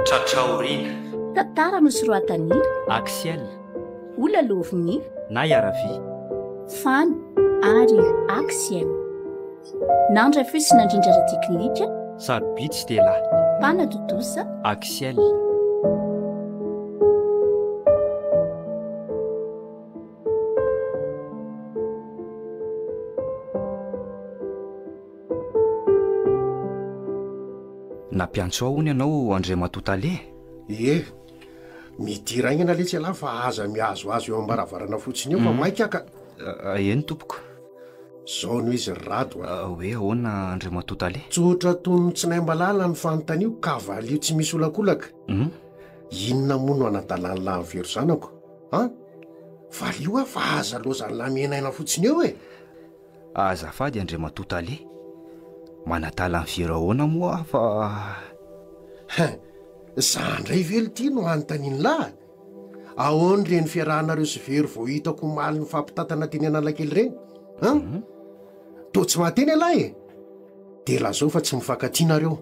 Tratraorina. Tantara no soratany Axiel. olaloviny Nayaravi. fany ary axiel. Nandray fotsiny andrindrara teknika Sarobidy Stella. mpanadodosa Axiel. Nampiantso ao hony ianao André Matotale? Midiraingana letsy ala fa aza miazoazo eo ambaravarana fotsiny eo fa maika ka Eny tompoko. zao no izy rado Hoe ahoana André Matotale? tsotra tono tsy nay malala ny fanontaniao kavalio tsy misy olakolaka. Inona mono anadalany lamivero zanako valio fa aza loazany lamenaina fotsiny eo Azafady André Matotale. Manatala ny vero ahoana moa fa za ndray velo ty no anontaniany lahy. Ahoany reny fiarahanareo sy vero vao hitako maly ny fampitatana teny analakely reny to tsy mahateny alahy de lazao fa tsy mifankatianareo.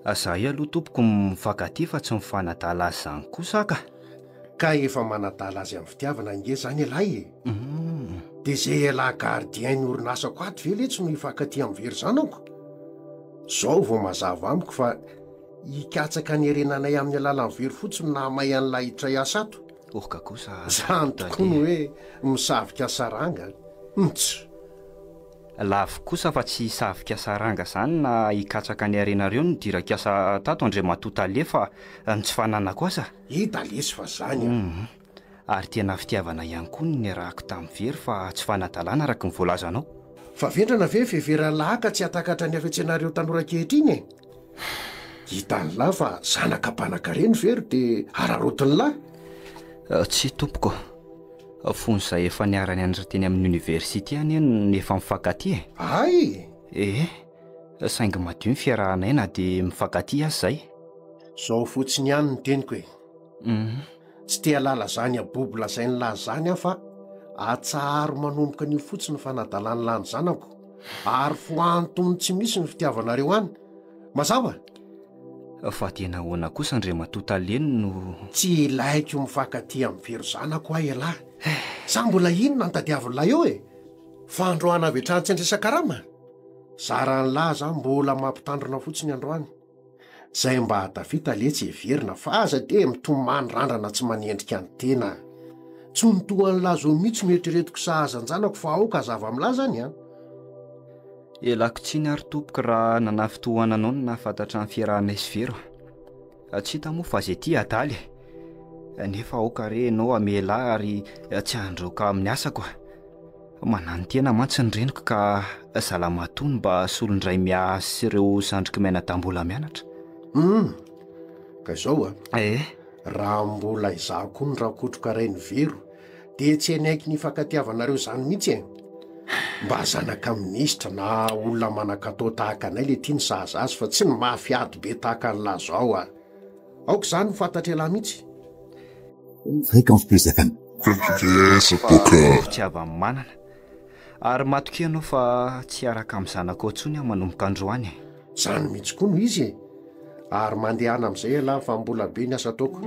Za aloha tompoko mifankaty fa tsy mifanadala azy zany kosa ka efa manadala azy amin'ny fitiavana nge zany alahy de zay ala gardien ny orinasako ato ve letsy no hifankaty amin'ny very zanako. Zao vao mazava amiko fa hikatsaka ny herenanay amin'ny alalan'ny very fotsiny na may an'la hiditra iasa ato. Ohka kosa zany tokoa no hoe misavika saranga lavo kosa fa tsy hisavika saranga zany na hikatsaka ny arenareo no dirakasa tato André Matotale fa tsy fananako aza. Hita lesy fa zany Ary tena fitiavana ihany koa ny arahako tamin'ny very fa tsy fanadalana araka ny voalazanao. Fa vendrana ve fevera lahaka tsy hatakatra ny afetsenareo tanora kehitriny hita ny lahy fa zanaka reny very de ararotiny lahy. Tsy tompoko. Fon'izay efa niarany andra teny amin'ny université any eny efa mifankaty saingy madio ny fiarahanay na de mifankaty azy zay. Zao fotsiny ihany ny teniko tsy te halala zany abobo lasainy lahy zany fa atsaharo manomboka ny fotsiny fanadalany lany zanako ary foantony tsy misy ny fitiavanareo any mazava. Fa tena ahoana kosa André Matotale no tsy ilaiko mifankaty amin'ny vero zanako ahy alahy. Sa mbola inona nitadiavin'lahy eo fa androany avy hatrany tsy andresan-karama. Zarany lahy za mbola mampitandrina fotsiny androany zay mba hatafita letsy heverina fa aza de mitomany randrana tsy manendrika ny tena. Tsy nitohan'ny lahy zao mihitsy mieritrretiko sahazan-janako fa aoka zava amin'lahy zany elako tsy ny ary tompoko raha nanafitohana anao no nahafantatra ny fiarahanay sy vero. Tsy hita moa fa zay ty adaly nefa aoka re anao amela ary tsy androka amin'ny asako. Manano tena mantsy ny reniko ka salamatono mba solondray miasa sy ireo zandriko maina tambola mianatra. Ka izao raha mbola izako ny raha kotroka ray ny vero de tsy anaiky ny fankatiavanareo zany mihitsy mba zanaka minisitra na olona manakatao tahaka anay le tia ny sahazazy fa tsy ny mafiady be tahaka ny lazo ao aoka zany mifantatra elahy mihitsy. Fréquence plus FM. Fitiavany manana ary matoky ianao fa tsy araka amin'ny zanako ntsony aho manomboka androany. Zany mihitsy koa no izy ary mandehana amin'izay elahy fa mbola be ny asa ataoko.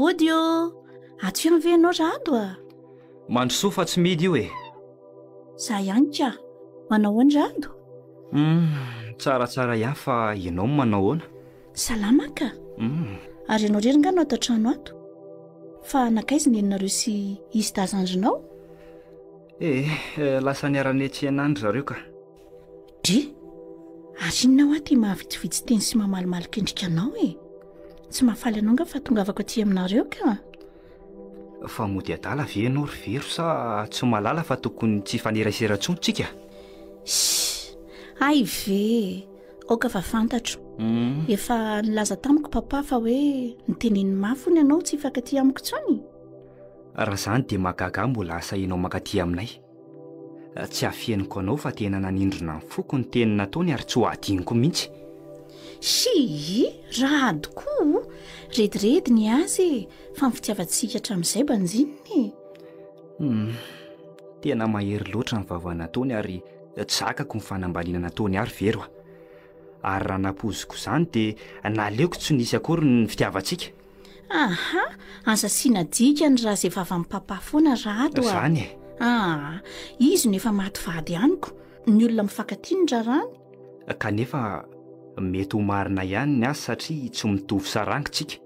Odio aty amin'ny venao rado Mandrosoa fa tsy midy io za ihany ka manao andrado tsaratsara ihany fa ianao manao ahoana? Salama ka ary ianao rery nga no ato an-trano ato fa nakaizina ianareo sy izy tazandrinao lasa niara-netsy anandro zareo ka dry ary inonao aty mahavitsivitsy teny sy mamalimalika endrika anao tsy mahafaly anao nga fa tongavako aty aminareo ka fa mody adala ve ianao ry vero sa tsy malala fa tokony tsy fanerasera-tsontsika? Ay ve aoka fa fantatro efa nilaza tamiko papa fa hoe niteneniny mafony ianao tsy hifankaty amiko tsony. Raha zany dia mahagaga mbola asainao mankaty aminay. Tsy afieniko anao fa tena nanindrona ny foko ny teny nataony ary tsy ho adiniko mihitsy. Raha adikoa rediredy ny azy fa ny fitiavantsika hatramin'izay banjininy. Tena mahery loatra ny vavana nataony ary tsy zakako ny fanambaniana nataony ary vero ary raha napoziko izany dia naleoko tsy nisy akory ny fitiavantsika. Aza sinadikany raha izay vavan'ny papa foana rato zany izy no efa maty vady ihanyko ny olona mifankatiany rarany. Kanefa mety ho marina ihany ny azy satria tsy mitovy saranga tsika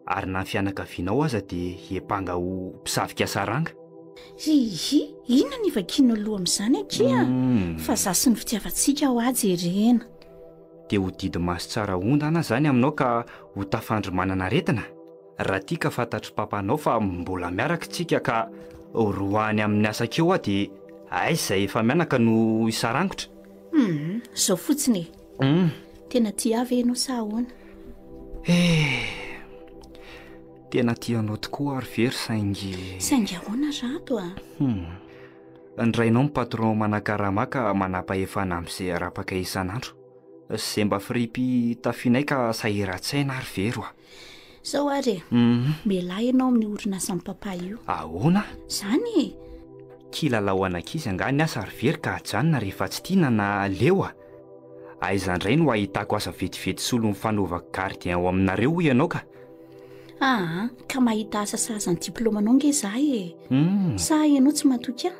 ary na ny fianakavianao aza dia epanga ho mpisavika saranga. Inona ny vakiana aloha amin'izany akia fa za sy ny fitiavantsika ho ajerena. Dia ho didy maso tsara ondana zany aminao ka ho tafandry manana aretina. Raha tia ka fantatry papanao fa mbola miaraka tsika ka roany amin'ny asakeo dia izay efa mianaka no isarangotra. Zao fotsiny tena tia avy ianao sa ahoana? Tena tianao tokoa ary very saingy ahoana rato Ndrainao ny patron manakaramaka manapa-efana amin'izay arapaka isan'andro. Izay mba firipy tafianay ka sahiran-tsaina ary vero Zao ary mialahy ianao amin'ny orinasan'ny papa io. Ahoana? Zany kilalao anankizy angany asa ary very ka hajanona rehefa tsy tiana na leo aiza indray no ahitako asa vetivety solo mifanaovako gardien ao aminareo ianao ka. Ka mahita asa sazany diplomanao nge zahay sa ianao tsy matoky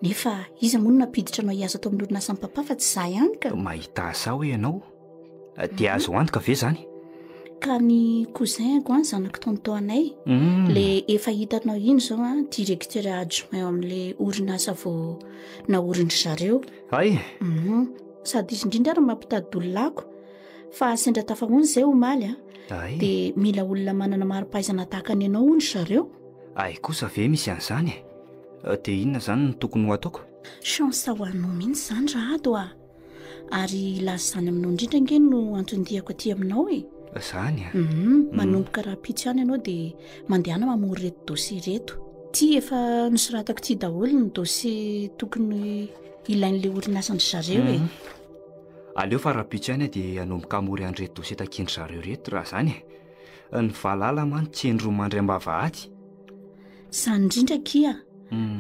nefa izy moa no napiditra anao hiasa atao amin'ny orinasan'ny papa fa tsy za ihany ka. Mahita asa hoe ianao dia azo antoka ve zany? Ka ny cousinko zanako taonatao anay le efa hitanao iny zao directeur adjoint amin'le orinasa vao naorindry zareo. Sady izy indrindra ary mampitady olonako fa sendra tafahony izay omaly dia mila olona manana mari-pahaizana tahaka ny ianao hony zareo. Kosa ve misy an'izany dia inona zany no tokony ho ataoko? Chance ho anao mihitsy zany rahato ary laza zany aminao indrindra nge no antondihako aty aminao Zany manomboka raha pitsy ihany ianao dia mandehana mamory reto dossier reto. Ty efa nisoratako ty daholo ny dossier tokony ilain'le orinasany zareo aleo fa raha pitsy ihany dia hanomboka hamory an'reto dossier takindry zareo reto raha zany ny valala mano tsy endro mandray am-bavahady. Zany indrindra kia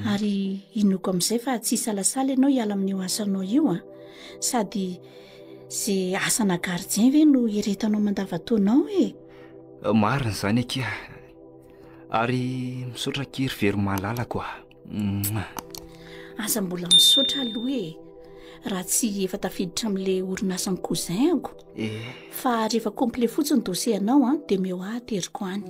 ary inoko amin'izay fa tsy salasala ianao hiala amin'io asanao io sady zay asana gardien ve no iretanao mandavataonao marina zany akia ary misaotra kiry very malalako aza mbola misaotra aloha raha tsy efa tafiditra amin'le orinasan'ny cousinko fa rehefa complet fotsiny dossier anao dia meo ateriko any.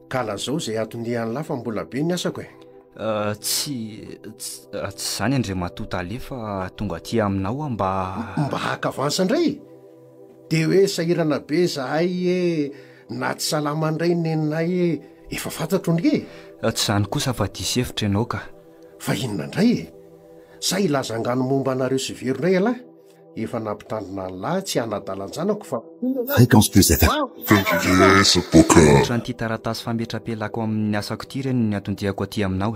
Kala zao zay atondihan'ny lafa mbola be ny asako tsy zany Andriamatota alefa tonga aty aminao mba hakavansa indray dia hoe sahirana be zahay na tsy salama indray neninay efa fantatro ndrike tsy zany kosa fa disy hevitra ianao ka. Fa inona indray sa ilazangano momba anareo sy vero indray alahy efa nampitandrina ny lahy tsy hanadalanjanako fa Fréquence plus FM. Trany ty taratasy fametram-pelako amin'ny asako ty reny ny atondihako aty aminao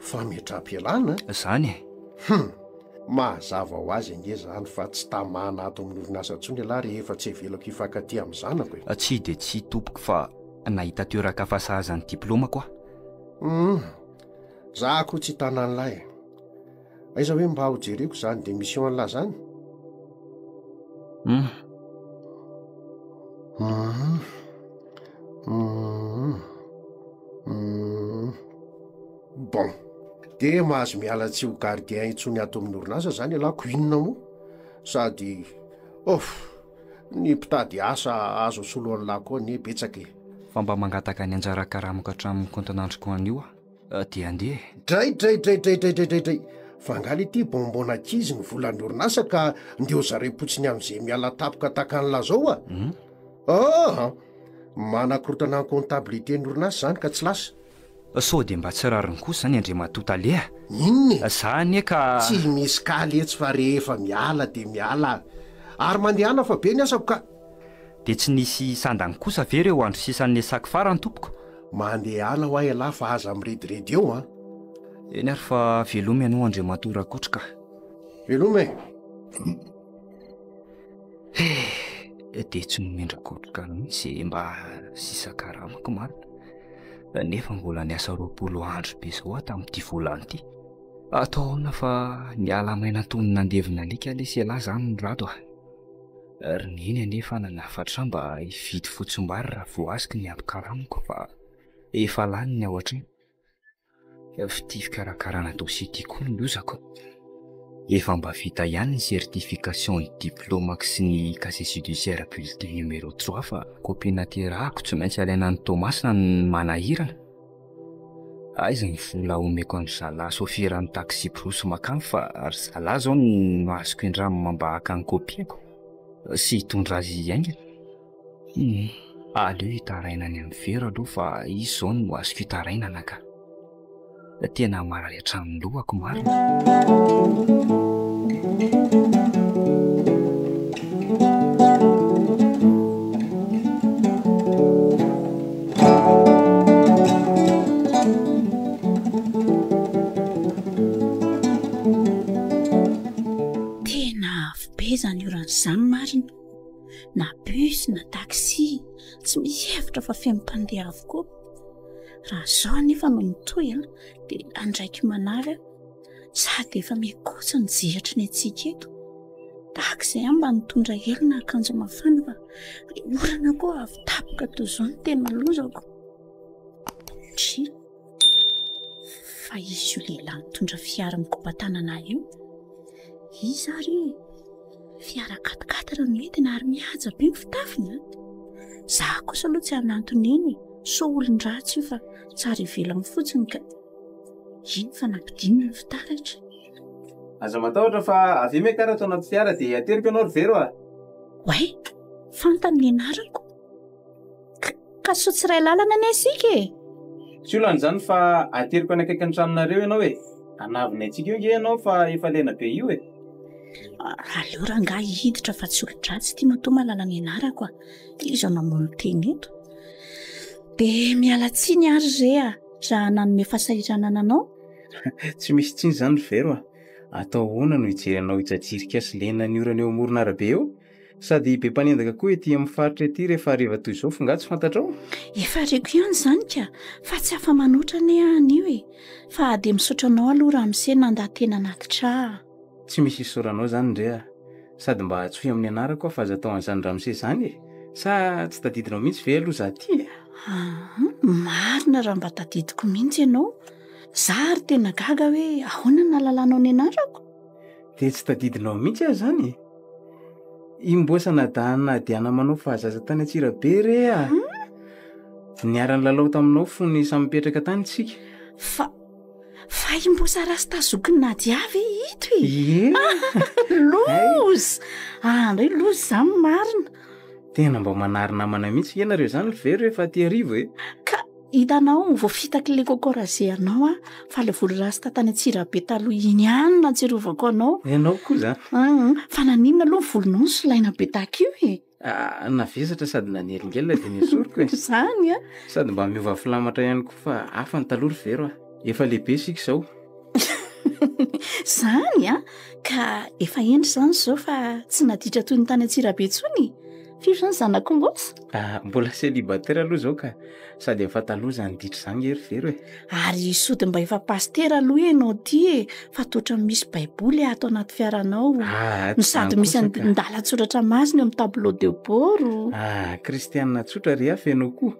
fametram-pelana zany mahazava ho azy ange zany fa tsy tamana ato amin'ny orinasa ntsony alahy rehefa tsy hevelako hifankaty amin'ny zanako tsy dia tsy tompoko fa nahita toeraka fasahazan'ny diplômako za koa tsy tanany lahy aiza hoe mba ho jereko zany démission an'lahy zany bon dia mahazo miala tsy ho gardien intsony ato amin'ny orinasa zany alako inona moa sady ny mpitady asa azo soloan'ny lahy koa ny betsaka fa mba mangataka ny anjara karamoko hatramin'ny kontinandroko an'io dia andeha dray fa angaly ity bombona kizy ny volandrorinasa ka ndeo zarem-potsiny amin'izay miala tapoka takan'la zao manakorotana ny comptabilité ny orinasa zany ka tsy lasa sao de mba tsy rariny kosa zany Andriamatotalea inony zany ka tsy misy kaletsy fa rehefa miala de miala ary mandehana fa be ny asako ka de tsy nisy sandany kosa ve reo andro sisan'ny saky farany tompoko mandehala ho ahy fa aza mirediredy eo eny ary fa velomy ianao Andriamato rakotrika velomy de tsy nomendrakotrika mihitsy mba sisakaramako marina nefa mbola niasa 20 andro be zao tamin'ity volany ity ataona fa niala maina tony nandevina alika le sela zany ny rato ary niny anefa nanafatra mba hividy fotsim-bary raha voasika ny ampi-karamako fa efa lany ny ao atrany fity fikarakarana dossier ty koa ny lozako efa mba vita ihany ny certification ny diplômako sy ny casier judiciaire bulletin numéro 3 fa copie naterahako tsy maintsy alaina ny Tomasina ny manahirana aiza ny vola omeko ny zala sofira ny taxi brosy makany fa ary zala zao no azoko indramo mambahaka ny kopiako sy hitondra azy iaingana aleo hitarainany amin'ny vera aloha fa izy zao no azoko hitarainana ka tena marary hatramin'ny lohako marina tena avy zany oran'izany marina na bus na taxi tsy misy hevitra fa fempandeha avokoa raha zao nefa no mitoy dia andraiky manary sady efa mikosa ny zehatra ny atsika eto tahaka izay mba nitondra helina akanjo mafana fa orana koa avy tapoka toy izao no tena lozako tria fa izy io lehilahy mitondra fiara mikopatanana io izy ary fiara katikatara no entina ary mihaja be ny fitafiny za kosa aloha tsy anantony iny so olon-dratsy io fa tsara ivelany fotsiny ka iny fa nampidinina ny fitaratra aza matahotra fa avy mekara ato anaty fiara dia ateriko ianao ry vero way fantany ny anarako ka so tsy ray lalana ny asika tsy olan'izany fa ateriko any akaiky ny tranonareo ianao anaviny antsika io nge ianao fa efa lena be io aleo rangahy hiditra fa tsy olon-dratsy ity matoa malala ny anarako izy namono teny eto dia miala tsiny ary ze raha nanome fahasahiranana anao tsy misy tsiny zany ry vero atao hoana no hijery anao hijajirika sy lena ny orana eo amorona arabe eo sady be mpanendaka koa ety amin'ny faritra ety rehefa ariva toy izao fonga tsy fantatrao efa reko ihany zany ka fa tsy afa manoatra ny anio fa dia misaotra anao aloha raha misena ndatena anatitra tsy misy isoranao zany ndre sady mba tsoy amin'ny anarako fa aza atao an'izany raha mise zany sa tsy tadidinao mihitsy ve aloha za ty marina raha mba tadidiko mihitsy ianao za ary tena gaga hoe ahoana nalalanao ny anarako dia tsy tadidinao mihitsy aho zany imboasana dahana diana manao fahazaza tany Antsirabe re niara-ny lalao taminao fony samipetraka tany tsika fa imbosa rasy tazokiny na diavy ito lozy andray lozy zany marina tena mba manary namana mihitsy ianareo zany ry vero efa ty arivo ka hitanao voafitaky le kokorazeanao fa le volo rasy tatany Antsirabe taloha iny ihany na tserovako anao ianao koa zany fa naninona aloha ny volonao ny solaina be taka io navesatra sady nanelingelina dia nisoriko zany sady mba miova filamatra ihany koa fa hafa ny taloha ry vero efa lehibe sika izao zany ka efa endry zany zao fa tsy naditra toy ny tany Antsirabe tsony firy zany zanako mbosa mbola célibataire aloha zao ka sady efa taloha zany ditra zany ery vero ary sody mba efa pastera aloha ianao ty fa toatra misy baiboly ato anaty fiaranao no sady misy ndalatsoratra masina amin'ny tableau de bord kristianina tsotra ry fenao koa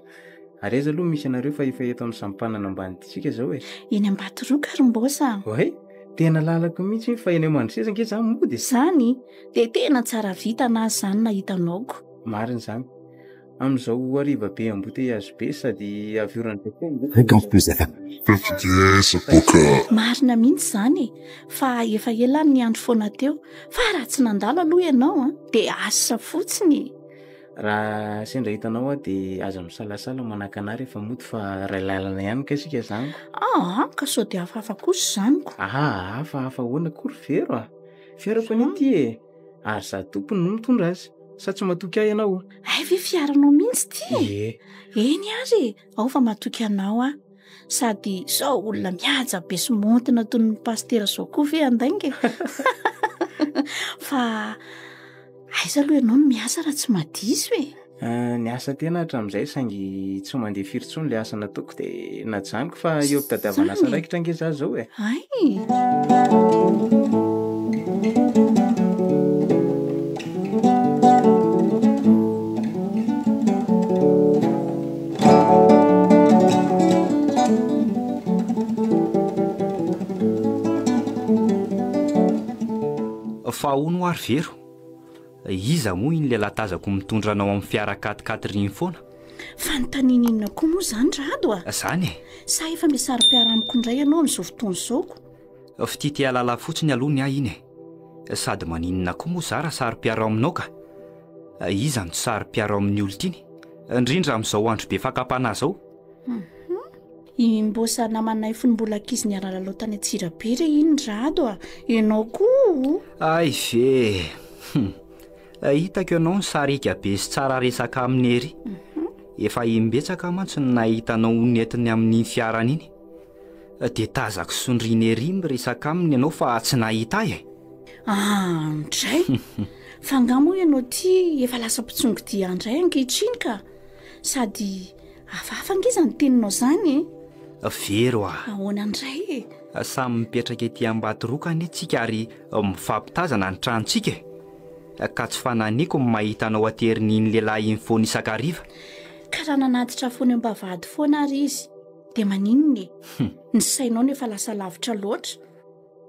ary aiza aloha misy anareo fa efa eto amin'ny sampanana ambanitsika zao eny Ambatoroka ary mbosa tena lalako mihitsy fa eny amandriseza nge zany mody zany dia tena tsara vita na zany nahitanaoko marina zany amin'izao ariva be embouteillage be sady aviorany Fréquence plus FM. marina mihitsy zany e fa efa elany ny andro foana teo fa raha tsy nandalo aloha ianao a dia asa fotsiny. raha sendra hitanao a dia aza misalasala manaka anary efa mody fa ray lalana ihany ka isika zaniko. Ka sao dia hafahafa kosa zaniko. Hafahafa hoana kory vero a fiarako any ity e ary za tompony no mitondra azy sa tsy matoky ahy ianao. Ay ve fiaranao mihitsy ty eny ary ao fa matoky anao a sady zao olona mihaja be sy montina toy ny pastera zao koa ve andainga fa aiza aloha ianao no miasa raha tsy madisy hoe. Ny asa tena hatramin'izay saingy tsy mandeha firy tsony le asa nataoko dia najaniko fa eo mpitadiavana asa raikitra angeza zao e. Ay fa ho no ary vero iza moa iny le latazako mitondranao amin'ny fiara 4x4 riny foana fa nytaninina koa moa zany rado a zany e sa efa misary-piara amiko indray ianao amin'izao fotoana izaoko fitity alala fotsiny alohany ahy iny e sady maninona koa moa zara sary-piara aminao ka iza no sary-piara amin'ny olo tiny indrindra amin'izao andro be fakapana zao. Imbosa namanay fony mbola akizy ny aralalao tany Antsirabe re iny rado a ianao koa ay ve hitako ianao ny sarika be sy tsara resaka amin'ny ery efa imbetsaka mantsy ny nahitanao netiny amin'ny fiarana iny dia tazako sondriny ery miresaka aminy ianao fa tsy nahita ahy ndray fa ngamo ianao ty efa lasa mpitsongo dia andray ankehitriny ka sady hafahafa angiza ny teninao zany vero ahoana andray samy mipetraka ety Ambatoroka anetsika ary mifampitazana ny tranontsika ka tsy fananiako ny mahitanao aterin'iny lehilahy iny foana isakariva ka raha nanatitra foana ambavady foana ary izy dia maninony ny sainao nefa lasa lavitra loatra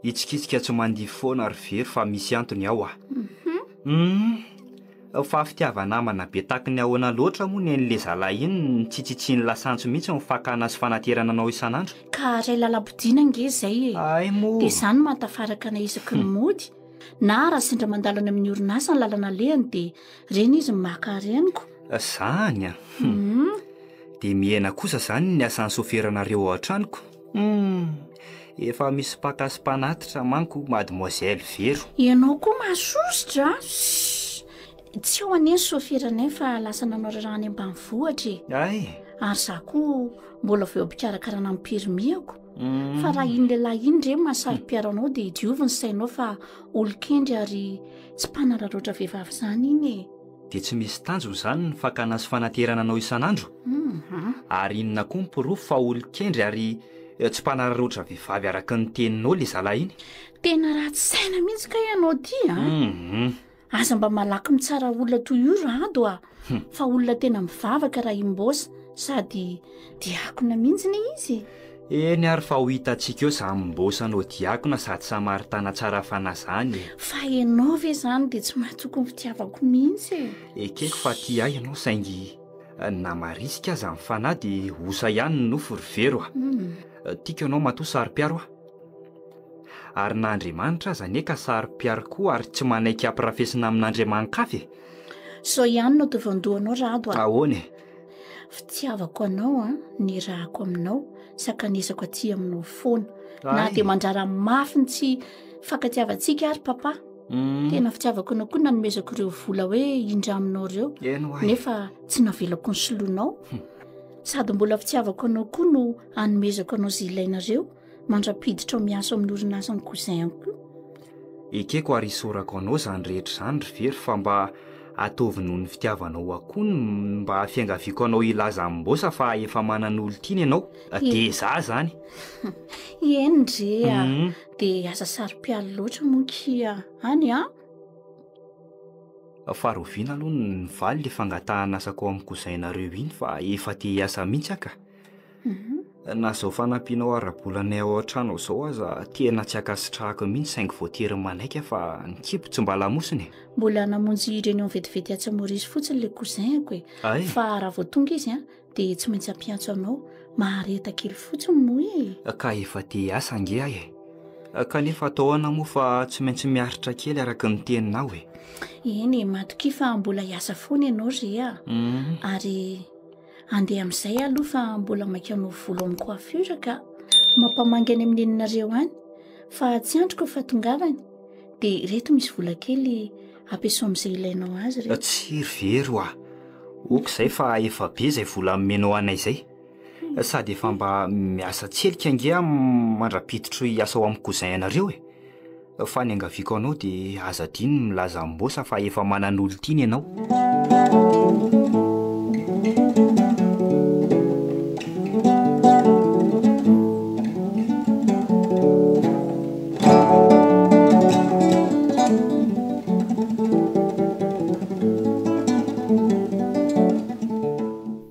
hitsikitsika tsy mandihy foana ary vero fa misy antony ao fa fitiavanamana be takiny ahoana loatra moa ny an'le zalahy iny ny tsitsitsiny lasantso mihitsy mifakana sy fanaterana anao isan'andro ka ray lalabodina nge zay ay moa dia izany mahatafaraka na isaky ny mody na raha sendra mandalana amin'ny orinasa ny lalana lehany dia reny izy maka reniko zany dia miaina kosa zany ny asan'ny soferanareo ao an-tranoko efa misy mpaka sy mpanatitra manko mademoiselle Vero ianao koa mahasositra tsy eo aneny soferanay fa lasa nanao rarahany ambanivohatra ay ary za koa mbola vao mpikarakarana amin'ny permiako fa raha iny lehilahy iny ndre mahasary-piaranao dia diovy ny sainao fa olon-kendry ary tsy mpanararoatra vehivavy zany iny dia tsy misy tanjony zany ny fakana sy fanaterana anao isan'andro ary inona koa mipirofo fa olon-kendry ary tsy mpanararoatra vehivavy araka ny teninao le zalahy iny tena ratsy saina mihitsy ka ianao ty aza mba malaky mitsara olona toy io rado fa olona tena mivavaka raha imbosa sady diakona mihitsy ny izy eny ary fa ho hitantsika eo za mimbosanao diakona sady samaritana tsara fanazany fa ianao ve zany dia tsy mahatoko ny fitiavako mihitsy ekeko fa ty ahy ianao saingy namarisika aza amin'ny fanahy dia osa ihany ny nofo ry Vero tiako ianao matoa sary-piaro ary na Andriamanitra aza ane ka sary-piaro koa ary tsy manaiky ampirafesina amin'Andriamanikafy zao ihany no tovandohanao rado ahoana fitiavako anao ny rahako aminao sakanesako aty aminao foana na dia mandrara mafy ny tsy fankatiavantsika ary papa tena fitiavako anao koa nanomezako ireo vola hoe indra aminao ireo nefa tsy navelako ny solonao sady mbola fitiavako anao koa no anomezako anao zay ilainareo mandrapiditra ao miasa amin'ny orinasany cousin koa ekeko ary isorako anao zany rehetra zany ry Vero fa mba ataovy noho ny fitiavanao akoho mba fiangaviko anao ilaza amimbosa fa efa manan'olo tiany ianao dia za zany eny ndre dia aza sary-pialo loatra mokia any faroviana aloha ny valy le fangatahana asako amin'ny cousin nareo iny fa efa te hiasa mihitsy aka Na zao fanampianao ara-bolanay ao an-trano zao aza tena tsy akasitrahako mihitsy saingy voatery manaika fa nikipo tsy mba lamosiny. Mbola namonjy réunion vetivety Antsamorisy fotsiny le cousin-ko e. Ay. Fa raha vao tonga izy dia tsy maintsy ampiantso anao. Mahareta kely fotsiny moa e. Ka efa te hiasa ange ahy e. Kanefa ataoana moa fa tsy maintsy miaritra kely araka ny teninao e. Eny matoki fa mbola hiasa foana ianao ry a. Ary andeha amin'izay aloha fa mbola maika anao volo amin'ny coiffure ka mampamangy any amin'ny eninareo any fa tsy androko fa tongavany dia reto misy vola kely ampiasao amin'izay ilainao azy reto. Tsy very oa. Ok izay fa efa be izay vola amenao anay izay. Sady efa mba miasa tselika ange mandrapititro hiasa ao amin'ny cousin anareo e. Fa ny angaviako anao dia aza diny milaza mbosa fa efa manan'olo tiany ianao.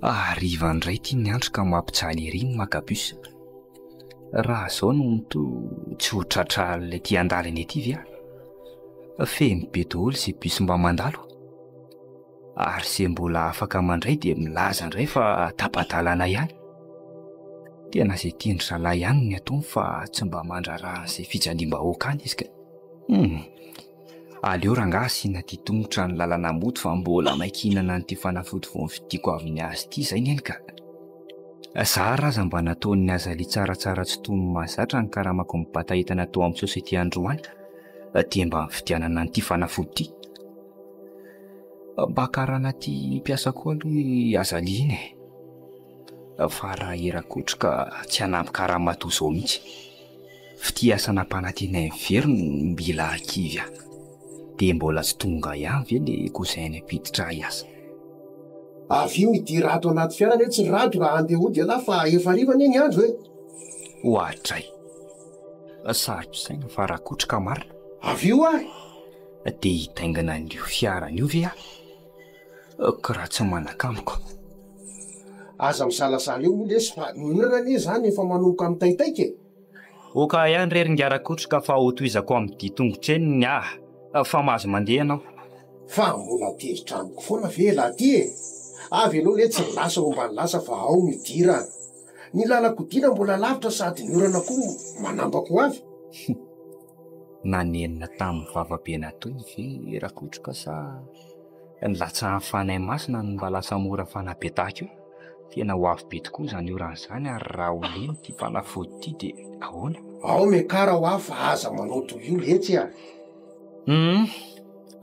Ariva indray tia ny andro ka mampijaly ery ny magabus. Raha zao no tsy ho tratra ilay tia andalany ety via. Feno be daholo izay bus mba mandalo. Ary izay mbola afaka mandray dia milaza indray fa tapa-dalana ihany. Tena izay tiany zalahy ihany ny ataony fa tsy mba mandraraha izay fijaliam-bahoaka any izy ka. Aleo rangahy asiana ity tongotra ny lalana moto fa mbola maikinana n'ity fanafody vao nividiako avy ny azy ity izay neny ka. Zaho raza mba nataony azalia tsaratsara tsy toy ny mahazatra ny karamako mibata entana atao amin'ny sosiety androany dia mba mividianana n'ity fanafody ity. Mba karana ity mpiasako aloha azalia iny e. Fa raha era-kotroka tsy hanampy karamatoa izao mihitsy. Fitiasana mpanantenay very no mila akivy aho. Dia mbola tsy tonga ihany ve le cousin apiditra hiasa. Avy io ity rato anaty fiara ne tsy rato raha andeha hody ala fa efa rivana eny andro e. Ohatray. Sarotra saina fa raha kotroka marina. Avy io ahy. Dia hitaingana n'io fiara n'io ve aho? Ka raha tsy manakamiko. Aza misalasala eo moa lesy fa nonana anie izany efa manomboka amin'ny taitaika e. Oka ihany rery ngara-kotroka fa hotoizako amin'ny ditongotreny ny ahy. Fa mahazo mandeha ianao. Fa mbola tezitra amiko foana ve lahy e. Avy aloha le tsy lasa ho mbany lasa fa ao midira. Ny lalakodina mbola lavitra sady ny orana koa manambako avy. Nanenina tamin'ny vavabe natoy ve rakotroka sa nilatsa amin'ny fanahy masina no mba lasa mora fanapetaka io. Tena ho avy be tokoa izany oran'izany ary raha ho leny ity fanafody ity dia ahoana? Ao mekara ho avy fa aza manao toy io letsy a.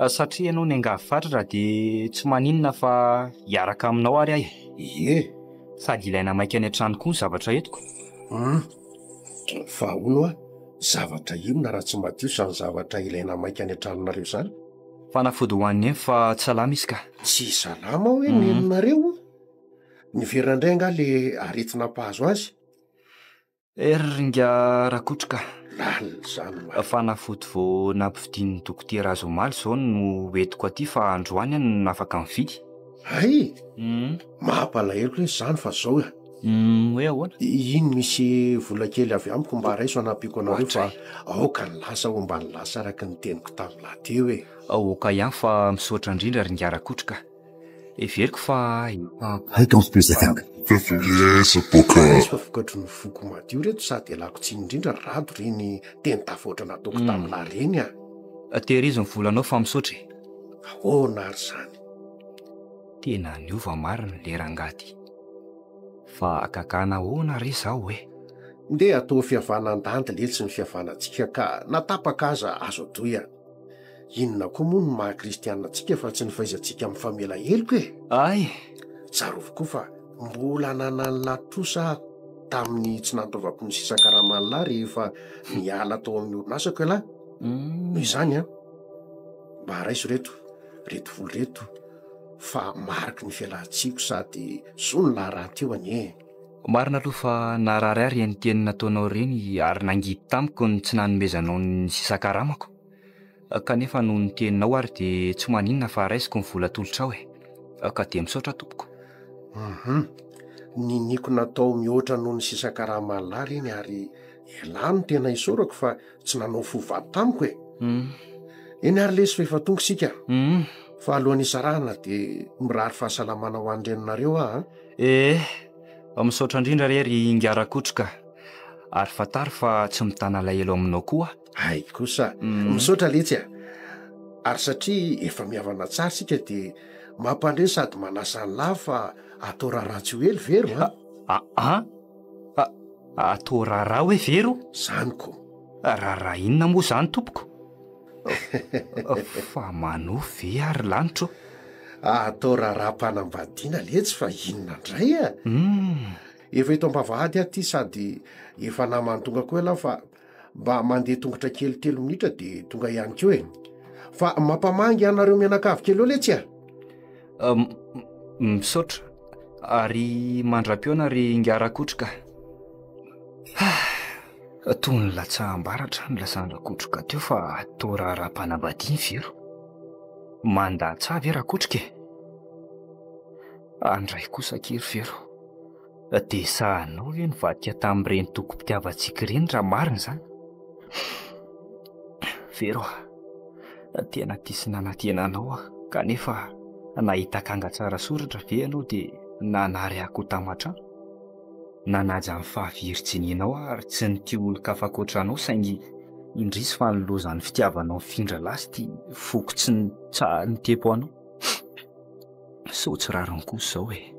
Satria ianao ny angavy dia tsy maninona fa hiaraka aminao ary ahy. Ie. Sady ilaina maika any an-trano koa ny zavatra etiko. Fa hono a zavatra inona raha tsy madio sa ny zavatra ilaina maika any an-tranonareo izany? Fanafody ho an'ny fa tsy salama izy ka. Tsy salama hoe nenonareo. Ny verina indray anga le aretina mpahazo azy. Ringa rakotroka. Zany fanafody vao nampividian'ny dokotera Azomaly izao no entiko aty fa androany no afaka mividy. Hay. Mampalahelo hoe izany fa zao a. Hoe ahoana? Iny misy vola kely avy amiko mba raiso anampiko anareo fa aoka ny lasa ho mba ny lasa araka ny teniko tamin'lahy teo e. Aoka ihany fa misaotra indrindra ringa rakotroka. Everiko fa Fréquence plus FM. Fa vokatry ny foko madio reto sady alako tsy indrindra rato reny teny tafodra nataoko tamin'lahy reny a. Tehirizo ny volanao fa misaotra. Ahoana ary izany? Tena niova marina le rangaty. Fa akakana ahoana re zaho e. Nde atao fihavana an-dandy letsy ny fihavanantsika ka natapaka aza azo atoy a. Inona koa moa no maha-kristianantsika fa tsy ny fahaizantsika amin'ny famela heliko e. Ay. Tsarovy koa fa mbola nanany latrosa tamin'ny tsy nantaovako ny sisa-karamanalahy rehefa niala tao amin'ny orinasako lahy. Noho izany a. Mba raiso reto volo reto fa mariky ny fialantsiko sady so ny laharahanteo anie. Marina aloha fa narary ny teny nataonao reny ary nangidy tamiko ny tsy nanomezanao ny sisa-karamako. Kanefa noho ny teninao ary dia tsy maninona fa raisiko ny vola tolotra ao e. Ka dia misaotra tompoko. niniko natao mihoatra noho ny sisan-karahamalala iny ary elano tena isorako fa tsy nanao fovady tamiko e. Eny ary lesy fa efa tonga sika. Fa alohan'ny isarahana dia mirary fahasalamana ho andrenonareo aho. Misaotra indrindra rery ingarakotroka ary fatary fa tsy mitana lahelo aminao koa. Ay kosa misaotra letsy a. Ary satria efa mihavana tsara sika dia mampandre sady manasa ny lahy fa atao raharaha tsy ho ely vero atao raharaha hoe vero? Zaniko. Raharaha inona moa zany tompoko? Fa manoa ve ary lanitro? Atao raharaha-panambadiana letsy fa inona indray a? Efa eto am-bavahady aty sady efa namany tonga koa ela fa mba mandeha tongotra kely 3 minitra dia tonga ihany koa e. Fa mampamangy anareo mianakavy kely eo letsy a? Misaotra ary mandra-piona ry ingarakotroka. Toy ny latsaham-baratra ny lasandrakotroka teo fa atao raharaha-panambadiana vero. Mandatsy avy rakotroka e. Andray kosa kery vero. Dia sahanao ve nivadika tamin'ireny tokom-pitiavantsika ireny raha marina zany? Vero, tena tisy nanantenanao kanefa nahita kanga tsara soratra ve ianao dia nanary akoho taman-trano? Nanaja amin'ny fahavirin-tsinianao ary tsy nity olo-kafakoatranao saingy indrisy fa nilozan'ny fitiavanao mifindra lasy fokotsy ny tepo anao. Saotsy rariny kosa izao e.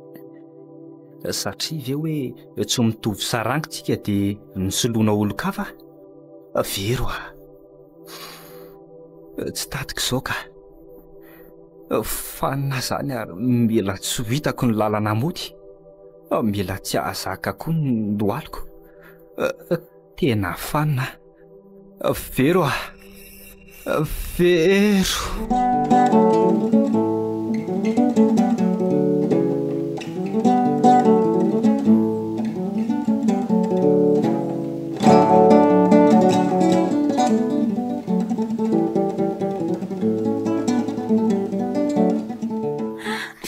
Satria ve hoe tsy mitovy sarangitsika dia nisoloana olo-kafa? Vero tsy tatiko izao ka. Fa na zany ary mila tsy hitako ny lalana mody. Mila tsy ahazaka koa ny lohaliko. Tena fanina. Vero Vero.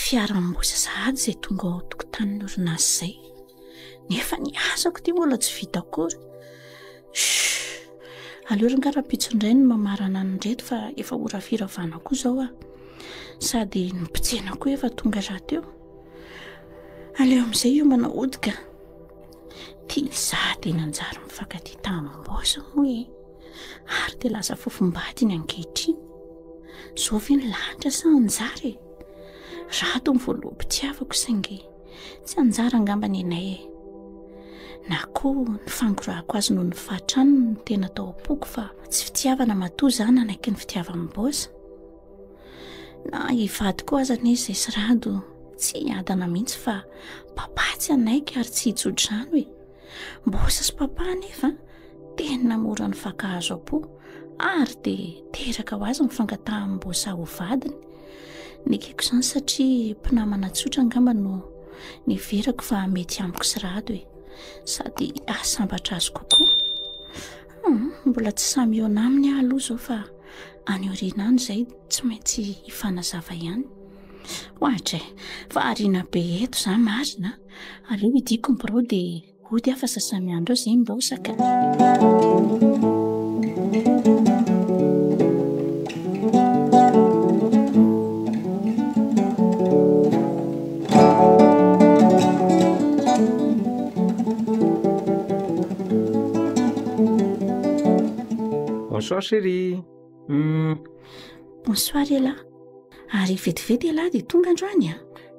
Fiara-mbosa sahady izay tonga ao tokotanin'ny orinasa izay. Nefa ny asako ity mbola tsy vita akory. Aleo rangarapitso indray no mamarana ny reto fa efa ora firavana koa izao a. Sady ny mpitsena koa efa tonga rahateo. Aleo amin'izay hiomana hodika. Tia izaho dia nanjary mifankatia tamin'mbosa moa e. Ary dia lasa fofombady ny ankehitriny. Izao ve ny lanitra sa anjara e? Rato ny voaloham-pitiavako saingy tsy anjara angamba ny anay e. Na koa ny fangorahako azy noho ny fahatranony no tena tao am-poko fa tsy fitiavana matoa zany anaiky ny fitiavam-bosa. Na hivady koa aza n'izy izay sy rado tsy adana mihitsy fa papatsy anaiky ary tsy hitsodrano e. Mbosa sy papa nefa tena mora ny fankahazo am-po ary dia teraka ho azy mifangatahan'mbosa ho vadiny. Nikeko izany satria mpinamana tsotra angamba no niverako fa mety amiko sy rado e. Sady ahasambatra azy kokoa. Mbola tsy samy eo aminy aloha izao fa any aoriana any izay tsy maintsy hifanazava ihany. Ohatra fa ariana be eto izany marina. Aleo hidiko ny birao dia hody afa sasamy andro eo izay mbosaka. Bonsoir chérie. Bonsoir Ela. Ary vetivety Ela dia tonga androany a?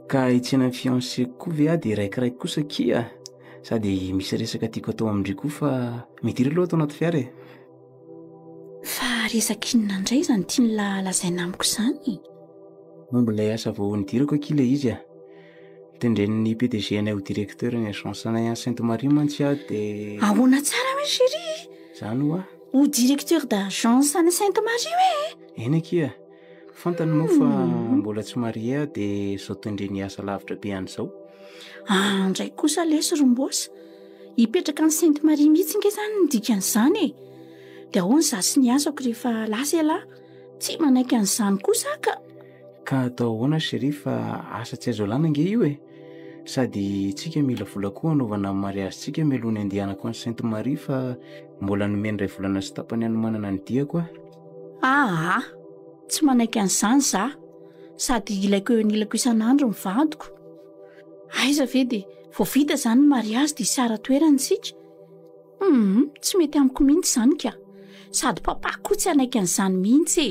Ka hitsena fiancé koa ve dia raikiraiky kosa kia. Sady misy resaka tiako atao amindry koa fa mety ireo aloha atao anaty fiara e. Fa resaka inona indray izany tiany lazaina amiko izany? Momba ilay asa vao nidirako akila izy a. Tendren'ny PDG anay ho directeur ny agence anay Sainte-Marie mantsy a dia... Ahoana tsara hoe chérie? Zany hoa. Ho directeur d'agence any Sainte-Marie hoe? Eny akia. Fantany moa fa mbola tsy maria dia izao tendren'ny asa lavitra be an'izao. Ndray kosa lesy rombosa. Hipetraka ny Sainte-Marie mihitsy nge izany ny dikan'izany e. Dia ahoana izaho sy ny asako rehefa lasa ela tsy manaiky an'izany kosa ka. Ka atao ahoana chérie fa asa tsy azo alàna nge io e. sady tsika mila vola koa anaovana mariazytsika mialony andehanako any Sainte Marie fa mbola nomeny ray volana sy tapany anomanana ny diako tsy manaiky an'izany za sady ilaiko eo anilako isan'andro mivadiko aiza ve dia vao vita izany ny mariazy dia sara toerany sika tsy mety amiko mihitsy izany ka sady papako koa tsy anaiky an'izany mihitsy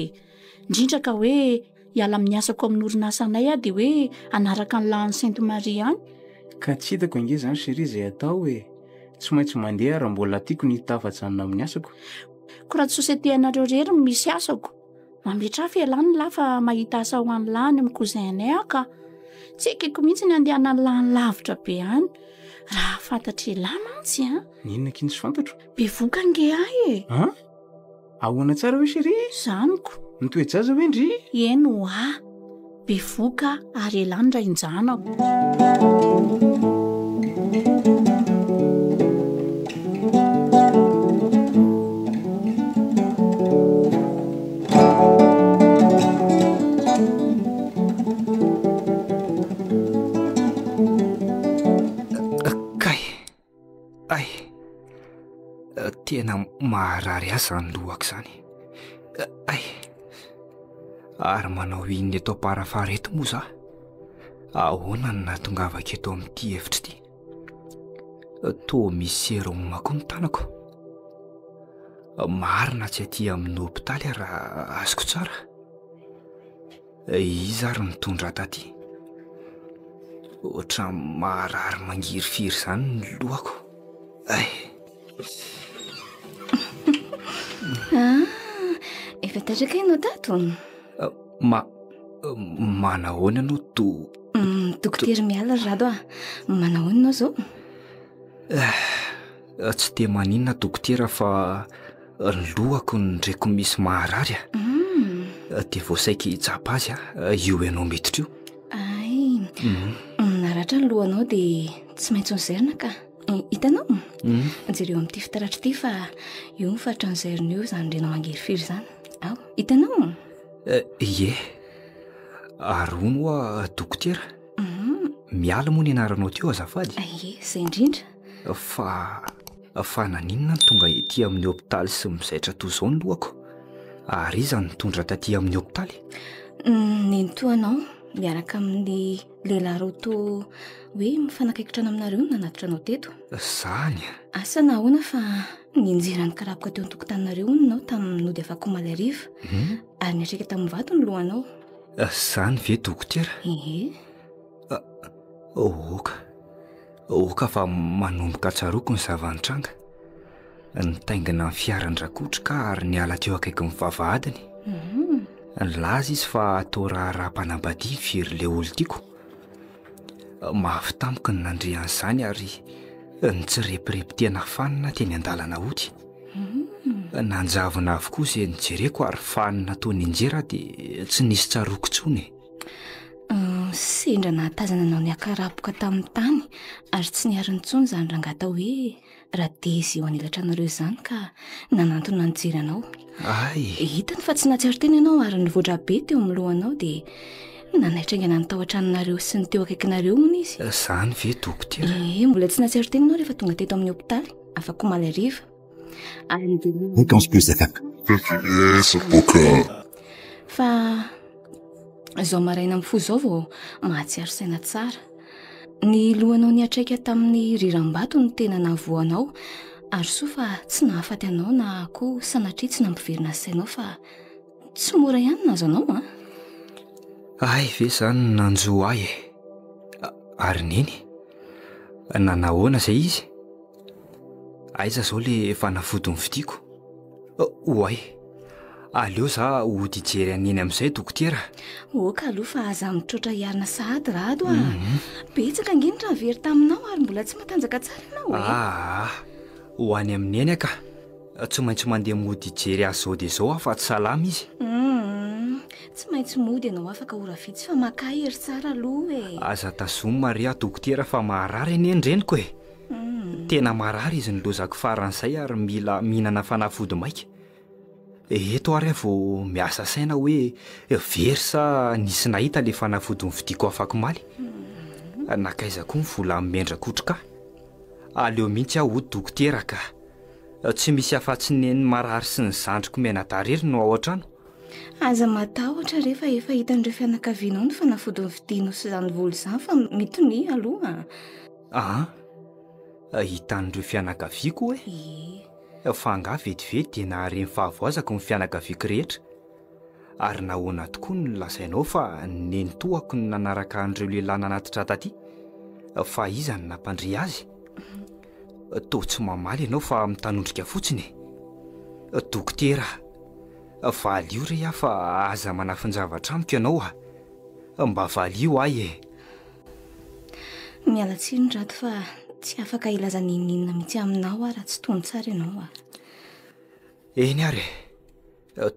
indrindra ka hoe hiala amin'ny asako amin'ny orinasanay dia hoe anaraka ny lahan'ny Sainte Marie any ka tsy hitako ange izany chérie izay atao tsy maintsy mandeha raha mbola tiako ny tafajanona amin'ny asako ko raha sosiete anareo rery no misy asako mametra fialany lafa mahita asa ho any lahany amin'ny cousin-nay ka tsy ekeko mihitsy ny andehana ny lahany lavitra be any raha fantatry lahy mantsy ninona kiny tsy fantatro bevoka nge ahy ahoana tsara hoe chérie zaniko nitoejaza hoe ndry eno bevoka ary elany ray injanako tena maharary aza ny lohako izany ary manao inona eto am-parafareto moa za ahoana ny natongavaka eto amin'ity hevitra ity toa misy seroma koa ny tanako marina tsy aty amin'ny hopitaly raha azoko tsara izy ary nitondra taty ohatra maharary mangirifiry izany ny lohako efa tatraka ianao tato manahoana anao dokotera miala rado manahoana anao zao tsy dia maninona dokotera fa ny lohako ndraiko misy maharary dia voasaika hitsapa azy io ianao miditra io naratra ny lohanao dia tsy maintsy nizerina ka hitanao jereo amin'ity fitaratra ity fa io ny fatra nizerina io izany renao mangerifiry izany hitanao ie arono oa dokotera miala moa ny anaranao teo azafady izay indrindra fa naninona ny tonga ety amin'ny hopitaly sy mizaitra toy izao ny lohako ary iza nitondra taty amin'ny hopitaly nintoanao miaraka amin'ny lehilahy roto hoe mifanakaikitrana aminareo nanatitra anao teto zany asa nahoana fa ninjerany karapoka teo an-tokotaninareo ninao tamin'ny nody afako maly ariva ary niatreka tamin'ny vato ny lohanao zany ve dokotera oka fa manomboka tsaroako ny zavanitranga nitaingina ny fiaran-drakotrika ary niala teo akaiky ny vavahadiny laza izy fa atao raha-panambady firy le olo tiako mafy tamiko ny nandrean'izany ary nitsirepirepy tena fanina teny an-dalana ody nanjavona avokoa izay nijereko ary fanina toa ninjera dia tsy nisy tsaroako tsony sendra nahatazana anao ny akarapoka tamin'ny tany ary tsy niariny tsony izany rangata hoe raha dezy eo anilatra anareo izany ka nanantona nijery anao hitany fa tsy natsiaro teny ianao ary nivoatra be teo amin'ny lohanao dia nanaitrangaina ny tao an-tranonareo sy ny teo akaikinareo mony izy zany ve dokotera mbola tsy natsiaro teny ianao rehefa tonga teto amin'ny hopitaly afaka maly ariva Fréquence plus FM. Fa izao maraina amin'ny fo izao vao mahatsiaro saina tsara ny lohanao niatraika tamin'ny riram-bato ny tena nahavoanao ary soa fa tsy nahafaty anao na koa sanatria tsy nampiverina sainao fa tsy mora ihany nazo anao ve zany nanjo ahy ary neny nanahoana izay izy aiza zao le fanafody ny vidiko aleo za hody jery aneny amin'izay dokotera ka aloha fa aza mitrotra hiarina sahady rado betsaka angeny raha very taminao ary mbola tsy matanjaka tsara ianao ho any amin'ny eny aka tsy maintsy mandeha mody jery azy zao dia zao fa tsy salama izy tsy maintsy mody ianao afaka ora vitsy fa maka hery tsara aloha aza tazoma Maria dokotera fa maharary eny endreniko tena marary izy nilozako faran'izay ary mila mihinana fanafody maika eto ary vao miasa saina hoe very sa nisy nahita le fanafody ny vidiko afako maly nakaiza koa mivola mendra-kotroka aleo mihitsy aho ho dokotera ka tsy misy afa-tsineny marary sy ny zandriko menadarery no ao an-trano. Aza matahotra rehefa efa hitan'ireo fianakavianao ny fanafody ny vidinao sy izany voly izany fa mitony aloha. Hitan'ireo fianakaviako fa angaha vetivety dia nahareny fahavoazako ny fianakaviako rehetra ary nahoana tokoa no lazainao fa nenitoako ny nanaraka an'ireo lehilahy nanatitra taty fa iza ny nampandry azy. Toa tsy mamaly ianao fa mitanondrika fotsiny. Dokotera, valio re aho fa aza manafinjavatra amiko ianao mba valio ahy Miala tsiny rato fa tsy afaka ilaza ninina mihitsy aminao raha tsy tony tsara ianao Eny ary,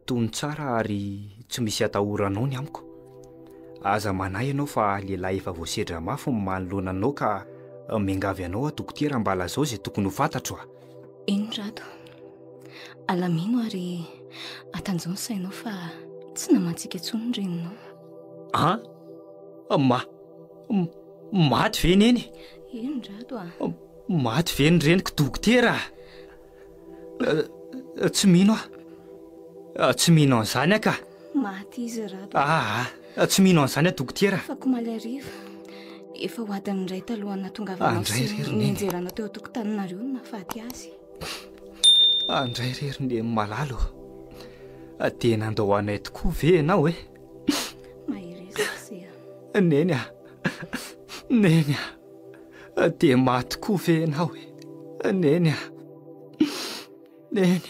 tony tsara ary tsy misy atahoranao ny amiko. Aza manahy ianao fa lehilahy efa voasedra mafy ny manoloana anao ka miangavy anao dokotera mba lazao izay tokony ho fantatro Eny rato. Alamino ary atanjao ny sainao fa tsy namantsika intsony ny reninao. Maty ve neny? Eny rato Maty ve ny reniko dokotera? Tsy mino tsy mino an'izany aka. Maty izy rato. Tsy mino an'izany dokotera. Fa komaly ariva efa ho adiny indray talohana tongavanao sy nienjeranao teo an-tokotaninareo no nahafaty azy. Andray rery ny malalo. Tena andao anay tokoa ve ianao Mahirezaka Neny Neny dia maty koa ve ianao Neny Neny.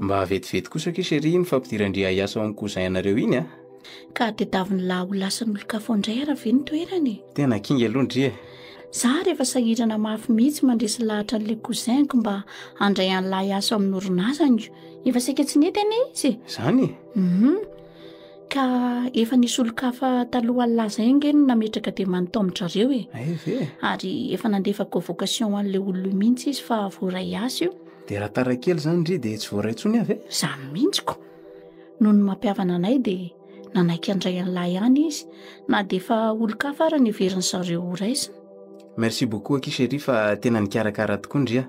Mba vetivety kosa keshery ny fampidirandria iasa ao amin'ny koza ianareo iny ka tedaviny lahy ho lasan'olon-kafa indray raha ve ny toerany tena kinga aloha ndria za rehefa sahirana mafy mihitsy mandresy lahatra n'ilay cousinko mba handray an'lahy asa amin'ny orinasany efa saika tsy netany izy zany ka efa nisy olo-kafa taloha laza ingeny nametraka dia manotombotrareo ary efa nandefa convocation an'ilay olona mihitsy izy fa voaray asa io dia raha tarakely zany ndry dia tsy voaray intsony avy zany mihitsiko noho ny mampiavana anay dia nanaiky andray an'lahy ihany izy na dia efa olo-kafa ara ny heverin'ny zareo raisa. Merci beaucoup akishery fa tena nikarakara tokoa ndria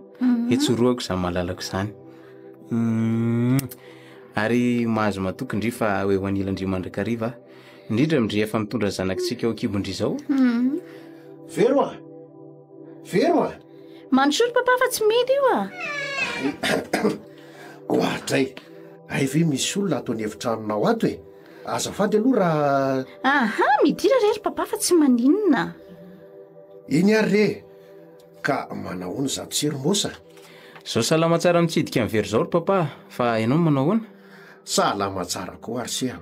etsoroako izany malalako izany ary mahazo matoky ndry fa hoe ho anilandrio mandrakariva indrindra mindry efa mitondra zanakitsika ao akibondry izao Vero Manosolo papa fa tsy mety io ohatray ay ve misy olona ataony hevitranonao ato azafady aloha raha midira rery papa fa tsy maninona iny ary re ka manahoana zato seromosa zao salama tsara mitsidika amin'ny very zao ry papa fa ianao manao hoana salama tsara koa ary seha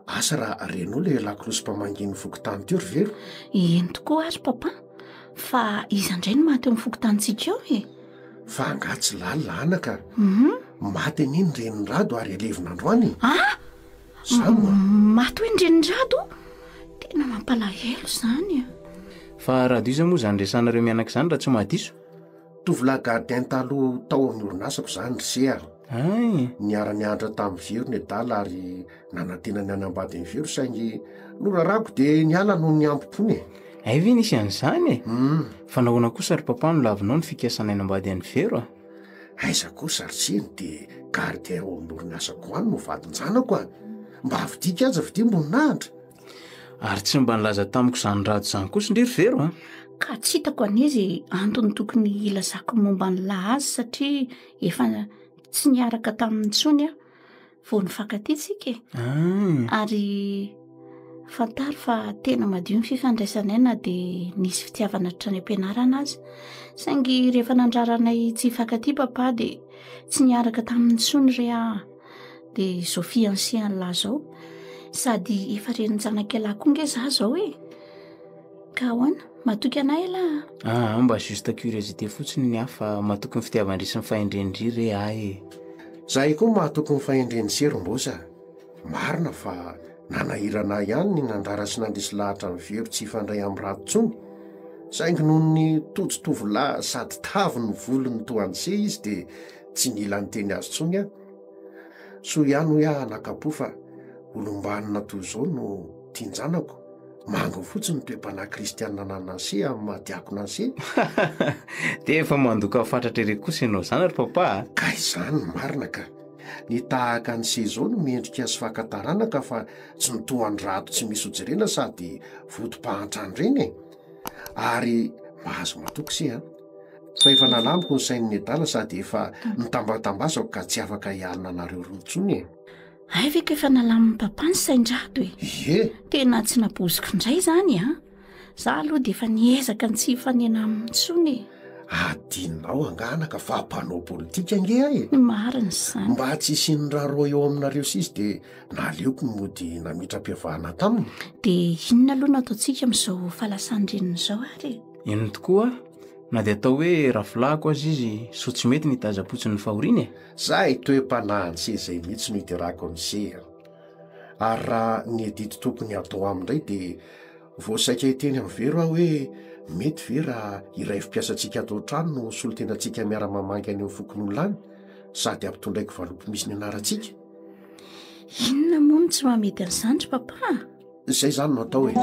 asa raha renao le lakolosy mpamanginy fokotany teo ry vero eny tokoa ary papa fa izandray no maty eo amin'ny fokotanitsika eo fa angaha tsy lalanaka maty an'iny renindrado ary alevin'androany maty hoe ndrenindrado tena mampalahelo zany fa raha dio iza moa zany resanareo mianaka izany raha tsy mahadiso tovolahy gardien taloha tao amin'ny orinasako zany ry seha niara-niandra tamin'ny vero ny adala ary nanantenany anambady ny vero saingy norarako dia niala noho ny ampopony ay ve nisy an'izany fa nahoana kosa ry papa no lavinao ny fikasana ainambady an'ny vero aiza kosa ry siny dia gardien ao amin'ny orinasako any no vadin-janako mba avidika aza vidia mboninahitra ary tsy mba nilaza tamiko izany rado izany kosa ndry ry vero ka tsy hitako an'izy antony tokony ilazako momba ny lahy azy satria efa tsy niaraka tamin'ny tsony vao nifankatytsika ary fantary fa tena madio ny fifandraisanay na dia nisy fitiavana trany am-pianarana azy saingy rehefa nandraranay tsy hifankaty papa dia tsy niaraka tamin'ny tsony re dia zao fiancé an'lahy zao sady efa renin-janaka lahy koa nge za zao ka ahoana matoky anay lahy mba juste curiosité fotsiny ny hafa matoky ny fitiavandry sy ny fahendrendry re zay koa mahatoky ny fahendreny serombosa marina fa nanahirana ihany ny nandara sy nandrisy lahatra ny very tsy hifandray amin'ny ratontsony saingy noho ny tojotovolahy sady tavy ny volony toan'se izy dia tsy nila ny teny azy tsony aho soa ihany hoe aho nakapo fa olombanina toy izao no tianjanako mango fotsiny toe-panahy kristianina nanase amin'ny mahadiakona anse dia efa mandoka fatratra ire kosa ianao zany ry papa ka izany marina ka ny tahaka ny se zao no miendrika sy fakataranaka fa tsy nitoany rato tsy misy hojerena sady votom-pahantrany reny e ary mahazo matoky se a fa efa nalamiko ny sain'ny adala sady efa nitambatambazako ka tsy afaka hialina anareo rotsony e ay veka efa nalamin'ny papa ny saindrato e ie tena tsy naboziko indray zany a za aloha dia efa niezaka ny tsy hifanena amin'ntsony adinao anganaka fa mpanao politika nge ahy e marina zany mba tsy isiny raro eo aminareo sisy dia naleoko ny mody namitra-piavahana taminy dia inona aloha no ataontsika amin'izao fahalasandrenina izao ary ino tokoa na dia atao hoe rafolahiko azy izy so tsy mety ny tazapotsy ny fahoriana e zay toe-panahany se zay mihitsy no hiterako ny seha ary raha ny edito tokony atao amindray dia voasaika hiteny amin'ny vero aho hoe mety ve raha iray fipiasantsika atao trano no solotenantsika miara-mamangy any amin'ny fokon'olona any sady ampitondraiky valopy misy ny anarantsika inona moa no tsy mamety an'izandry papa izay zany no atao e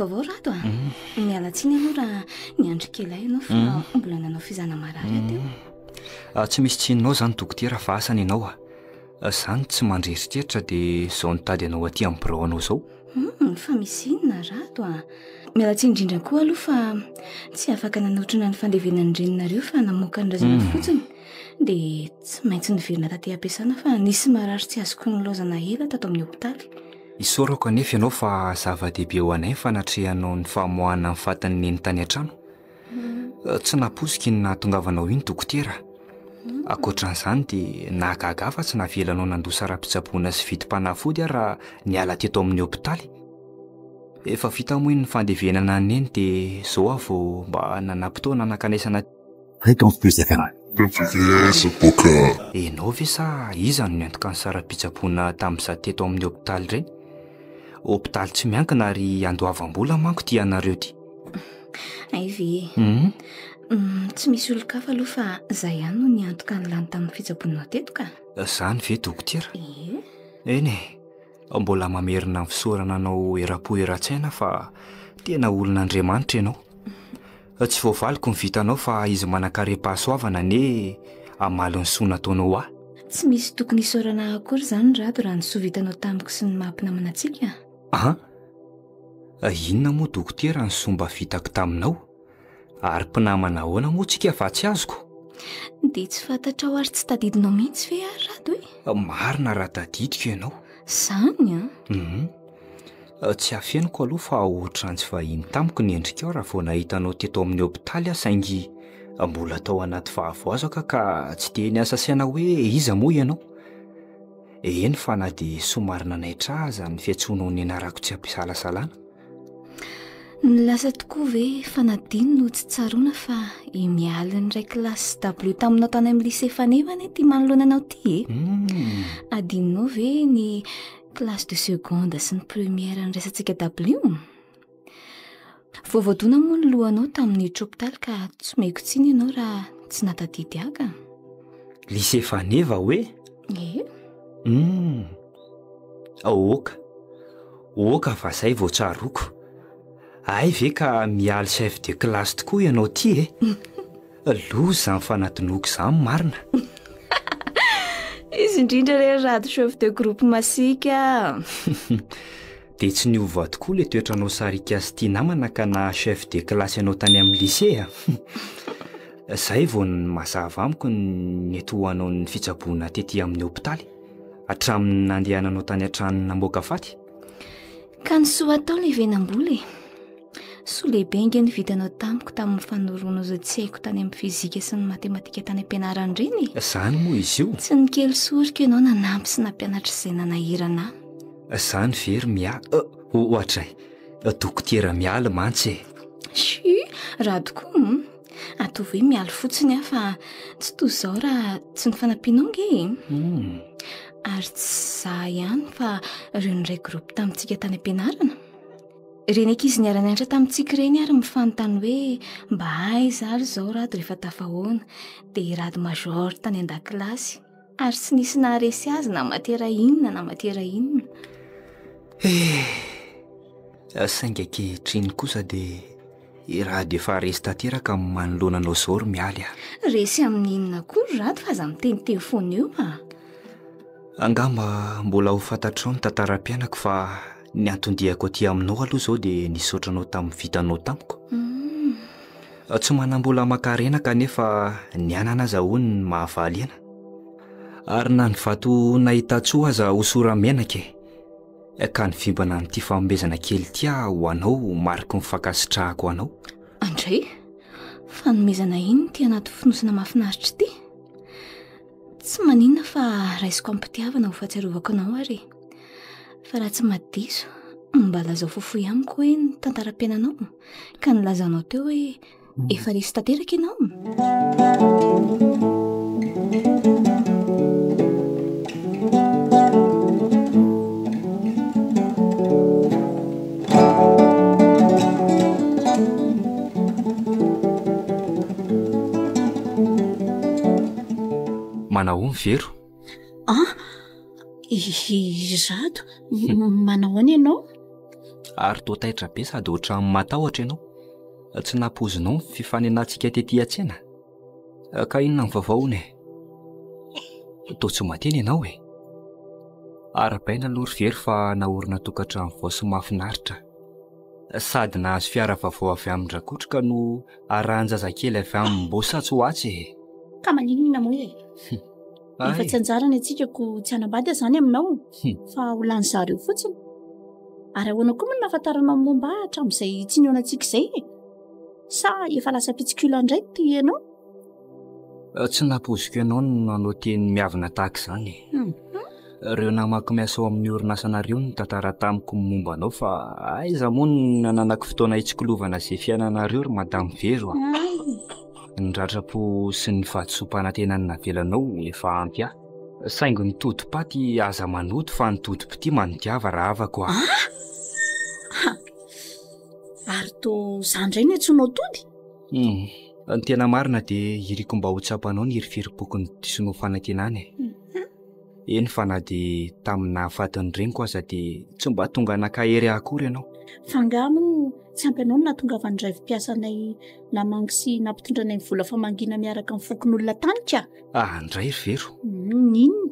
vaovao rato a mialatsiny ianao raha niandrokely ay ianao fa mbola nanao fizana marary ateo tsy misy tsinonao zany dokotera fa asany ianao zany tsy mandreritreritra dia zao nitady anao aty amin'ny birao anao zao fa misy inona rato a mialatsiny indrindra koa aloha fa tsy afaka nanotrana ny fandevenany reninareo fa namoaka ny razana fotsiny dia tsy maintsy niverina taty ampiasana fa nisy marary tsy azoko nylozana ela tato amin'ny hopitaly isorako anefa ianao fa zava-dehibe ho anay fanatrehanao ny famoahana amin'ny fatany neny tany an-trano tsy naposika ny nahatongavanao iny dokotera akoatran'izany dia nahagaga fa tsy navelanao nandosa ra-pitsaboana sy vitim-panafody raha niala teto amin'ny hopitaly efa vita moa ny fandevenana neny dia zao aho vao mba nanam-potoana nanakanesana Fréquence plus FM. Enao ve sa iza no niantoka ny sara-pitsaboana tamin'iza teto amin'ny hopitaly ireny hopitaly tsy miankina ary andoavam-bola manko ty anareo ty ay ve tsy misy olo-kafa aloha fa zay ihany no niantoka ny lany tamin'ny fitsaboanao teto ka zany ve dokotera eny e mbola mamerina ny fisaorana anao era-po era-tsaina fa tena olon'Andriamanitra ianao tsy voavaliko ny vitanao fa izy manan-karem-pahasoavana ane amaly ny soa nataonao ahy tsy misy tokony isaorana akory zany rato raha ny soa vitanao tamiko sy ny mahampinamana antsika inona moa dokotera ny somba vitako taminao ary mpinamana ahoana moa tsika fa tsy azoko dia tsy fantatra ao ary tsy tadidinao mihitsy ve ary rato hoe marina raha tadidiko ianao zany tsy hafeniko aloha fa ohatran'ny tsy vahiny tamiko ny endrikao raha vao nahitanao teto amin'ny hopitaly aho saingy mbola tao anaty fahavoazaka ka tsy dia niasa saina hoe iza moa ianao eny fa na dia somary nanaitra aza ny fiantsoanao ny anarako tsy ampisalasalana ny lasa tokoa ve fanadino no tsy tsaroana fa imialy ny ray kilasy w taminao tany amin'ny lycée fanevana ty manoloana anao ty adinonao ve ny classe de seconde sy ny première ny resantsika w voavaodona moa ny lohanao tamin'ny hopitaly ka tsy maiko tsiny ianao raha tsy natadidy aka lycée faneva hoe oka fa zay vao tsaroko ay ve ka mialy chef de classe tokoa ianao ty loza ny fanatinoko zany marina izy indrindra re rato chef de groupe masika dia tsy niova tokoa le toetranao sarika sy tia namana ka na chef de classe ianao tany amin'ny lycée zay vao ny mazava amiko ny etohanao ny fitsaboana tety amin'ny hopitaly hatramin'ny nandehananao tany an-trano namoaka faty ka ny soa atao le venam-bola so lehibe inge ny vitanao tamiko tamin'ny fanoroana zao tsy haiko tany amin'ny fizika sy ny matematika tany ampianarana reny. Zany moa izy io. Tsy ny kely sorika ianao nanampy sy nampianatra izay nanahirana. Zany very ohatra dokotera miala mantsy. Raha tokoa atovy hoe miala fotsiny aho fa tsy toy izao raha tsy ny fanampianao nge. Ary tsy za ihany fa ireo nyray groupe tamintsika tany ampianarana. Ireny ankizy niara-nianatra tamintsika ireny ary mifanontany hoe mba aiza ary izao rado rehefa tafahoana dia rado major tany an-dakilasy ary tsy nisy naharesy azy na matera inona. Sainga ankehitriny kosa dia raha dia efa resy tanteraka amin'ny manoloananao izao ry mialy a. Resy amin'ny inona koa rado fa aza miteniteny foana eo a. Angamba mbola ho fantatrao ny tantaram-pianako fa ny antondihako aty aminao aloha izao dia nisaotranao tamin'ny vitanao tamiko. Tsy manam-bola makarena kanefa ny anana zahoany ny mahavaly ena. Ary na ny vato nahita tsoa aza hosora menaka ka ny fimbana n'ity famombezana kely ity ho anao mariky mifakasitrahako anao. Andray, fanomezana iny ty anaty finosana mahafinaritra ity. Tsy maninona fa raisiko ampitiavana ho fahatsiarovako anao ary. Fa raha tsy madiso, mba lazao fofoy amiko hoe ny tantaram-piainanao ka nilazanao teo hoe efa resy tanteraka ianao. Manao ny vero? Rado, manao any ianao? Ary toa taitra be sady ohatran'ny matahotra ianao. Tsy nampozinao ny fifanenantsika tetỳ an-tsena. Ka inona ny vaovaony toa tsy mateny ianao Ara-baina aloha ry very fa naorina tokantrano vao sy mahafinaritra. Sady nahazo fiara vaovao avy amin'ny Drakotrika no arahan-jazakely avy amin'ny Mbosatsy ho atsy. Ka maninona moa efa tsy anjarany atsikako tsy hanambady zany aminao fa ho lany zareo fotsiny. Ary ahoana koa moa nahafantarana momba hatramin'izay tsy niona antsika izay sa efa lasa pitsikila indray ty ianao? Tsy napoziko ianao no nanao teny miavina tahaka izany. Ireo namaky miasa ao amin'ny orinasanareo ny tantara tamiko momba anao fa aiza moa ny nananako fotoana hitsikilovana izay fiainanareo ry madamo Vero. Ny ratrapo sy ny fahadisom-panantenany navelanao efa ampy ahy. Saingy ny todi-paty aza manoto fa ny todi-pity manodiava raha avako aho. Ary toa izany indray ny antsoinao tody? Ny tena marina dia iriko mba ho tsapanao ny hirifiripoky ny disonao fanantenany. Eny fa na dia tamin'ny nahafatin'ny reniko aza dia tsy mba tonga nakahery akory ianao. Fangamo tsy ampy anao no nahatongavany iray mpiasanay namangy sy nampitondra anay ny vola famangina miaraka amin'ny fokon'olona tanika. Indray ry Vero. Ninona?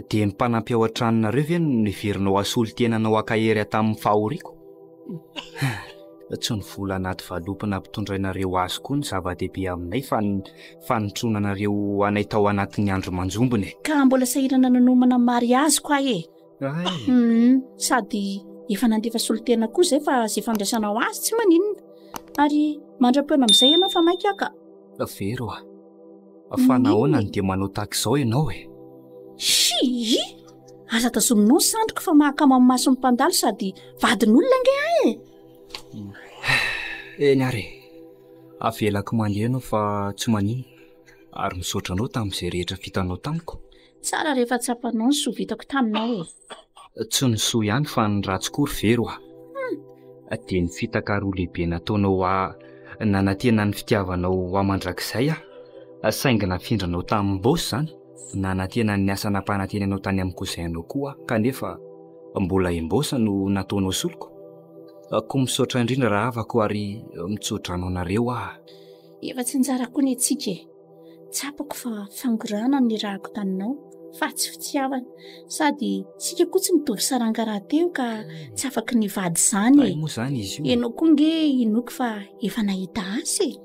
Dia ny mpanampy ao an-tranonareo ve no niverinao asolo tenanao akahery tamin'ny fahoriako? Tsy ny vola anaty valopina ampitondrainareo azy koa ny zava-dehibe aminay fa nitronanareo anay tao anatin'ny andro manjombony. Ka mbola sahirana nanomana mariazy koa sady efa nandefa solotena koa izay fa izay fandraisanao azy tsy maninona. Ary mandra-poana amin'izay ianao fa mainka aka. Vero fa nahoana ny dia manao tahaka izao ianao aza tazominao sandriko fa mahakama amin'ny mason'ny mpandalo sady vadin'olona nge eny ary avelako mandeha anao fa tsy maninona ary misaotra anao tamin'izay rehetra vitanao tamiko. Tsara rehefa tsapanao ny soa vitako taminao Tsy ny soa ihany fa ny ratsy koa ry Vero dia ny fitakaro lehibe nataonao nanantena ny fitiavanao amandrakizay saingy nafindranao tamin'ny bosy zany nanantena ny asa nampanantenanao tany amin'ny kozainao koa kanefa mbola embosy no nataonao soloko. Koa misaotra indrindra raha avako ary mitsotranao nareo efa tsy njara koa ny atsika tsapako fa fangorana ny rahako taninao fa tsy fitiavana sady sika koa tsy mitovy sarangaraha teo ka tsy afaka nivady izany moa zany izy io. Ianao koa nge inoko fa efa nahita asy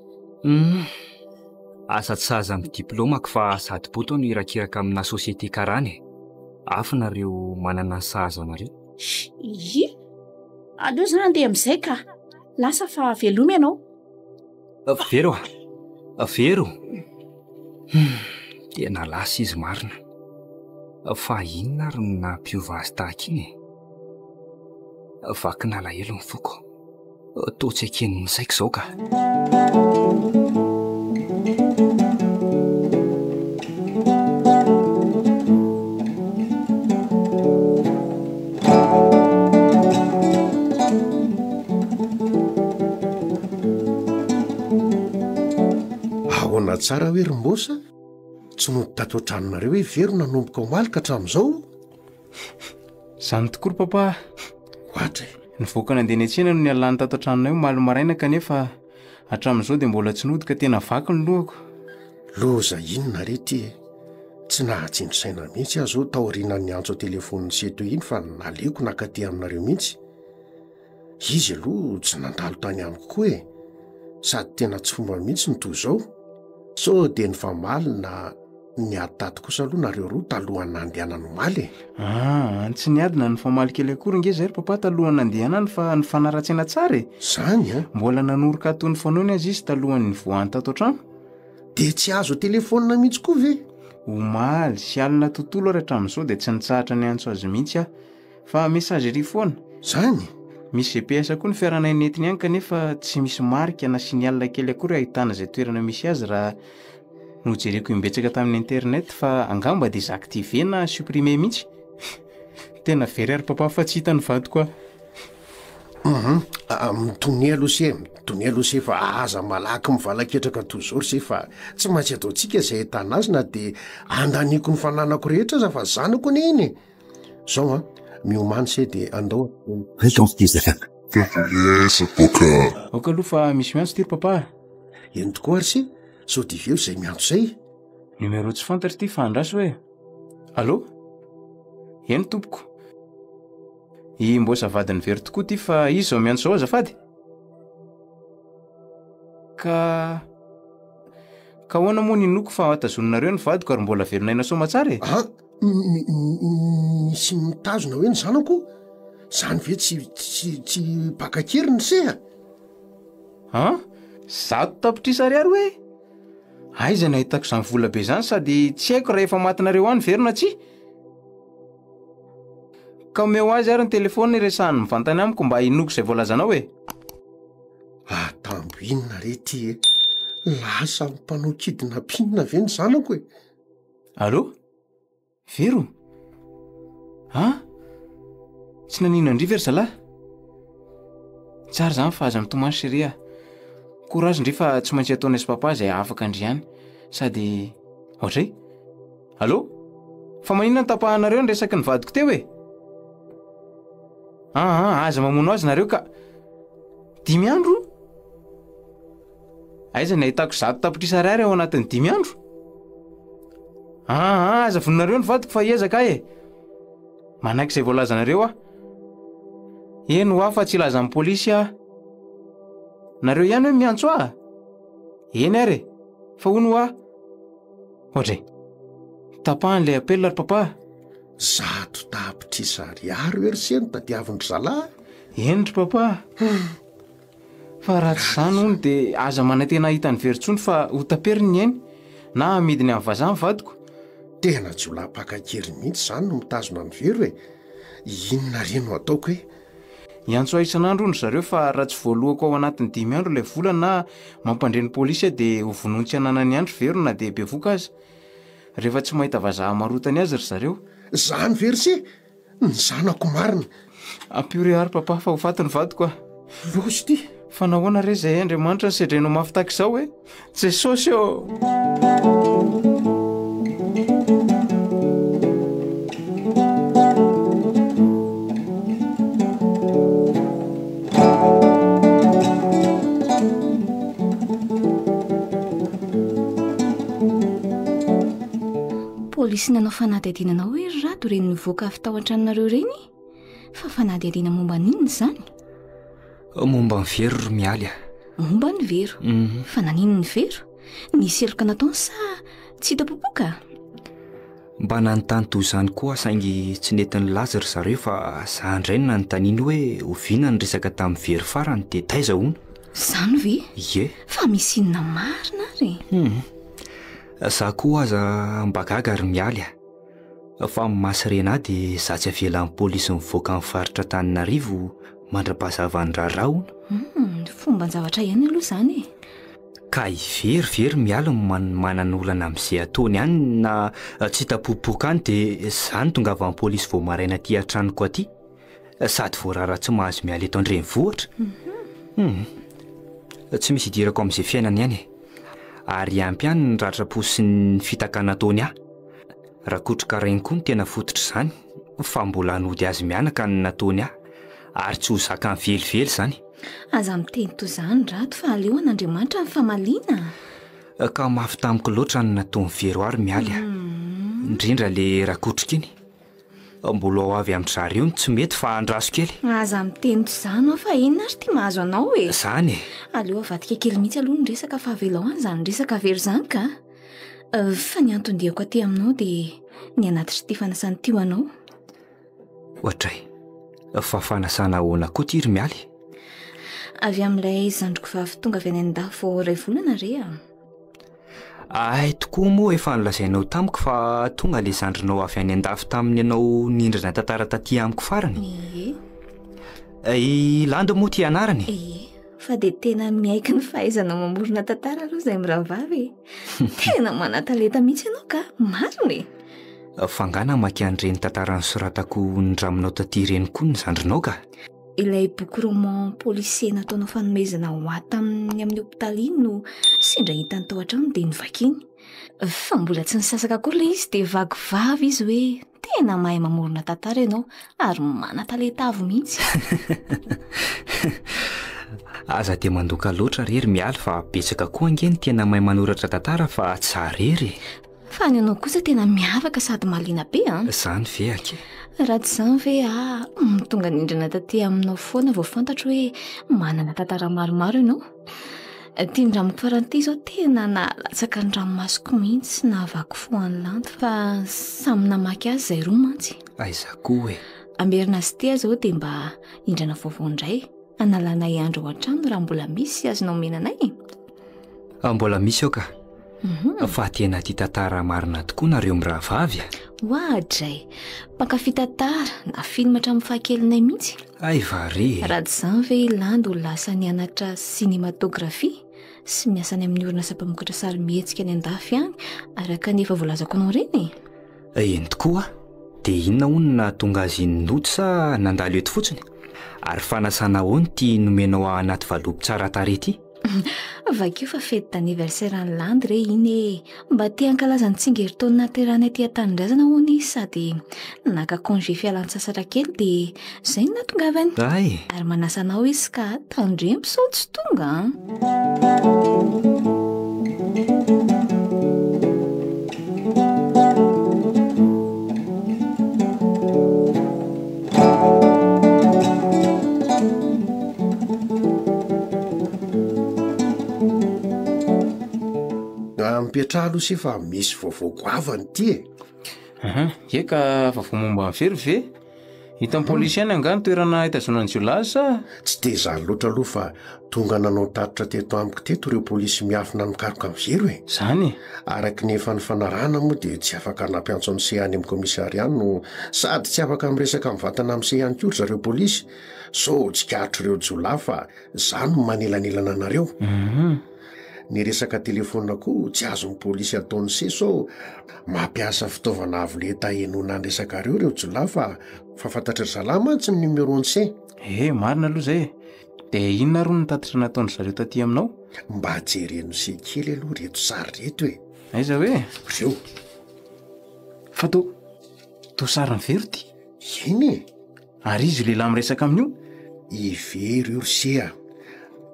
asa tsy saza amin'ny diplômako fa sady poto no irakiraka amina sosiete karany. Afo nareo manana ny sahaza anareo. Aleo zany andeha amin'izay ka lasa fa velomy ianao. Vero vero tena lasa izy marina fa inona ary nampiova azy tahaka iny vakina lahelo ny foko toa tsy haken'ny saiko izao ka. ahoana tsara hoe rombosa tsy nody tato an-tranonareo hoe Vero nanomboka homalika hatramin'izao. Izany tokory papa. Ohatra nivoaka nandeha ny antsena no nialany tato an-tranonay omaly maraina kanefa hatramin'izao dia mbola tsy nody ka tena vaky ny lohako. loza inona re ty tsy nahatsindry saina mihitsy azo taoriana ny antso telefony seto iny fa naleko nakaty aminareo mihitsy. Izy aloha tsy nandalo tany amiko koa sady tena tsy fomba mihitsy nytoy izao. So dia ny famaly na niady tato kosa aloha nareo roa talohany nandehanany omaly. Tsy niadina ny famaly kely akory nge zay papa talohany nandehanany fa ny fanaratsena tsara zany mbola nanoroka tony fanaony azy izy talohany voany tato an-trano. Dia tsy azo telefonina mihitsy koa ve? Omaly sy alina tontolo ary hatramin'izao dia tsy nitsahatra ny antso azy mihitsy fa mesageria foana. Zany misy GPS koa ny fiarana netiny ihany kanefa tsy misy marika na signal kely akory ahitana izay toerana misy azy raha nojereko imbetsaka tamin'ny internet fa angamba désactivé na supprimer mihitsy. Tena very ary papa fa tsy hitany vadiko mitony aloha se fa aza malaky mivalaketraka tozoro se fa tsy maintsy ataontsika izay ahitana azy na dia andaniko ny fananako rehetra za fa zanako ny iny zao miomany se dia andao Fréquence 10 FM. Oka aloha fa misy miantso tiry papa. Eny tokoa ary se sao diveo izay miantso izay. Numéro tsy fantatra ity fa andraso hoe allo eny tompoko i mbo savadiny very tokoa ty fa izy zao miantso zao azafady ka hoana moa ninoko fa atazononareo ny vadiko ary mbola velonaina soma tsara misy mitazona hoe ny zanako zany ve tsy bakakeriny seha zato tapitrisa ariary hoe aiza nahitako izany vola be zany sady tsy haiko raha efa matinareo any verona tsy ka omeo azy ary ny telefona iresahany mivantany amiko mba inoko izay voalazanao hoe tambo inona re ty lasa mpanao kidinapinina ve ny zanako allo Vero tsy nanino andri very zalahy tsara zany fa aza mitomany seria courage ndri fa tsy maintsy ataony azy papa izay afaka andriany sady ohatray allo fa maninona ny tapahanareo ny resaky ny vadiko teo aza mamono azy nareo ka 5 andro aiza nahitako 100 tapitrisa ariary ao anatin'ny 5 andro aza vononareo ny vadiko fa iezaka manaiky izay voalazanareo eny ho fa tsy ilazan'ny polisy nareo ihany hoe miantso eny ary fa hono ohatray tapahan'lay apel ary papa 100 tapitrisa ariary ery se no tadiavindry zalahy enitry papa fa raha tsy zany hono dia aza manantena hitany veritsony fa ho taperiny eny na amidiny amin'ny vazaha ny vadiko tena tsy olapakakery mihitsy zany no mitazona ny vero inona reno ataoko iantso aisan'andro no zareo fa raha tsy voalohako ao anatin'ny 5 andro ilay vola na mampandreny polisy dia ho vonoiny tsy hananany andro vero na dia bevoka azy rehefa tsy mahita vazaha marotany azy ry zareo zany very se ny zanako marina ampio ary papa fa ho fatiny vadiko losy ty fa nahoana re izay Andriamanitra ny sedrenao mafy tahaka izao Jesosy polisy nanao fanadihadiananao hoe rato reny nivoaka avy tao an-tranonareo reny fa fanadihadiana momba ninona zany momba ny Vero mialy momba ny Vero fa nanino ny Vero nisy eloka nataony sa tsy hita popoka mba nanontany toy izany koa saingy tsy nentin'ny Lazara zareo fa zandray no nanontaniany hoe oviana ny resaka tamin'ny very farany dia taiza hono. Zany ve? Ie. Fa misy inona marina ary? Za koa aza mba gaga ary mialy fa masirena dia za tsy avelan'ny polisy mivoaka amin'ny faritra Antananarivo mandrapazava ny raharaha hono. Fomba ny zavatra ihany aloha izany. Ka iverivery miala manana olana amin'izay ataony ihany na tsy tapopoka any dia izany tonga avy amin'ny polisy vao maraina aty an-tranoko aty sady voarara tsy mahazo miala eto an-drenivohitra. Tsy misy idirako amin'izay fiainana ihany ary ampy ihany ny ratra-po sy ny fitakana ataony ahy. Raha kotrika rainy koa ny tena fototra izany fa mbola hanody azy mianaka ny nataony ahy ary tsy ho zaka ny velively izany. Aza miteny toy izany rato fa aleo an'Andriamanitra ny famaliana. Ka mafy tamiko loatra ny nataony very ary mialy indrindra le rakotrika iny. Mbola ao avy amin'ny zareo ny tsy mety fa andraso kely. Aza miteny toy izany fa inona ary tia mahazo anao e? Izany aleo avadika kely mihitsy aloha ny resaka fahavelao izany resaka very izany ka. Fa ny antondihako aty aminao dia ny anatitry ity fanasany tio anao. Ohatray fa fanasana ahoana koa ty ry mialy? Avy amin'ilay zandriko vavy tonga avy any an-dafy vao 2 volana rea. Ay tokoa moa efa nolazainao tamiko fa tonga le zandrinao avy any an-dafy tamin'ny ianao nindrana tantara taty amiko farany. Lando moa ty anarany? Fa dia tena miaiky ny fahaizana mamorona tantara aloha izay miravavy. Tena manan-talenta mihitsy ianao ka marina. Fangana maki an'ireny tantarany soratako ndraminao taty ireny koa ny zandrinao ka? Ilay boky roman policier nataonao fanomezana ho ahy tamin'ny amin'ny hopitaly iny no sendra hitany tao an-trano dia nivakiny. Fa mbola tsy nisasaka koa ilay izy dia vagovavy izy hoe tena mahay mamorona tantara ianao ary manan-talenta avo mihitsy. Aza dia mandoka loatra rery mialy fa betsaka koa angeny tena mahay manoratra tantara fa tsarery. Fa ny anao kosa tena miavaka sady mahaliana be Izany ve ake? Raha tsy izany ve tonga nindrana taty aminao foana vao fantatro hoe manana tantara maromaro ianao. Tia ny ramoko faranty izao tena nalatsaka ny ranomasoko mihitsy nahavako fo any lanto fa samy namaky azy izay roa mantsy. Aiza koa hoe Amberina azy ity zao dia mba indrana vaovao indray analanay andro ao an-trano raha mbola misy azonao menanay. Mbola misy ao ka? Fa tena tia tantara marina tokoa nareo mirahavavy. Ohatray mpankafy tantara na filma hatramin'ny fahakelinay mihitsy. Ay vare. Raha tsy izany ve Lando lasa nianatra cinématographie sy miasa any amin'ny orinasa mpamokatra sary mihetsika any an-dafy any araka ny efa voalazako anao ireny. Eny tokoa dia inona hono na tonga azy nody sa nandalo eto fotsiny? Ary fanasana ahoana ty nomenao anaty valopy tsara tarehy ity? Vakeo fa fety d'anniversaire any Lando re iny mba tia hankalaza ny tsingeritaona naterahany aty an-tanindrazana hono izy sady naka congé fialan-tsasatra kely dia izay no natongavany. Ay. Ary manasa anao izy ka tandremo sao tsy tonga. Mipetraha aloha sy fa misy vaovao goavany ity Eka vaovao momba ny very ve? Hitan'ny polisy any angano toerana hitazonany jiolazy sa? Tsy dia izany loatra aloha fa tonga nanao tatitra teto amiko teto ireo polisy miafina mikaroka amin'ny very e. Zany? Araky ny efa ny fanarahana moa dia tsy afaka nampiantso amin'ny sehy any amin'ny komisariany no sady tsy afaka miresaka mivantana amin'ny sehy any koa zareo polisy. So tsikatro ireo jiolahy fa izany no manelanelana anareo. Ny resaka telefona koa tsy azon'ny polisy ataony seso mampiasa fitaovana avolenta henona ny resaka ireo jiolahy fa fantatra salama tsy ny numéro-ny se. Marina aloha zay. Dia inona ro nitatitra nataony zareo taty aminao? Mba jereno se kely aloha reto sary reto e. Aiza hoe? Reo. Fa to sary ny very ty. Iny e. Ary izy io lehilahy miresaka amin'io? Ivery io sea.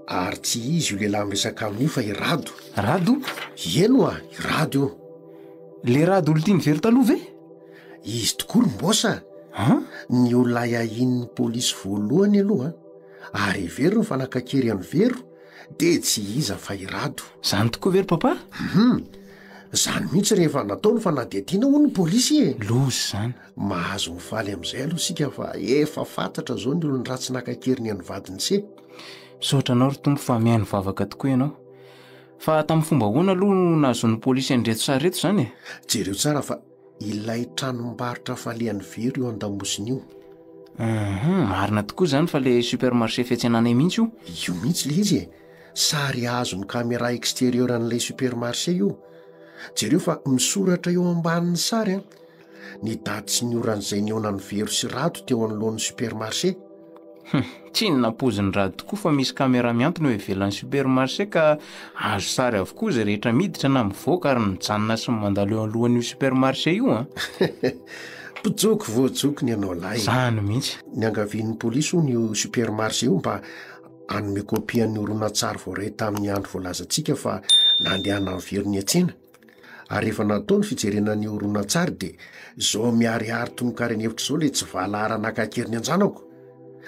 Ary tsy izy io lehilahy miresaka amin'io fa i Rado. Rado? Eno i Rado io. Le Rado olo tia mivery taloha ve? Izy tokoa lombosa. Ny olona iahin'ny polisy voalohany aloha ary very no fanakakery amin'ny vero dia tsy iza fa i Rado. Zany tokoa very papa? Zany mihitsy rehefa nataony fa na dia tiana ho ny polisy e. Lozy zany. Mahazo mifaly amin'izay aloha sika fa efa fantatra zao ny olony ratsy nakakeriny any vadiny se. Misaotra anao ry tompo fa mihaino vavaka tokoa ianao. Fa tamin'ny fomba hoana aloha nahazoan'ny polisy an'ireto sareto zany e? Jereo tsara fa ilay tranombarotra falian'ny very eo an-damosiny io. Marina tokoa zany fa le supermarché fiantsenanay mihitsy io. Io mihitsy le izy e. Sary azo ny caméra extérieur an'ilay supermarché io. Jereo fa misoratra eo ambanin'ny sary ny daty sy ny oran'izay niona ny vero sy rato teo anoloan'ny supermarché. Tsy ny nampoziny raha tokoa fa misy caméra miantona eo ivelan'ny supermarché ka azo sary avokoa zay rehetra miditra na mivoaka ary mijanona sy mandalo eo alohan'io supermarché io a. Pijoko voajoko ny ianao lahy. Zany mihitsy. Ny angavian'ny polisy ho ny supermarché io mba anome kopian'ny horonan-tsary voaray tamin'ny andro voalazantsika fa nandehana veriny an-tsena. Ary rehefa natao ny fijerena ny horonan-tsary dia zao miharihary tonokaren'hevitra izao le tsy valara nakakeriny an-janako.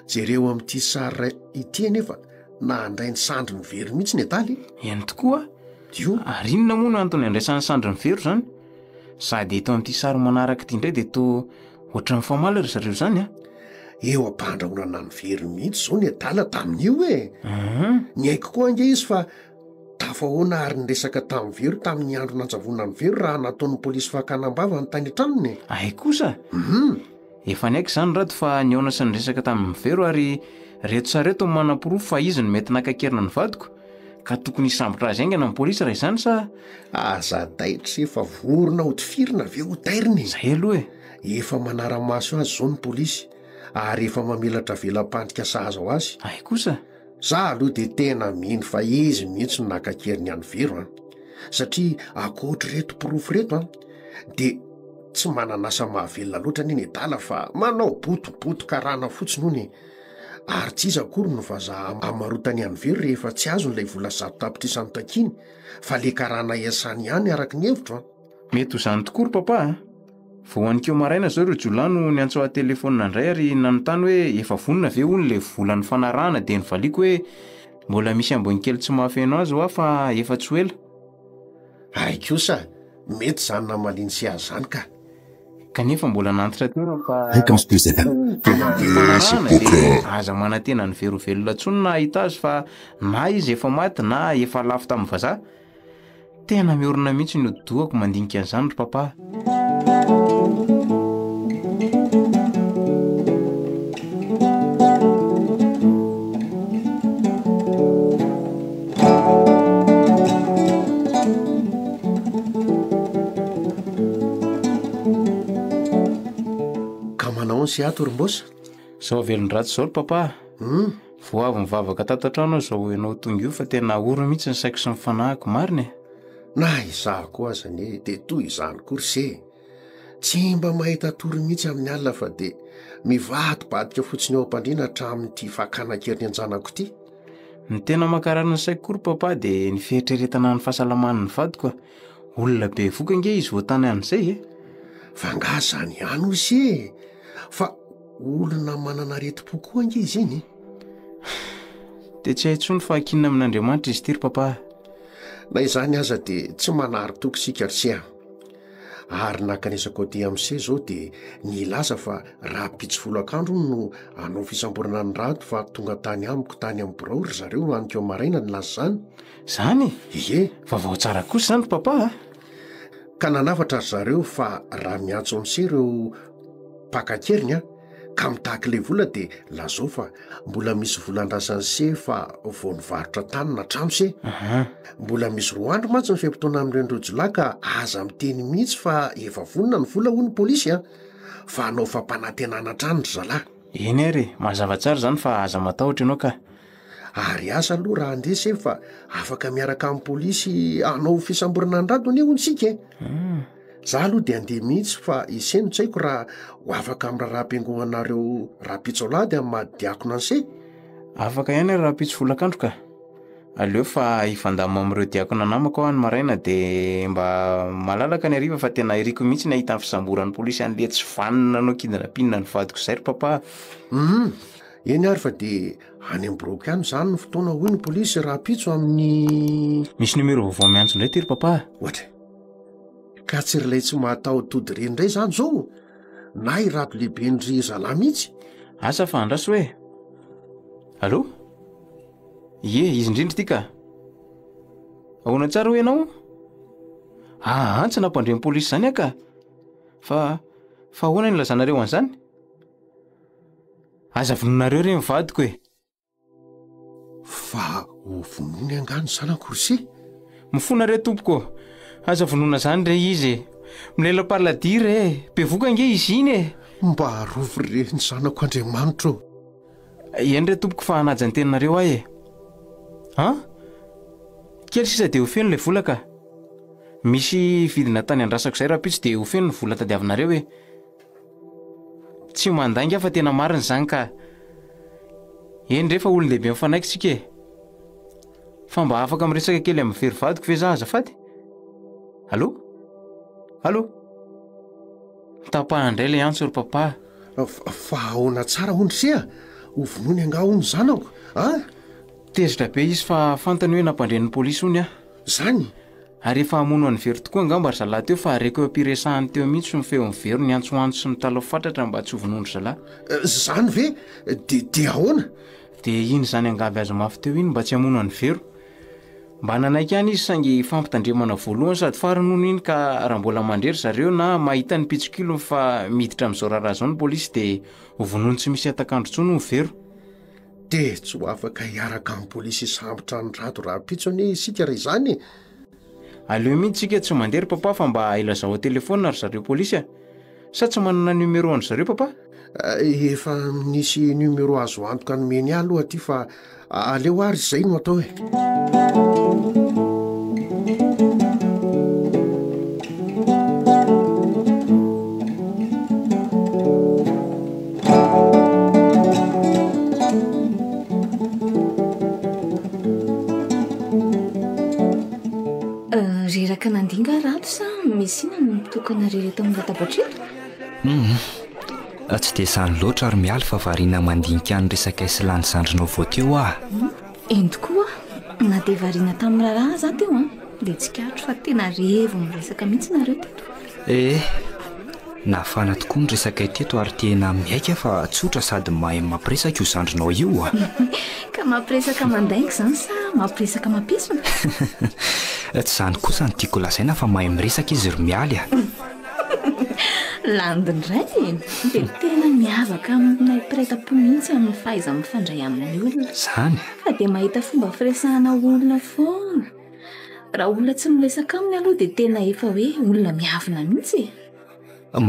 Jereo amin'ity sary ity nefa na handray ny sandry ny very mihitsy ny adaly. Eny tokoa. Io ary inona moa no antony andraisan'ny sandry ny vero zany? Sady eto amin'ity sary manaraka ity indray dia toa ohatran'ny famaly ry zareo zany a. Eo am-pandrahonana ny very mihitsy zao ny adala tamin'io e. Ny haiko koa ange izy fa tafahoana ary nyresaka tamin'ny vero tamin'ny andro nanjavona ny vero raha nataon'ny polisy fahakanam-bava ny tany an-tranony. Ay kosa. Efa ny haiko zany rato fa niaona sy nyresaka tamin'ny vero ary reto sareto manam-porofo fa izy no mety nakakerina ny vadiko ka tokony hisambotra azy aingana ny polisy raha izany sa aza daitra efa vorona hotifirina aveo ho tairiny. Zay aloha e. Efa manara-maso azy zao ny polisy ary efa mamelatra velam-pandrika sahaza ho azy. Ay kosa. Za aloha dia tena mino fa izy mihitsy no nakakeriny any vero satria akoatra reto porofo reto dia tsy mananasa mahavelona loatra ny adala fa manao botobotoka rana fotsiny hony ary tsy izy akory no vazaha amarotany any vero rehefa tsy azo n'ilay vola 100 tapitra isan'ny takiny fa le karana iasany ihany araky ny hevitra. Mety ho zany tokoa ry papa voanikeo maraina zao ireo jolano ny antsoa telefonina indray ary nanontany hoe efa vonona ve hono le volany fanarahana dia nyvaliko hoe mbola misy ambony kely tsy mahafeno azy ho fa efa tsy ho ela. Ay kosa mety zany namaliny sy azy zany ka kanefa mbola nantitra teo fa Fréquence plus FM. aza manantena ny verovelona tsony na hahita azy fa na izy efa maty na efa lafo tamin'ny vazaha tena miorina mihitsy ny hodidohako mandinika an'izany ry papa. Sy ato rombosa zao velon-dratsy zao ry papa. Vo avy mivavaka tatantrano zao ianao tonga io fa tena orona mihitsy ny saiko sy ny fanahiko marina e. Na izaho koa azany dia toy izany kory tsy mba mahita tory mihitsy amin'ny alina fa dia mivadibadika fotsiny eo am-pandriana hatramin'ity fakanakeriny an-janako ity. Ny tena makarary ny saiko kory papa dia ny fieritreretana ny fahasalaman'ny vadiko olona be voka nge izy voatany an'izay e. Fa nga zany ihany izy fa olona manana retim-po koa ange izy iny. Dia tsy hay tsony fa kinina amin'Andriamanitra izy ity ry papa. Na izany aza dia tsy manary toky sika risia ary nakanesako dia amin'izay zao dia nilaza fa raha pitsy volakandro no anao fisamborana ny rato fa tonga tany amiko tany amin'ny birao ry zareo anikeo maraina ny laza zany. Ie fa vao tsara kosa zany papa ka nanafatra ry zareo fa raha miantso amin'izay ireo pakakeriny ka mitaky le vola dia lazao fa mbola misy volan-drazany se fa vao nivarotra tany na trano se mbola misy 2 andro mantsy ny fepotona amin'ireo jolay ka aza miteny mihitsy fa efa vonona ny vola ho ny polisy fa anao fampanantenana trano ry zalahy. Eny ary mazava tsara zany fa aza matahotra ianao ka ary asa aloha raha andesy fa afaka miaraka amin'ny polisy anao fisamborana ny rato anie hontsika za aloha dia andeha mihitsy fa iseno tsy haiko raha ho afaka amin'ny raharam-piangonanareo raha-pitsolady amin'ny mahadiakona anse. Afaka ihany ary raha-pitso volakandro ka aleo fa hifandamo amin'ireo diakona namako aho any maraina dia mba malalaka ny hariva fa tena iriko mihitsy ny ahita amin'ny fisamboran'ny polisy an'le tsy vanina anao kidinapinina ny vadiko izay ry papa. Eny ary fa dia any ambroky any zany ny fotoana hoy ny polisy raha-pitso amin'ny misy numero vaovao miantso indray ty ry papa. Ohatra ka tsirylay tsy mahatao tody reny indray zany zao na irato lehibe ndry zalahy mihitsy. Asa fa andraso hoe allo ie izy indrindry ity ka ahoana tsara ho ianao antsy nampandreny polisy zany aka fa ahoana ny lazanareo an'izany aza vononareo re mivadiko hoe fa ho vonony angano zanak'Orse mifonareo tompoko aza vonona zany re izy milela-parladir be voka nge izy iny mba arovy reny zanako Andriamanitra eny re tompoko fa hanaja ny teninareo ahy kely sisa dia ho feno ilay vola ka misy vidina tany andrasako izay raha pitsy dia ho feno ny vola tadiavinareo hoe tsy mandainga fa tena mariny zany ka eny rehefa olon-dehibe mifanaiky tsika fa mba afaka miresaka kely amin'ny verivadiko ve za azafady allo tapahandray ilay antso ry papa fa ahoana tsara ondrisea ho vonony anga hony zanako tezitra be izy fa fantany hoe nampandren'ny polisy hony zany ary efa hamono any very tokoa angamba ry zalahy teo fa reko ampiresahany teo mihitsy ny feo mivero ny antsoantso sy ny talo fatratra mba tsy ho vonondry zalahy zany ve de ahoana dia iny zany angavy azo mafy teo iny mba tsy hamono any vero mba nanaiky any izy saingy fampitandremana voalohany sady faranono iny ka raha mbola mandrery zareo na mahita ny pitsikilo fa miditra amin'izao raharaha zao ny polisy dia ho vonony tsy misy atakandro tsony ho vero de tsy ho afaka hiaraka amin'ny polisy sambotra ny rato raha pitso any isika ray zany aleo mihitsy tsika tsy mandery papa fa mba ilazao ao telefona ry zareo polisy sa tsy manana numero any zareo papa efa nisy numero azo antoka nomeny ahy aloha aty fa aleo ary izay no atao hoe reraka nandinga rato sa misy ina no mitokana rereto amin'ny latabatreto tsy dia izany loatra ary mialy fa variana mandinika ny resaka islany sandrinao vao teo eny tokoa na dia variana tamin'ny raharaha za teo dia tsy katro fa tena revo miresaka mihitsy nareo teto nafana tokoa ny resaka iteto ary tena miaika fa tsotra sady mahay mampiresaka io sandrinao io ka mampiresaka mandaingo zany sa mampiresaka mampisona tsy zany kosa ny tiako lazaina fa mahay miresaka izy ry mialy landindray dia tena miavaka aminay piraitam-po mihitsy amin'ny fahaiza mifandray amin'ny olona zany fa dia mahita fomba firesahana olona foana raha olona tsy miresaka aminy aloha dia tena efa hoe olona miavina mihitsy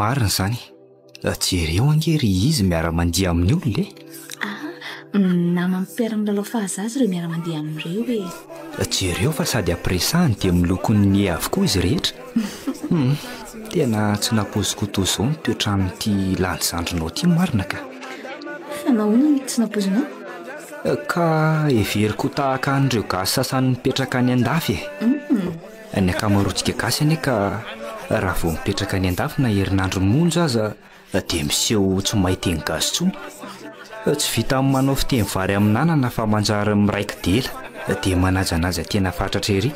marina zany jereo angery izy miara-mandiha amin'ny olona na mampiara-milalao fahazazy ireo miara-mandiha amin'ireo hoe jereo fa sady ampiresahany dia milokony avokoa izy rehetra tena tsy nampozikoto zao ny toetra amin'ity lany zandrinao ty marina ka fa nahoana ny tsy nampozinao ka everiko tahaka an'ireo gasy sasany mipetraka any an-dafy ny akamarotsika gasy anie ka raha vao mipetraka any an-dafy na herinandro monjo aza dia miseho tsy mahiteny gasy tsony tsy vita amin'ny manao fiteny vary amin'nanana fa manjary miraiki dela dia manajanaja tena fatratra ery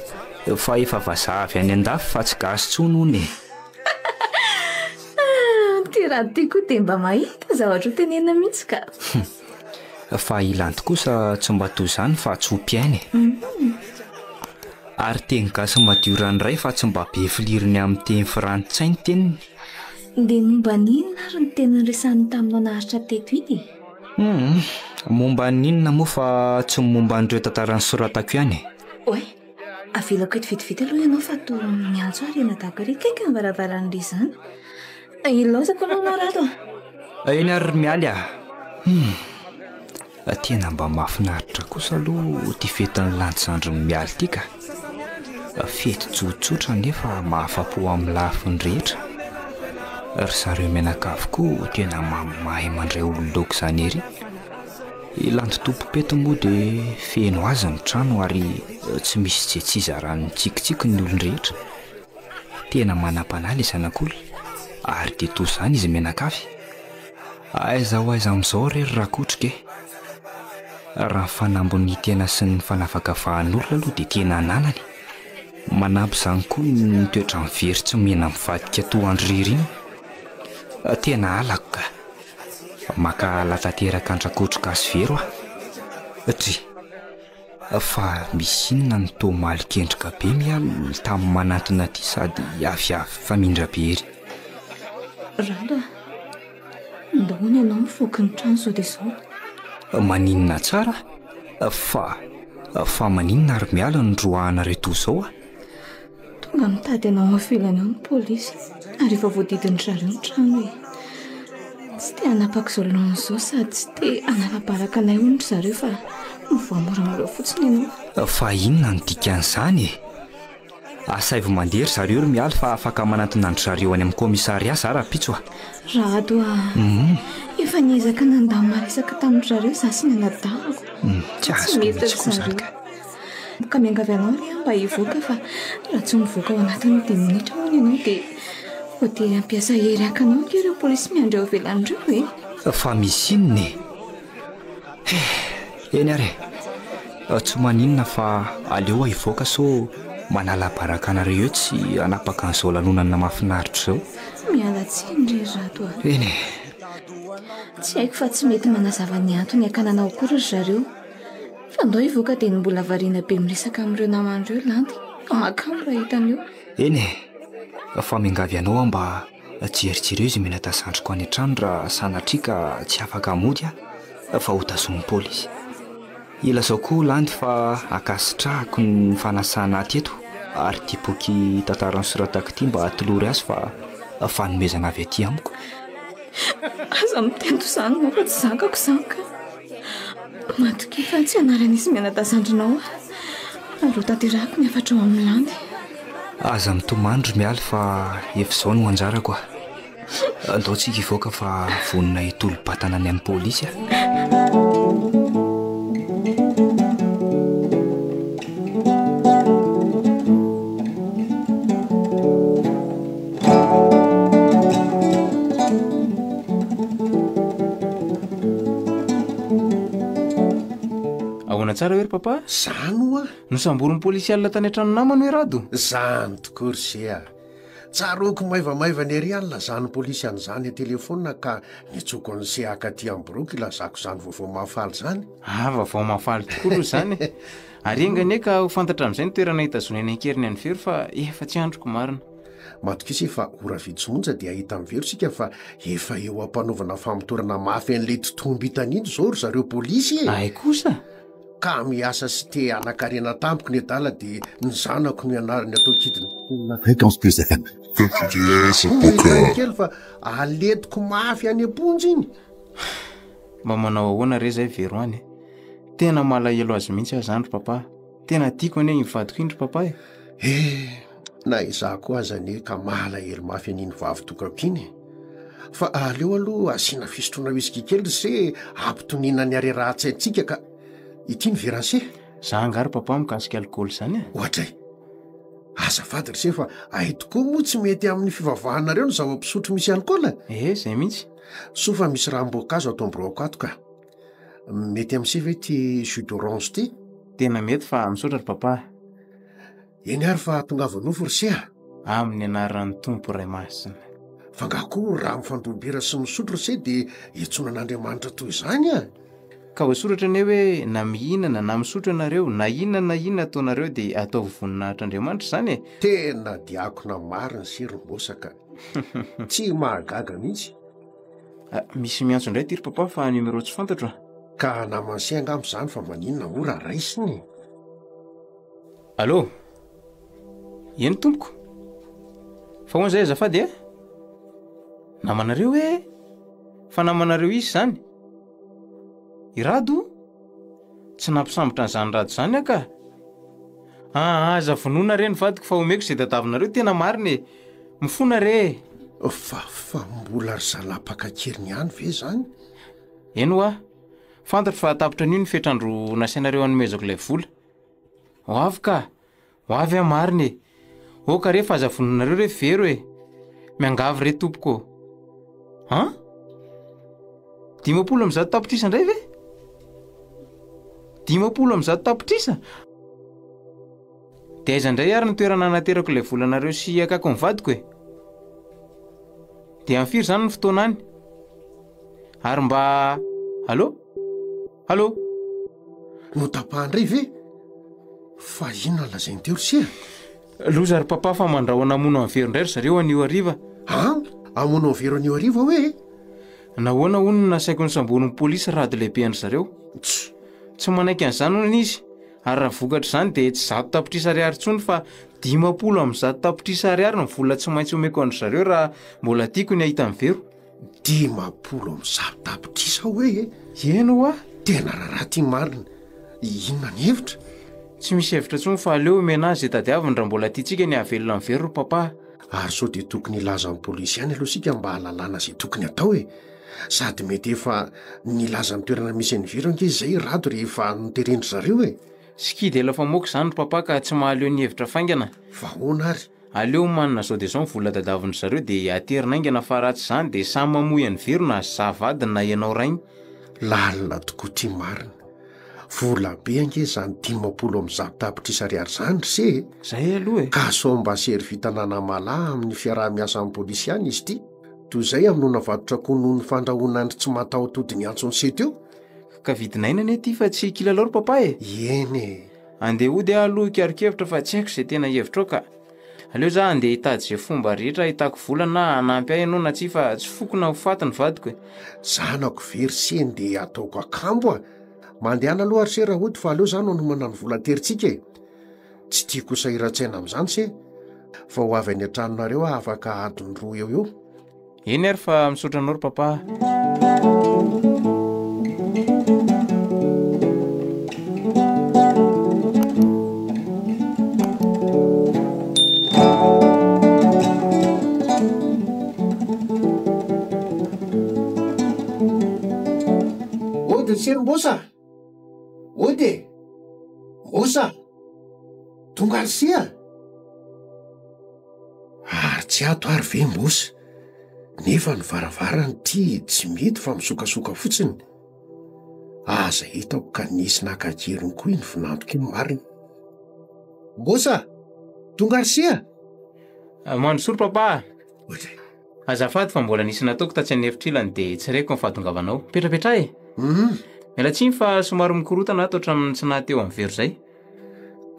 fa efa vazavy any an-dafy fa tsy gasy tsony hony ty raha ty koa dia mba mahita zavatra ho tenena mihitsy ka fa ilanty kosa tsy mba toy izany fa tsy ho mpiainy ary teny gasy madioran'iray fa tsy mba be filiriny amin'ny teny frantsay ny teniny dia momba ninona ary ny tena resahany taminao naharitra teto iny momba ninona moa fa tsy momba an'ireo tantarany soratako ihany oe avelako eto vitivity aloha ianao fa to miantso ary enadako ary kaiky ny varavaran'le zany ilaozako alohanao rato eny ary mialy tena mba mahafinaritra kosa aloha ty fetin'ny lantsandro mialy ity ka fety tsotsotra nefa mahafapo amin'ny lafiny rehetra ry zareo mianakavy koa tena mahay mandray olon-daoko izany ery ilanto tompo-pety moa dia feno azy ny trano ary tsy misy jetsizarany tsikitsiky ny olon-rehetra tena manam-panahy ilay zanak'olona ary dia toy izany izy mianakavy aiza ho aiza amin'izao rery rakotrika raha ny fanambony tena sy ny fanavakavahan'olona aloha dia tena ananany manampy izany koa ny toetra mivery tsy mihena mivadika toandro ririny. Tena alako ka maka latanteraka andrakotroka azy vero tri fa misy inona ny tomaly kendrika be mialo tamin'ny manatona ty sady avy famindra be ery. Rada ndahony ianao mifoky ny trano sao dia zao. Maninona tsara fa maninona ary miala ny roahana reto izao tonga mitady ianao mafelany ao ny polisy ary efa voadidiny zareo ny trano hoe tsy te hanapaka izao lohan izao sady tsy te hanapabaraka anay ondry zareo fa mivoamoramora fotsiny ianao. Fa inona ny dikan'izany asaivo mandery zareo ry miala fa afaka manantonandro zareo any amin'ny komisaria zara pitso raha ado efa niezaka nandamy maresaka tamin'ny zareo za sy nanadavako tsy mety ry zareo ka miangavy anao ry mba hivoaka fa raha tsy mivoaka ao anatiny 10 minitra moa ianao dia voatery ampiasa hery-akanao ke ireo polisy miandry eo avelan'ireo hoe fa misy inony eny ary tsy maninona fa aleo hivoaka so manala baraka anareo eo tsy hanapaka an'izao lanonana mahafinaritra izao. Miala tsiny ry rato eny tsy haiko fa tsy mety manazava ny antony akananao kory ry zareo fa ndao hivoaka dia ny mbola variana be miresaka amin'ireo naman'ireo landy makamo raha hitan'io. Eny fa miangavy ianao mba jerijereo izy mena tasandroko any an-trano raha sanatrika tsy afaka mody fa ho tazon'ny polisy. Ilazao koa landy fa akasitrahako ny fanasana aty eto ary ty boky tantarany soratako ity mba atolory azy fa fanomezana avy aty amiko. Aza mitento izany moa fa tsy zakako izany ka matoky fa tsy anaran'izy mena tasandrinao ary ho tanterahako ny afatra ao amin'ny landy. Aza mitomandro miala fa efa izao no anjarako andao tsika hivoaka fa vonina hitolo-batana any amin'ny polisy ahoana tsara hoe ry papa zany nosamborin'ny polisialina tany an-trano namany hoe rado zany tokory se tsaroko maivamaivany ery any lazany polisy an'izany telefona ka nitsoko ny sehaka ty amboroky ilazako izany vaovao mahafaly zany vaovao mahafaly tokoa ro zany ary engany ka ho fantatra amin'izay ny toerana hitazona eny ankeriny any vero fa efa tsy androko marina matokisa efa ora viditsmonja dia ahita amin'ny verosika fa efa eo ampanovana famitorana mafy an'ilay totomby hitan'iny zao ry zareo polisy ay kosa ka miasa sy te anakarena tampoko ny adala dia ny zanako ny anarany atao kidina Fréquence Plus FM. kely fa aletiko mafy any amponjy iny mba manao ahoana re zay vero any tena malahelo azy mihitsy aho zany ry papa tena tiako anie hivadiko indry papa na izaho koa azany ka malahelo mafy an'iny vavy-tokako iny fa aleo aloha asiana fisotroana whisky kely se ampitoniana ny arerahan-tsaintsika ka ity ny veranse za angary papa mikasika alikoly zany ohatray azafady ry se fa ay tokoa moa tsy mety amin'ny fivavahanareo ny zava-pisotro misy alikola zay mihitsy so fa misy rahamboankazo atao amborako ato ka mety amin'se ve ty jus d'orange ty tena mety fa misaotra ry papa eny ary fa tonga vanofo ry se amin'ny anaran'ny tompo ray masina fa ngako raha mifandobera sy misotro se dia itsonan'Andriamanitra toy izany ka ho soratra anie hoe na mihinana na misotro anareo na inona ataonareo dia atao voninahitran'Andriamanitra zany tena diakona mariny serombosaka tsy mahagaga mihitsy misy miantso indray ty ry papa fa numero tsy fantatro ka namanse angamo zany fa maninona ora raisiny allo eny tompoko fa hoana zay azafady namanareo hoe fa namanareo izy zany irado tsy nampisambotra n'izany rado zany aka aza vonoina re ny vadiko fa omeko izay dadavinareo tena mariny mifona re fa mbola ry zalapaka keriny ihany ve zany eno fantatro fa tapitra an'io ny fetrandro nasianareo anomezako ilay vola ho avy ka ho avy mariny oka re fa aza vonoinareo re vero miangavy re tompoko 10 am'zato tapitrisa indray ve 10 am'zato tapitrisa dia aiza indray ary ny toerana anaterako ilay volanareo sy akako mivadiko e. Dia amfiry izany ny fotoana any? Ary mba allo? Allo? No tapahandray ve? Fa inona lazainy teo sia? Loza ry papa fa mandrahoana amono amin'ny verindray ry zareo anio hariva. Amono amin'ny vero anio hariva hoe? Nahoana hono no nasaiko ny sambonin'ny polisy rady lehibe an zareo? Tsy manaiky an'izany hono izy. Ary raha vokatra izany dia tsy 100 tapitrisa ariary intsony fa 50 amin'ny 100 tapitrisa ariary ny vola tsy maintsy omeko an zareo raha mbola tiako ny ahita amin'ny vero. 50 amin'ny 100 tapitrisa hoe? Eno hoa? Tena raha ty marina. Inona ny hevitra? Tsy misy hevitra intsony fa aleo omena azy tadiaviny raha mbola tiantsika ny havelona amin'ny vero papa. Ary sao dia tokony ilaza amin'ny polisy ihany aloha sika mba halalana izay tokony atao e. Sady mety efa nilaza ny toerana misy ny vero ange izay rado rehefa niterendry zareo e. Sikidy ela fa moka izany papa ka tsy mahaleo ny hevitra faingana. Fa hoana ary? Aleo manina zao dia zao ny vola tadiaviny zareo dia aterina aingana fa raha tsy izany dia samy mamoy ny vero na zavadiny na ianao rainy. Lalina tokoa ty marina. Vola be ange izany 50 amin'ny 100 tapitrisa ariary izany ry se. Zay aloha e. Ka sao mba sery fitanana malahy amin'ny fiaraha-miasa amin'ny polisy ihany izy ty. Toy izay amin'ny navatotra konoho ny fandrahoana ny tsy mataho-tody ny antsony se teo. Ka vidinaina anie ty fa tsy kilalao ry papa e. Eny e. Andeha hody aloha ikarikevitra fa tsy haiko izay tena hevitra ao ka. Aleo za andeha hitady izay fomba rehetra hitako vola na hanampy ahy ianao na tsy fa tsy fokona ho faty ny vadiko e. Zanako very seny dia ataoko akambo a. Mandehana aloha ary se raha hody fa aleo zany hanomana ny vola teritsika e. Tsy tiako sahiran-tsaina amin'izany se. Fa ho avy any an-tranonareo afaka adiny 2 eo eo. Eny ary fa misaotra anao ry papa. Ody serombosa. Ody. Mbosa. Tonga alisia. Ary tsy ato ary ve mbosa. Nefa ny varavarany ty tsy mety fa misokasoka fotsiny. Aza hitako ka nisy nakajeriny koa iny vinantoko iny marina. Mbosa. Tonga alisia. Mandrosory papa. Azafady fa mbola nisy nataoko tatsy any efitrilany dia tsy reko ny fahatongavanao. Petrapetra e. Miala tsiny fa somary mikorotana ato hatramin'ny tsy nahateo amin'ny vero izay.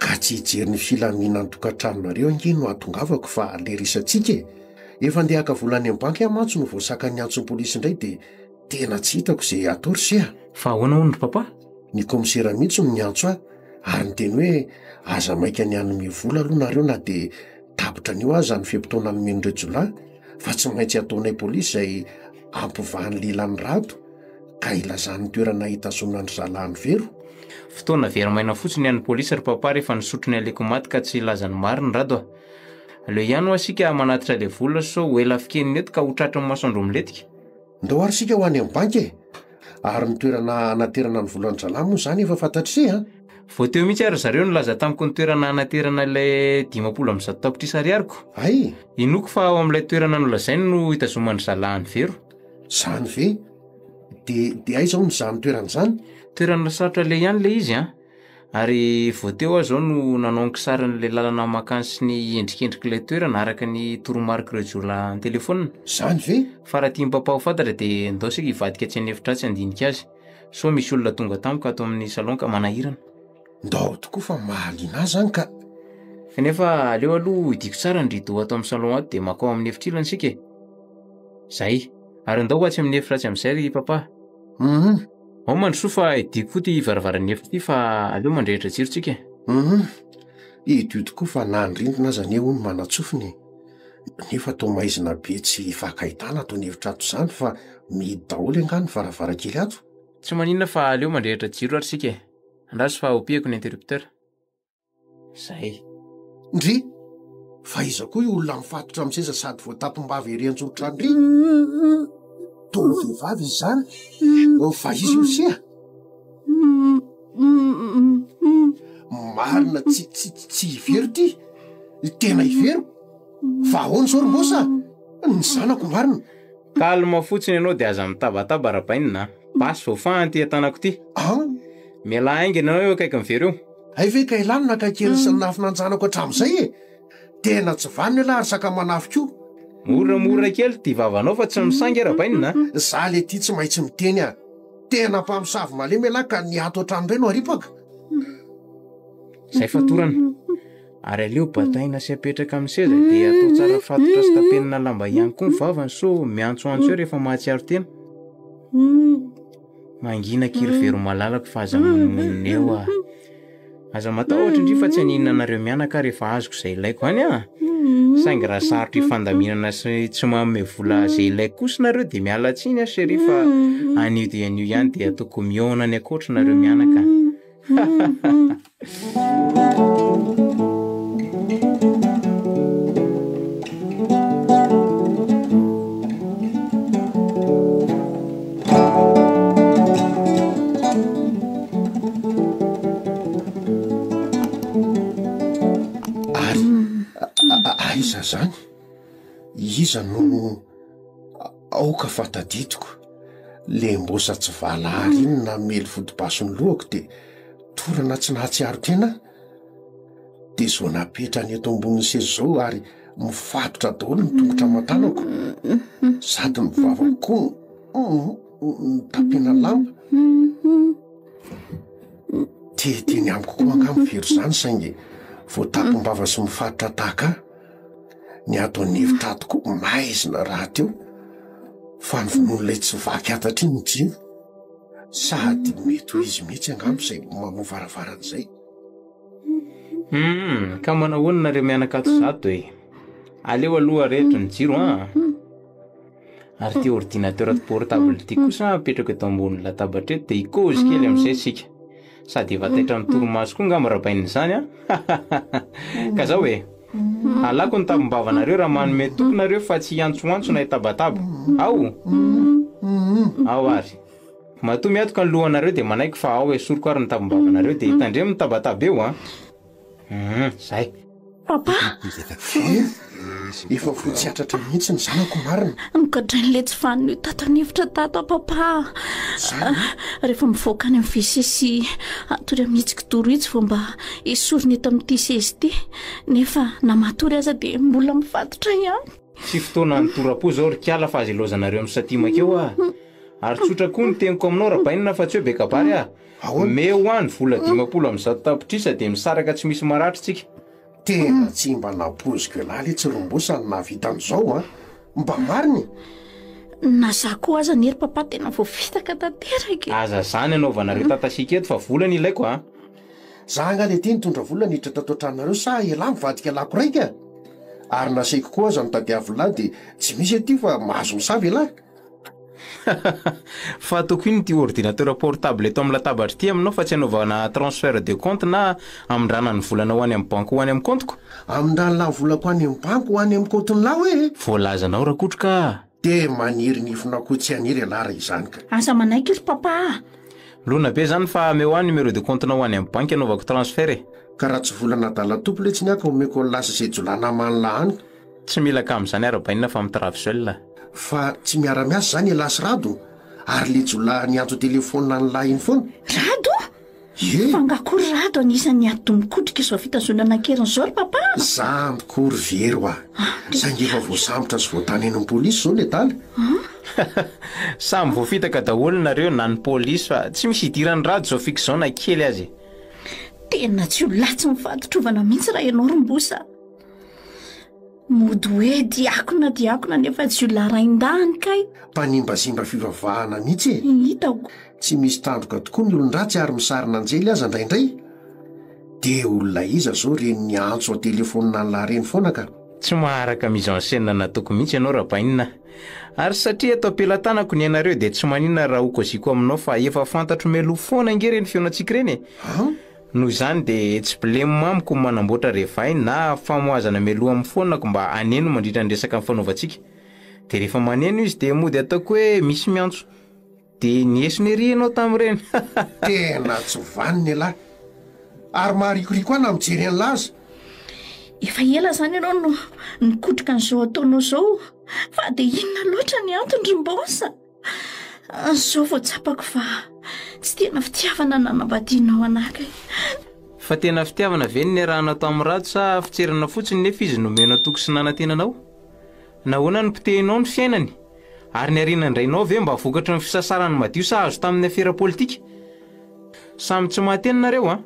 Ka tsy hijery ny filaminany tokantranonareo ange no atongavako fa lerisantsika e. Efa andeha haka volany amin'ny banky amatso no voasaka ny antson'ny polisy indray dia tena tsy hitako izay atao ry sea. Fa ahoana hono ry papa? Ny komisera mihitsy no niantso ahy ary niteny hoe aza maika ny hanome vola aloha nareo na dia tapitra an'io aza ny fepitoana nomen'ireo jolahy fa tsy maintsy ataonay polisy izay ampivahan'ny lehilan'ny rato ka ilazan'ny toerana hitasonany zalahany vero. Fotoana verimaina fotsiny an'ny polisy ry papa rehefa nisotro ny aleko maty ka tsy ilazany mariny rado a. Aleo ihany ho asika manatitra ilay vola sao ho ela fikeniny eto ka ho tratra ny masoandro miletika. Ndao ary sika ho any amin'ny banky e. Ary ny toerana anaterana ny volan'ny zalahy moa izany efa fantatry se. Vao teo mihitsy ary zareo nilaza tamiko ny toerana anaterana ilay 50 amin'ny 100 tapitrisa ariariko. Ay. Inoko fa ao amin'ilay toerana nolazainy no hitazomany zalahany vero. Zany ve? Dia aiza ho nyzany toerana izany? Toerana sarotra le ihany le izy a. Ary vao teo aho zao no nanao ny kisaran'ilay lalana makany sy ny endrikendrik'ilay toerana araka ny toromarik'ireo jolahy ny telefonina. Zany ve? Fa raha tiany papa ho fantatra dia ndao sika hivadika tsy anefitra tsy andinika azy. So misy olona tonga tamiko ato amin'ny salon ka manahirana. Ndao tokoa fa mahaliana azy zany ka. Kanefa aleo aloha hidiko tsara ny rideau ato amin'ny salon ato dia makao amin'ny efitrilana sika e. Zay. Ary ndao ho atsy amin'ny efitra tsy amin'izay ry papa. Ao mandrosoa fa hidiko koa ty varavaran'ny efitra ty fa aleo mandrehitra jiro tsika. Idio tokoa fa na ny rindrina aza anie hono manatsofiny. Nefa tao maizina be tsy fakahitana atao ny efitra ato izany fa mihidy daholo angano ny varavarakely ato. Tsy maninona fa aleo mandrehitra jiro ary sika. Andraso fa opiako ny interrupteur. Zay. Ndry, fa iza koa io olona mifatotra amin'ny seza sady voatapim-bavy ery an-tsotra ndry. Tovovavy izy zany. Fa izy io sia. Marina tsy hivero ty. Tena hivero. Fa ahoana zao rombosa? Ny zanako marina. Kalma fotsiny ianao dia aza mitabataba rabainina. Basy vao fahan ty an-tanako ty. Miala aingana ianao eo akaiky mivero eo. ay ve ka ilanona ka kely sy nafinanjanako hatramin'izay e tena tsy vaniny ala ary saka manafy koa moramora kely ty vavanao fa tsy misangy rabainina za le ty tsy maintsy miteny a tena mpamosavy malemy ala ka niato an-trano reno aripaka zay fatorana ary aleo bataina sy apetraka amin'ny seza dia atao tsara fatotra sy tapenina lamba ihany koa ny vavany so miantsoantso eo rehefa mahatsiaro tena mangina kiry vero malalako fa aza monina eo a aza matahotra indri fa tsy aninona anareo mianaka rehefa azoko izay ilaiko any a saingy raha sarotra hifandaminana sy tsy manome vola izay ilaiko kosa nareo dia miala tsiny a sy rehefa anio dia anio ihany dia ataoko miona ny akoatra nareo mianaka aiza zany iza no aoka fataditiko le mbosa tsy valahary iny na mely fodibasony lohako dia torana tsy nahatsiaro tena dia zo napetrany eto amboniny sezy zao ary mifatotra daholo ny tongotra matanako sady mivavako koa nitapena lamba teteny amiko koa angamy vero zany saingy voatapombava sy mifatotra tahaka ny ato anevitra atoko maizina raha teo fa nyvononoilay tsy vaky atatra iny jio sady mety ho izy mihitsy angamy izay mamovaravaranyizay ka manahoana nareo mianaka ato zato e aleo aloha rehetra ny jiro a ary ty ordinateur portable ty kosa apetrako eto ambony latabatra eto dia ikozy kely amin'izay sika sady vataitra amin'ny toromaso koa ngamy rabainina izany a ka zao e alako ny tabom-bavanareo raha manome tokonareo fa tsy antsoantso na hitabataba ao ary matoa miatoka ny lohanareo dia manaiky fa ao e soroko ary ny tabom-bavanareo dia hitandremo ny tabataba eo a zay papa efa fotsiatratra mihitsy ny zanako marina nogadrain'le tsy vaniny tatonivitra tato papa rehefa mivoaka any amin'ny vesesy atory amin'n'hitsiko torohitsy vo mba esoriny eto amin'ity sezy ty nefa namatory aza dia mbola mifatotra ihany sy fotoana ny torapo zao rikala fa azy ilozanareo amin'ny satimaka eo a ary tsotra koa ny teniko aminao rabainina fa tsy hoe bekabary a meo any vola 50 amin'izao tapitrisa dia misaraka tsy misy maratritsika tena tsy mba napoziko elaly tsy rombosany navita an'izao a mba mariny na za koa aza nery papa tena voavitaka tanteraka aza zany anaovanareo tatasika eto fa volany ilaiko a za anga le ty nitondra vola niditra tato an-tranonareo sa ela mivadika lako raika ary nasaiko koa aza mitadiavolahy dia tsy misy aty fa mahazo misavy elahy fa ataoko iny ty ordinateur portable eto amin'ny latabatra ty aminao fa tsy anaovana transfert de compte na amindrana ny volana ho any amin'ny banque ho any amin'ny compteko amindrany lahy volako ho any amin'ny banque ho any amin'ny compteny lahy hoe voalazanao raha kotroka dia maniry nifona koa tsy aniry alara izany ka aza manaiky iry papa lona be zany fa meo any numéro de comptena ho any amin'ny banque anaovako transfert e ka raha tsy volana dala tompo le tsy niaka omeko lasa izay jolana manylay any tsy mila ka amin'izany arabainina fa mitraviseul fa tsy miara-miasa zany elasy rado ary le jola niantso telefona ny lahy iny foana rado fa ngakory rado anisan'ny adomikotrika izao fitazonana-keriny zao ry papa za mikory vero a saingy efa voasambotra sy voatany eny ny polisy zao le daly samy voafitaka daholo nareo na ny polisy fa tsy misy hidirany rado zao fika zao na kely azy tena tsy ho latsy mifatotrovana mihitsy raha ianao rombosa mody hoe diakona nefa tsy olarain-dany kay mpanimbazimba fivavahana mihitsy e hitako tsy misy tandroka tokoa ny olon-dratsy ary misarina anjely aza indraindray dia olona iza zao reny niantso telefonina nylahy reny foana ka tsy maharaka mise en scène nataoko mihitsy ianao rabainina ary satria atao ampelantanako ny anareo dia tsy maninona raha okoziko aminao fa efa fantatro meloha foana inge reny feonatsika reny e noho izany dia tsy bilemo mamiko manamboatra rehefa iny na famoazana meloha amin'ny fonako mba aneno mandritra ny resaka amin'ny fanaovantsika dia rehefa maneno izy dia mody ataoko hoe misy miantso dia niesony ery ianao tamin'ireny tena tsy vaniny alahy ary maharikoriko ana mijery an'laza efa ela zany ianao no nikotrika n'izao ataonao zao fa dia inona loatra ny antony rombosa zao voatsapako fa tsy tena fitiavana nanambadianao anakay fa tena fitiavana ve ny raha natao amin'ny ratsy sa fitserana fotsiny nefa izy nomena toko sy nanantenanao? Nahoana ny pitehinao ny fiainany? Ary ny ariana indrainao ve mba vokatra ny fisasarany madio sa azo tamin'ny afera politika? Samy tsy mahateny nareo a?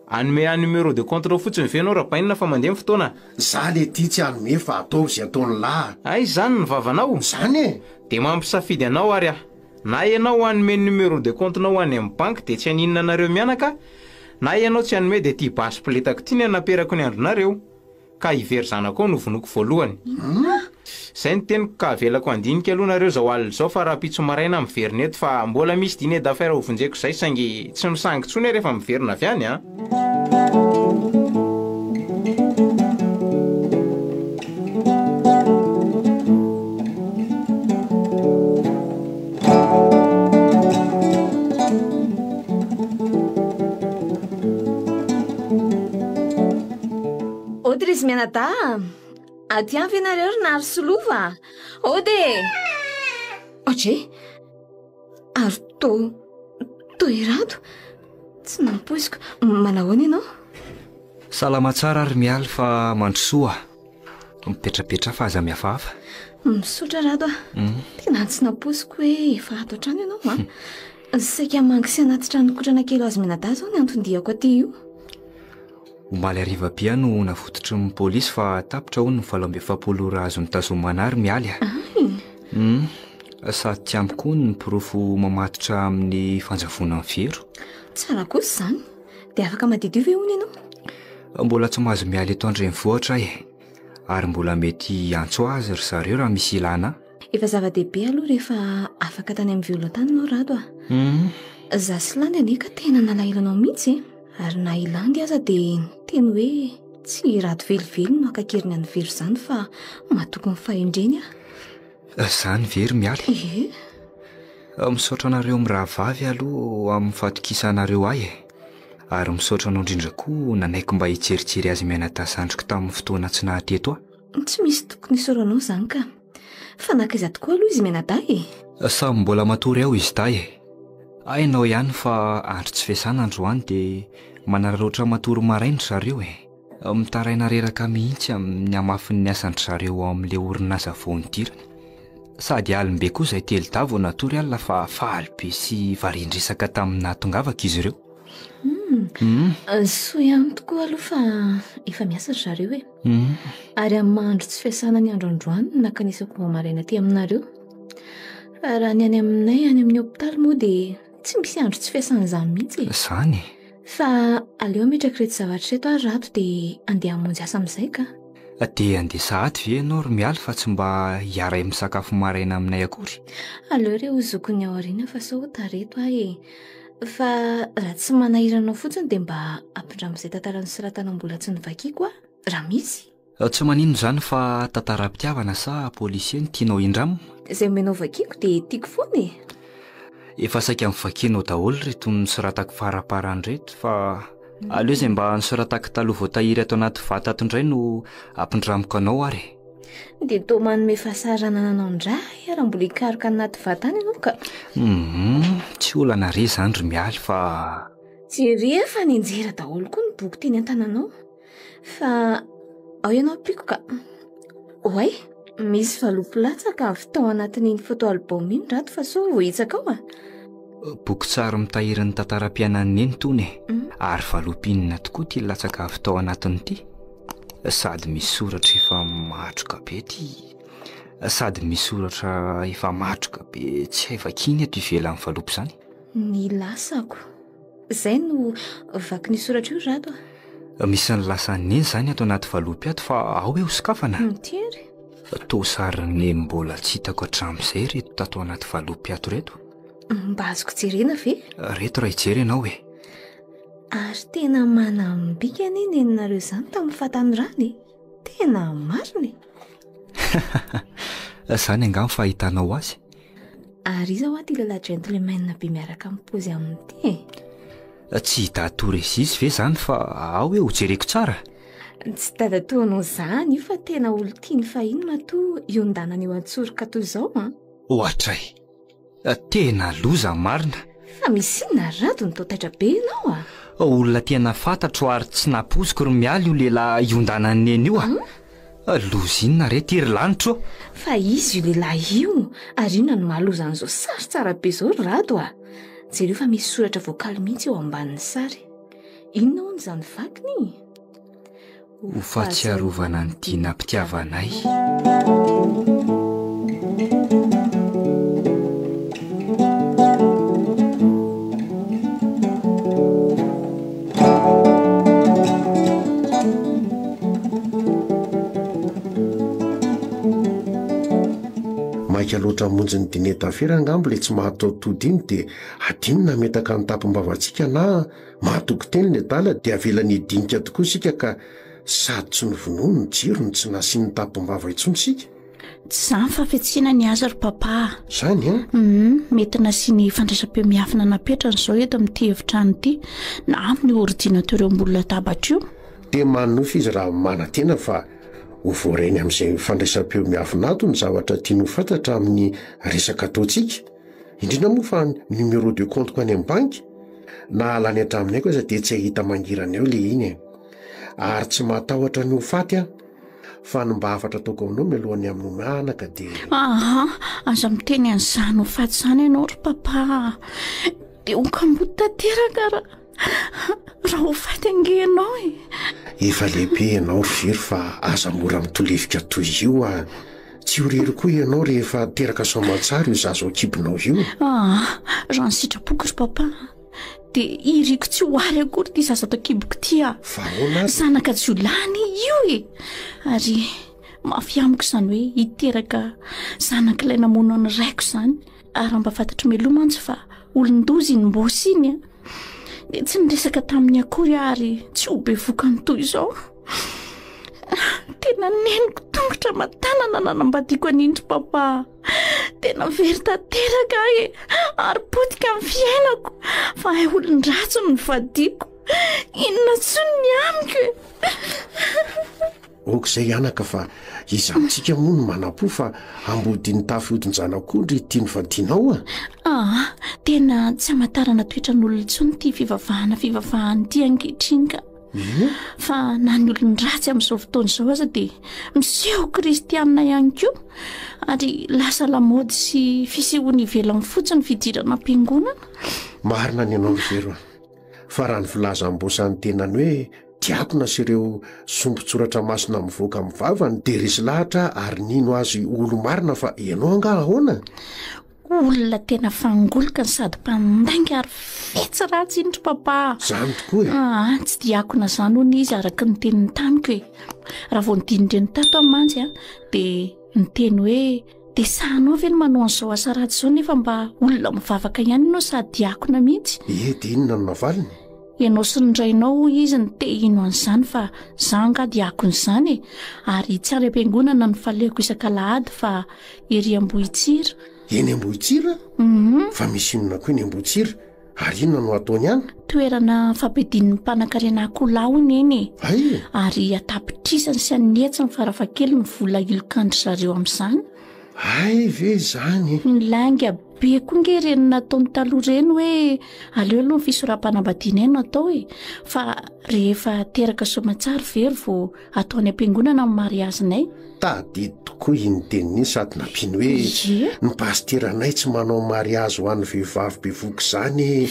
Anome a numéro de compte nao fotsiny venao raha bainina fa mandeha ny fotoana. Za le tia tsy anome fa atao izay ataony lahy. Ay, zany ny vavanao. Zany e. De mampisafidy anao ary na ianao anome numéro de compte nao any amin'ny banky de tsy aninona nareo mianaka, na ianao tsy anome de tia basy piletako ty ny anaperako ny andronareo ka ivery zanako ao novonoko voalohany. Zay ny teniko ka avelako andinika aloha nareo zao alina zao fa raha pitso maraina miverina eto fa mbola misy dîner d'affaires ho vonjeko zay saingy tsy misangy tsony rehefa miverina avy any a. Izy mianada aty any venareo ry nary solova ode otre ary to irado tsy nampoisiko manahoana ianao? Salama tsara ary mialy fa mandrosoa mipetrapetra fa aza mihafahafa misotra rado tena tsy nampoisiko hoe efa ato an-trano ianao saika mangy sy anaty tranokotrana kely azy mianada zao ny antondiako aty io. Omaly ariva bia no navototry ny polisy fa tapitra ho ny 7 azo nitazomana ary mialy sady tsy ampy koa ny pirofo mamatotra amin'ny fanjavona ny fiero. Tsara kosa zany dia afaka madidio ve hono ianao? Mbola tsy mahazo mialy eto andrenivohitra ary mbola mety antso azy ry zareo raha misy ilana. Efa zava-dehibe aloha rehefa afaka tany amin'ny violon-tany ianao rado za sy lany anika tena nalailanao mihitsy ary na ilandy aza dia teny hoe tsy rado velively no akakeriny any vero zany fa matoko ny fahendreny zany very mialy. Misaotra anareo amin'ny rahavavy aloha amin'ny fatokisanareo ary misaotra anao indrindra koa nanaiko mba hitseritsiry azy mianadasandriko tamin'ny fotoana tsy nahateto tsy misy tokony isoranao zany ka fa nakaiza tokoa aloha izy mianada samy mbola matory ao izy day ainao ihany fa andro tsy fiasana androany dia manararoatra matory maraindry zareo mitaraina reraka mihitsy amin'ny amafin'ny asandry zareo ao amin'ilay orinasa voanidirana sady alimbe koa izay telo-davo natory alina fa fahalybe sy varindrisaka tamin'ny natongavaka izy ireo. So ihany tokoa aloha fa efa miasa ry zareo ary amin'ny mahandro tsy fiasana ny andro androany nakanisako maraina aty aminareo fa raha ny any aminay any amin'ny hopitaly moa dia tsy misy andro tsy fiasana izany mihitsy zany fa aleo ametraka reto zavatra reto ary rato dia andeha hamonjy asa amin'izay ka dia andeha sahady ve ianao ry mialy fa tsy mba hiaray misakafo maraina aminay akory? Aleo re ho zokony ao aoriana fa sao tareto fa raha tsy manahiranao fotsiny dia mba ampindramizay tantarany soratanao mbola tsy nivakiako raha misy. Tsy manino zany fa tantaram-pitiavana sa polisieny tianao indramina? Izay omenao vakiako dia tiako foana efa saika mivakianao daholo reto nisoratako faraparany reto fa aleo izay mba nisoratako taloha voatahiry ato anaty vata ato indray no ampindramiko anao ary dia to manome fahasarana nanao indray raha mbola hikaroka anaty vatany ianao ka tsy olana re zany ry mialy fa tsy ry efa ninjera daholo koa ny boky teny an-tananao fa ao ianao ampiko ka oay misy valopolatsaka avy tao anatin'iny photo album iny rato fa so vohitsaka ao boky tsara mitahirin'ny tantaram-piainan'ny eny tony ary valopinina tokoa ty latsaka avy tao anatin'ity sady misy soratra efa matroka be ty sady misy soratra efa matroka be tsy hay vakiny ato ivelan'ny valopy zany ny lasako izay no vaky ny soratra io rato misy ny lasan'ny eny zany ato anaty valopy ato fa ao hoe hosokafana mitery tosariny mbola tsy hitako hatramin'izay reto tato anaty valopy ato reto mba azoko jerena ve reto raha hijery ianao ary tena manambika ny nenareo zany tamin'ny fatany rany tena mariny zany angamy fahitanao azy ary iza ho aty lehilahy gentleman be miaraka mipozy amin'ity tsy hita torezizy ve zany fa ao hoe ho jereko tsara tsy dadatoanao zany io fa tena olo tiany fahiny matoa iondanana eo antsoroka toy izao ohatray tena loza marina fa misy inona rado ny tao taitra be ianao olona tena fantatro ary tsy naposiko ry miala io lehilahy iondanany eny io loza inona re tery lanitro fa izy io lehilahy io ary io na no mahalozan'izao sary tsara be zao ry rado jereo fa misy soratra voakaly mihitsy eo ambanin'ny sary inona hono izany vakiny ho fahatsiarovana ny tiana-pitiavanay maika loatra monjy ny dinetafera angambo le tsy mahatao tody iny dia adinona metaka ny tampom-bavantsika na mahatoky teny le dala dia avelany hidinika tokoa isika ka sady tsy novonono ny jiro ny tsy nasiany tampom-bava intsonsika tsy zany fa fiatsiana ny aza ry papa zany mety nasiany fandraisam-peo miafina napetrany izao eto amin'ity hevitrany ity na amin'ny ordinateur eo ambolona tabatra io dia manofy izy raha manantena fa ho voareny amin'izay fandraisam-peo miafinato ny zavatra tiany ho fantatra amin'ny resaka ataontsika indrindra moa fa numéro de compte ko any amin'ny banky na alany hatraminay koa aza dia tsy ahita mangirana eo le iny ary tsy matahotra ny ho faty fa ny mba afatra ataoko aminao mialohan'ny amin'ny omanaka dia aza miteny an'izany ho faty izany ianao ry papa dia hokamboty tanteraka raha ho faty angehanao efa lehibe ianao ry very fa aza mora mitolevika toy io tsy horery koa ianao rehefa teraka somatsara io zazo akibinao io raha ny sitrapoky ry papa dia iriko tsy hoary akory ty zaza to akiboko ty fahoana zanaka jiolany io ary mafiamiko izany hoe hiteraka zanak'ilay namono ny raiko izany ary mba fantatro melomantsy fa olon-dozy ny mbosy iny dia tsy niresaka tamin'ny akory ary tsy ho be vokany toy izao tena neniko tongotra matanana nanambadiako an'indry papa tena very tanteraka ary potika amin'ny fiainako fa olon-dratsy no vadiako inona tsony ny amiko okizay anaka fa izy amintsika moa no manam-po fa ambodin'ny tafyhodin-janak'ondry tiany vadianao tena tsy hamatarana toetran'olona intsony ty fivavahany ty ankehitriny ka fa na ny olon-dratsy amin'izao fotoana izao aza dia miseho kristianina ihany koa ary lasa lamody sy fisehoany ivelany fotsiny fidirana am-piangonana marina ny ianao rivero fa raha ny filazam-bosan'ny tenany hoe diakona sy ireo sombotsoratra masina mivoaka mivavany dia resy lahatra ary nino azy olo marina fa ianao anga ahoana olona tena fangolika ny sady mpandainga ary fetsy ratsy indry papa zany tokoa tsy diakona izany hono izy araka ny tenin'ny tamiko raha vao nidinindreny tato amanjy dia niteny hoe dia sahanao ve no manao an'izao asa ratsy izao nefa mba olona mivavaka ihany ianao sady diakona mihitsy dia inona no navaliny ianao sy nindrainao izy ny te ino an'izany fa zanga diakona izany ary tsy ary am-piangonana no falehako isan-kalahady fa ery Ambohitsira eny Ambohitsira fa misy inona koa eny Ambohitsira ary inona no ataony any toerana fampidin'ny mpanan-karena akolao iny eny ary atapitrisany sy anetsy ny farafakely ny vola ilokandry zareo amin'izany ve zany ny langa be koa nge reny nataony taloha reny hoe aleo aloha ny fisoram-panambadiana eny atao fa rehefa teraka somatsara very vao ataony am-piangonana amin'ny mariazinay tady tokoa iny teniny sady nampiny hoe ny pasteranay tsy manao mariazy ho an'ny vehivavy bevoka izany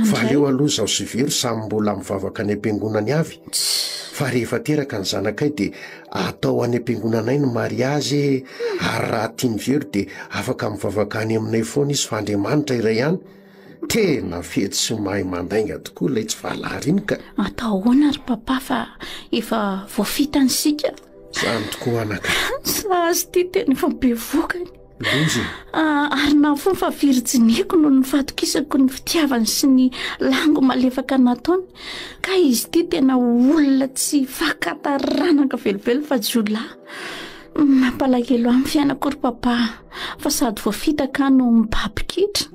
fa aleo aloha zaho sy very samy mbola mivavaka any am-piangonany avy fa rehefa teraka ny zanakay dia atao any am-piangonanay ny mariazy ary raha tiany very dia afaka mivavaka any aminay foana izy fa Andriamanitra iray ihany tena fety sy mahay mandainga tokoa ilay tsy valary iny ka atao ahoana ry papa fa efa voafitany sika zany tokoa anaka sazy ty tena efa bevokany lozy ary na fo fa virjiniako no ny fatokisako ny fitiavany sy ny lango malefaka nataony ka izy ty tena olona tsy fakataranaka velively fa jiolahy mampalahelo amin'ny fiainako ry papa fa sady voafitaka no mibabikitra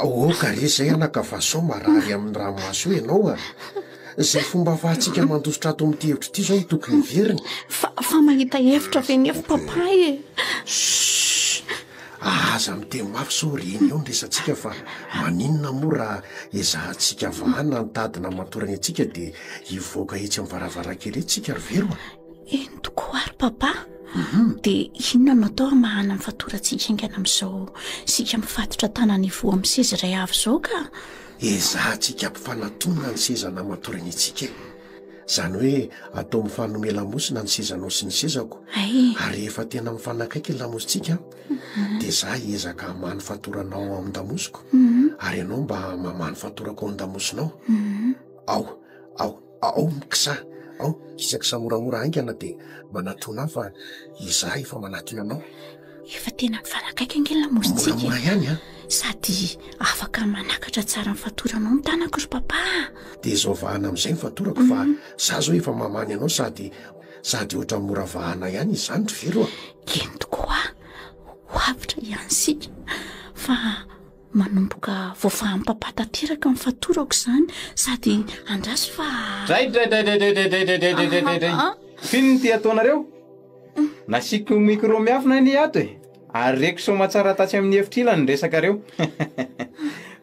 Ka re zay anakavaso marary amin'ny ranomaso ianao zay fomba fahatsika mandositra ato amin'ny hevitra ity zao no tokony iverina. Fa mahita hevitra venefa papa aza miteny mafy so reny eo ny resantsika fa maninona moa raha ezahantsika vahana nitadina matorany atsika dia hivoaka etsy amin'ny varavarankely etsika ry vero eny tokoa ary papa. Dia inona no atao mahana amin'ny fatorantsika ingana amin'izao sika mifatotra tanany voa amin'ny seza iray avy izao ka ezahantsika mpifanantonana ny sezana matorany atsika zany hoe atao mifanome lamosina ny sezanao sy ny sezako ary rehefa tena mifanakaiky ny lamositsika dia za ezaka hamany fatoranao amin'ny damosiko ary ianao mba mamany fatorako ao ny damosinao. Ao mikisa ao isaka samoramora aingana dia manatona fa iza efa manatona anao efa tena mifanakaiky angely lamositsika moramora ihany sady afaka manakatra tsara ny fatoranao ny tanako ry papa. Dia zao vahana amin'izay ny fatorako fa za zao efa mamany anao sady ohatra mora vahana ihany izany ry vero eny tokoa hoavitra ihany sika fa manomboka voafahan'ny papa tanteraka ny fatorako izany sady andraso fa fino ty ataonareo nasiko micro miafina ny ato ary reko so matsara tatsy amin'ny hevitra ilany resakareo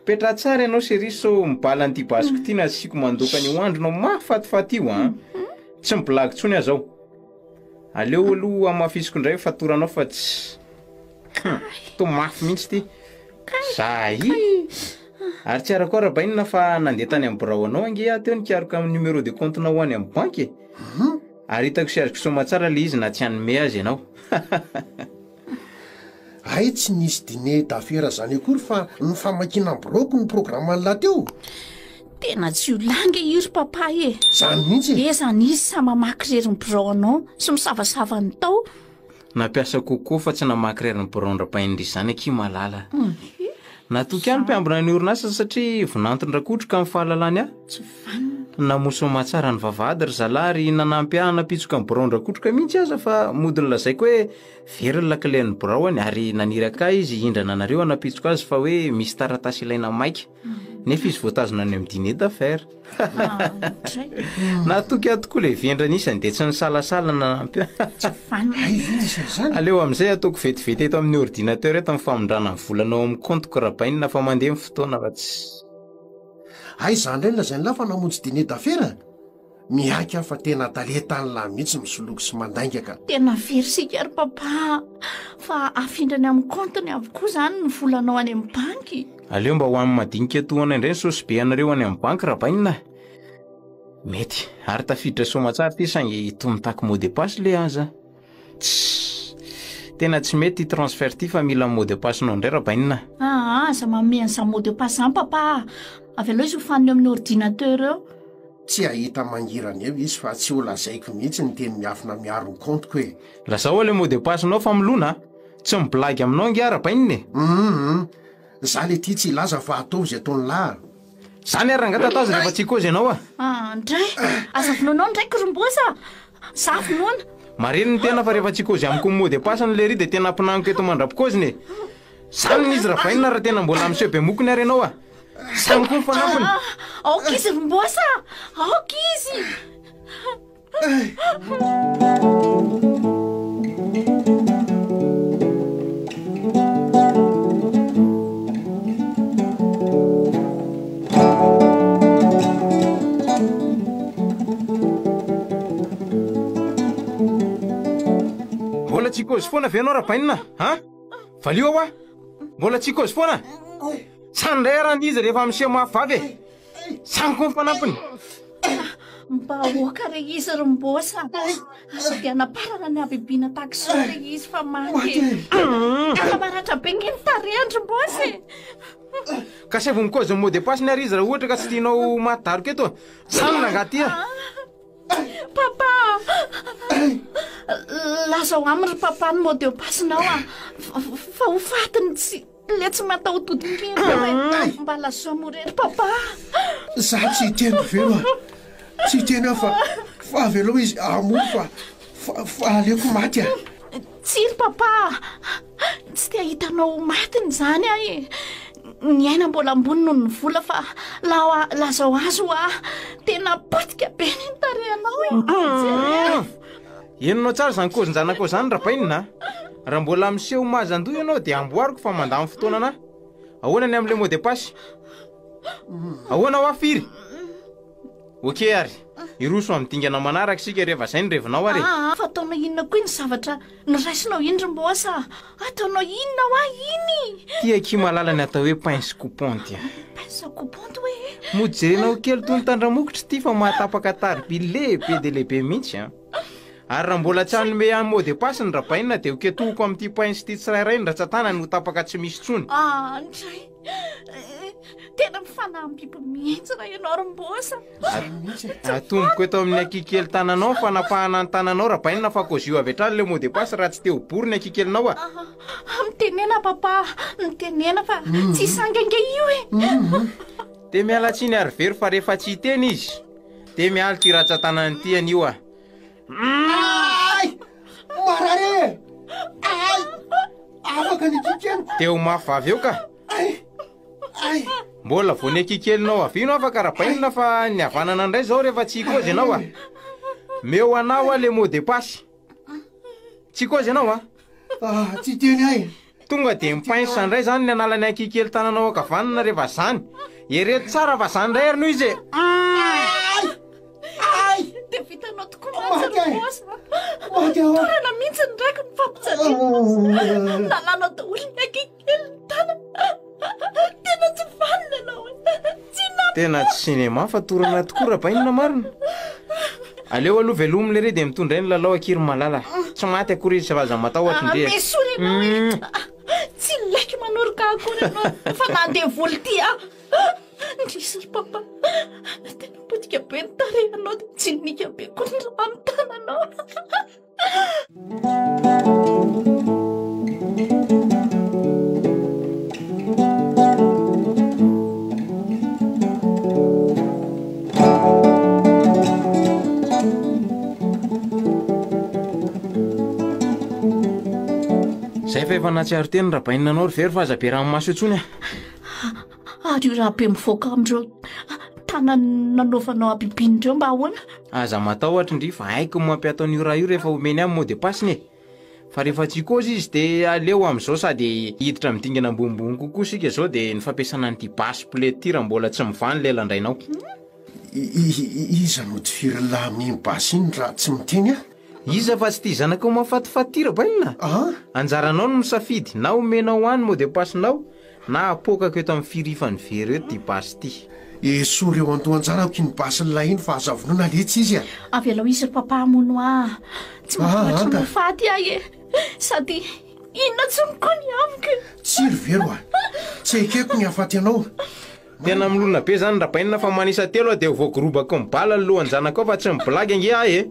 petra tsara ianao serisy so mibala an'ity basiko ty na asiko mandoka ny hoandronao mahafatifaty io tsy mibilaky tsony azao aleo aloha amafisiko indray fatoranao fa tsy to mafy mihitsy ty zay ary tsy arako raha bainina fa nandeha tany amin'ny birao anao ange teo nikaraka amin'ny numéro de compte nao any amin'ny banky ary hitako sy ariko so matsara le izy na tsy hanome azy ianao ay tsy nisy dine d'affaire zany akory fa ny famakina broko ny programa an'lahy teo tena tsy ho lange iry papa zany mihitsy zany izy sa mamaky rery ny birao anao sy misavasava ny tao nampiasa kokoa fa tsy namaky rery ny birao ndra-paindry zany aky malala natoky any mpiambina ny orinasa satria vonantondrakotroka amin'ny fahalalany tsy vanina namoso matsara ny vavahady ry zalary nanampihana pitsoka amin'ny birao ndrakotroka mihitsy aza fa modiny lazaiko hoe very ny lakilen'ny birao any ary naniraka izy hindrana anareo anapitsoka azy fa hoe misy taratasy ilaina maika nefa izy voatazona any amin'ny dîner d'affaires natoky aho tokoa le vendrana isany dia tsy ny salasala nanampy aleo amin'izay ataoko vetivety eto amin'ny ordinateur eto amin'ny famondrana ny volanao amin'ny compteko rabainina fa mandeha ny fotoana fa tsy ay zany reny lazay ny lafa namonjy dîner d'affaires miaika fa tena taletany lahy mihitsy misoloky sy mandaingaka tena very sika ry papa fa afindrany amin'ny compteny avokoa zany ny volanao any amin'ny banky aleo mba ho amin'ny madinika toana indray ny sosy be anareo any amin'ny banky rabainina mety ary tafiditra somatsara ty sangy tomitako mot de passe le aza tena tsy mety transfert ty fa mila mot de passe nao indray rabainina za mamean'za mot de passe zany papa avy aloha izy ho faniny amin'ny ordinateur eo tsy ahita mangirana eo izy fa tsy ho lazaiko mihitsy ny teny miafina miaro ny compteko hoe lazao le mot de passe nao fa milona tsy mibilagy aminao nge arabainina za le ty tsy ilaza fa ataovy zay ataony lahy zany ary rangatatazy rehefa tsy kozy ianao ndray aza vinoanao ndraiky rombosa za vinoana mareny ny tena fa rehefa tsy kozy amiko mot de passe ny le ry dia tena ampinaniko eto mandrapikôziny zany izy rabainina raha tena mbola miseho be mokony ary ianao samy koa mifanampiny aoka izy rombosa aoka izy mbola tsy kozy foana ve anao rabainina valio ao mbola tsy kozy foana sandray arany izy rehefa miseho mafavy samy koa mifanampiny mba oaka re izy rombosa sady anaparana ny abibina taxi re izy fa maty maratra be ngeny tareandry mbosy ka sy vonikôzy mot de passe ny ary izy raha ohatra ka tsy tianao mataroka eto samy nangaty papa lazao aminy ry papa ny mot de passe nao fa ho fatiny tsy le tsy matao todinkery mba lazoa morery papa za tsy teny velo tsy teny fa avy aloha izy amory fa aleoko maty tsiry papa tsy te hitanao matiny zany ny aina mbola ambony noho ny vola fa lazao azo tena potika be ny tarehanao enonao tsara zany kozin-janako zany rapainina raha mbola miseho mazandoa ianao dia amboariko fa mandamy fotoanana ahoana ny amin'le mot de passe ahoana ho afiry oke ary iroso amidingana manaraka sika rehefa zay ny revinao ary fa ataonao inona koa ny zavatra niraisinao indromboasa ataonao inona iny tiaky malala ny atao hoe pince coupante pince coupante hoe mojerenao kely toy ny tandramokitra ty fa mahatapaka tariby lehibe de lehibe mihitsy ary raha mbola tsy hanome any mot de passe ny rapainina dia hoketohoko amin'ity pince ty tsirairay ny ratsa-tana ny ho tapaka tsy misy tsony ndray tena mifanambiby mihitsy raha ianao romboasa atomboko eto amin'ny akikely tananao fanapahana ny tananao rapainina fa kozio avy hatrany le mot de passe raha tsy te ho bory ny akikelinao mitenena papa mitenena fa tsy sangange io de miala tsiny ary very fa rehefa tsy hiteny izy de miala ty ratsa-tanany ty an'io marare afaka ny kikely te ho mafavy eo ka mbola vo ny akikelinao avino afaka rapainina fa ny havanana indray zao rehefa tsy kozy ianao meo anao le mot de passe tsy kozy ianao tsy teny ay tonga de mipince indray zany ny analany akikely tananao akavanana rehefa zany ereto tsara fa zany indray ary noho izy de vitanao tokoatorana mihitsy ny raiky ny fampijanina nalanao daholo ny akikely tana tena tsy vanina anao tena tsy sinema fa torana tokoa rapainina marina aleo aloha velomile re de mitondray ny lalao akiry malala tsy maty akory izy savaza matahotra mesory anao tsy laiky manoroka akory anao fa nandeha voly ty ndrisy papa tena potika be ny tarehanao de tsy nika be ko ny raha amin'ny tananao zay fa efa natsiaro teny rapainina ry very fa aza be ranomaso etsony ary io raha be mivoaka amindreo tana nanaovanao abibinindreo mba ahoana aza matahotra indry fa haiko mampiataon'io raha io rehefa omeny amin'ny mot de passe ny fa rehefa tsy kozy izy de aleo am'izao sady hiditra midingana ambonimbony kokoa sika zao de ny fampiasana n'ity basy plety ty raha mbola tsy mivany lelandrainao iza no ty firy lahy amin'iny basy iny raha tsy miteny iza fa tsy ty zanakao mahafatifaty rapainina anjaranao no misafidy na omenao any mot de passenao na apokako eto amin'ny firifany very eto ty basy ty sory eo antoanjanako iny basy nylay iny fa azavonona letsy izy avy alao izy papa mono tsy mahatra mofaty sady inona tsonoko ny amiko tsiry vero tsy ekeko ny afaty anao tena milona be zany rapainina fa manisa telo de voakorobako mibala ny lohany zanakao fa tsy miblagy ange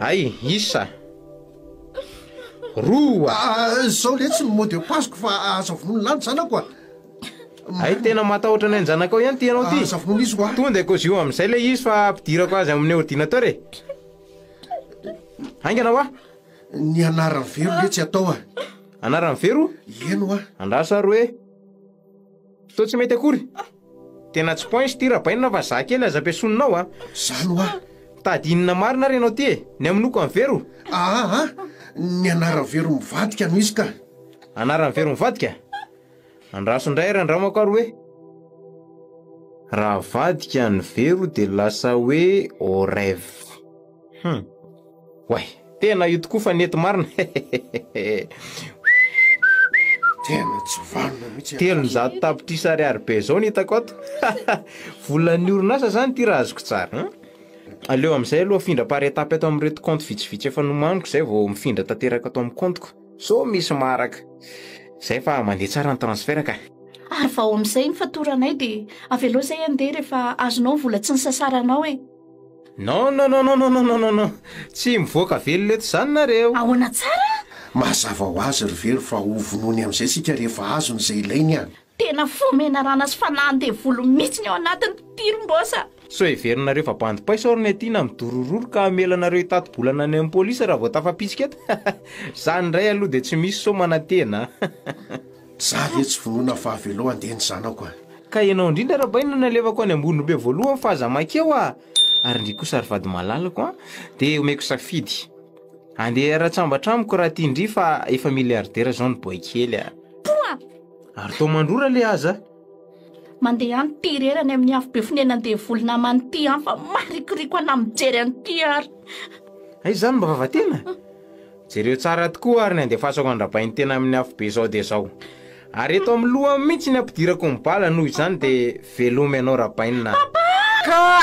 ay isa roa zao letsy ny mot de passeko fa azavonony lany zanako ay tena matahotra ny anjanakao ihany ty anao ty azavonony izy koa tonga de kozio am'izay le izy fa ampidirako azy amin'ny ordinateur aingana ny anarany vero le tsy atao anarany vero eno andraso ary hoe to tsy mety akory tena tsy pointsy ty rapainina fa za kely aza ampiasoninao zany tadinina marina renao ty ny aminoko amin'ny vero ny anarany vero mivadika no izy ka anarany vero mivadika andraso indray randramako ary hoe raha vadika ny vero de lasa hoe au rêve way tena io tokoa fa nety marina tena tsy vanona mihitsy 300 tapitrisa ariary be zao ny hitako ato volan'ny orinasa zany ty raha azoko tsara aleo am'izay aloha findra-paharetapy ato amin'reto compte vitsivitsy efa nomaniko zay vao mifindra tanteraka ato amin'ny compteko so misy maraka zay fa mandeha tsara ny transfert ka ary vao amin'izay ny fatoranay de avy aloha zay andeha rehefa azonao vola tsy nisasaranao non tsy mivoaka velo leto zany nareo ahoana tsara mazava ho azy ry vero fa hovonony am'izay sika rehefa azony zay ilainy tena fomena rana sy fanandeha volo mihitsy ny ao anatiny tirombosa so heverinareo fa bandipaisaoriny atyna midorororo ka amelanareo hitato-bolana any amin'ny polisy raha vao tafapisika eto zany indray aloha de tsy misy so manatena za ve tsy vonoana fahaveloha andeha ny zanako a. Ka ianao indrindra rahabaina nalevako any ambonibe voalohany fahazamakeo a, ary ndry kosa ary vady malalako a, dia omeko safidy andeha ratsambatramiko raha tia indry fa efa miliardera zao ny boykely a. Poa! Ary tao mandrora le aza. Mandeha any ty rerany amin'ny afo be fonena andeha volona manyty any fa marikoriko ana mijery anyty ary. Ay zany mba vavatena. Jereo tsara tokoa ary ny andefasako andrabainy tena amin'ny afo be zao dia zao. Ary eto amin'ny loha mihitsy ny ampidirako ny bala noho izany dia velomy ianao rabaina. Ka!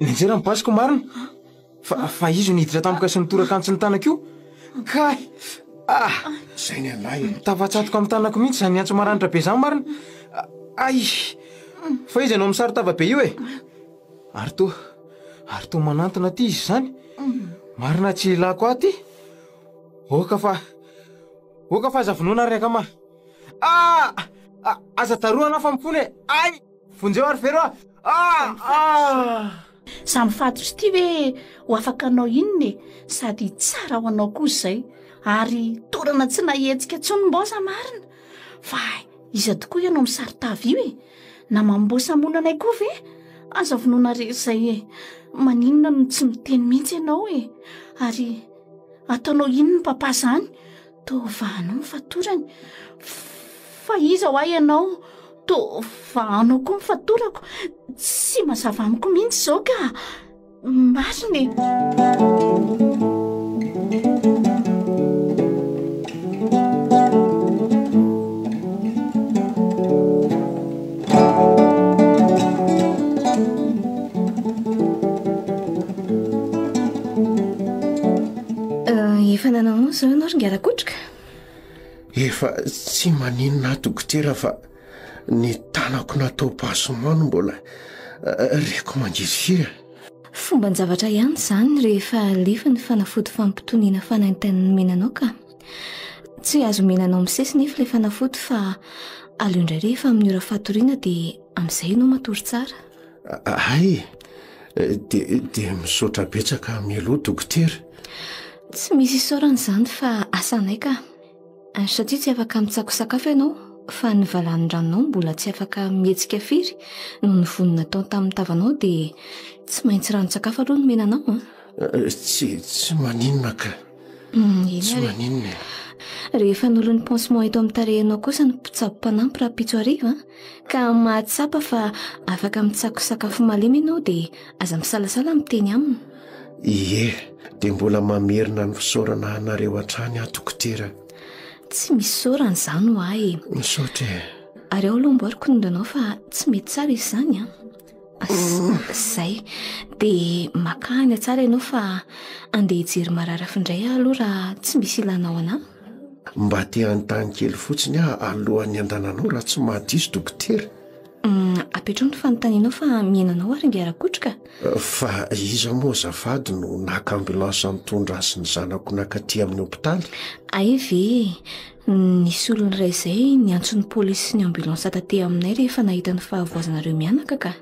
Nijery amin'ny basiko marina. Fa izy niditra tampoka sy nitorakantsy ny tanako io. Ka! Zay ny alahy. Tavatsatoka amin'ny tanako mihitsy zany antso maranitra be zany marina. Ay! Fa izy ianao amin'ny sary tava be io e. Ary to manantona ty izy zany. Marina tsy ilako aty. Oka fa aza vonoana raika ma. Aza taroana fa mifony. Ay! Vonjeo ary vero Sa mifatotra ty hoe ho afaka anao inony sady tsara ho anao koa izay ary torana tsy nahetsika tsony-mbosa marina. Fa iza tokoa ianao misaritavy io e. Na mambosa monanay koa ve? Aza vonoana rezay e. Maninona no tsy miteny mihitsy ianao e. Ary ataonao inony papa zany? Tovahanao mifatorany. Fa iza ho ahy ianao? Tovahanao koa mifatorako. Tsy mazava amiko mihitsy zao ka marina e. Efa nanao zao ianao ry ngarakotrika? Efa tsy maninona dokotera fa ny tanako natao pasomano mbola reko mangizifiry. Fomba ny zavatra ihany zany rehefa lefa ny fanafody fampitoniana fanaintain'ny menanao ka tsy azo menanao misesy nefa ilay fanafody fa aleo indray rehefa amin'ny ora fatoriana dia amin'izay ianao matory tsara. Ay, dia misaotra betsaka mialoha dokotera. Tsy misy isaorana izany fa asanay ka. Satria tsy afaka mitsako-sakafo ianao fa ny valan'ny ranonao mbola tsy afaka mihetsika firy noho ny vonona tao tamin'ny tavanao dia tsy maintsy ranon-tsakafo aloha no menanao. Tsy maninona ka. Tsy maninona. Rehefa nolon'ny pansement eto amin'ny tarehinao kosa ny mpitsabo-panampy raha pitso ariva ka mahatsapa fa afaka mitsako-sakafo malemy ianao dia aza misalasala miteny aminy. Ie, dia mbola mamerina ny fisaorana anareo hatrany aho dokotera. Tsy misy saorana izany ho ahy. Misaotra e. Ary ao aloha mboariko nondanao fa tsy mety tsara izy izany a. Zay dia makany tsara ianao fa andeha hijery mararafy indray aho aloha raha tsy misy ilanao anahy. Mba te hanontany kely fotsiny aho alohan'ny andananao raha tsy mahadiso dokotera. Apetrao ny fanontanianao fa mienanao ary ngarakotrika. Fa iza moa azafady no naka ambulansa mitondra azy ny zanako nakaty amin'ny hopitaly? Ay ve, nisy olona iray izay niantson'ny polisy sy ny ambulansa taty aminay rehefa nahita ny fahavoazanareo mianaka ka.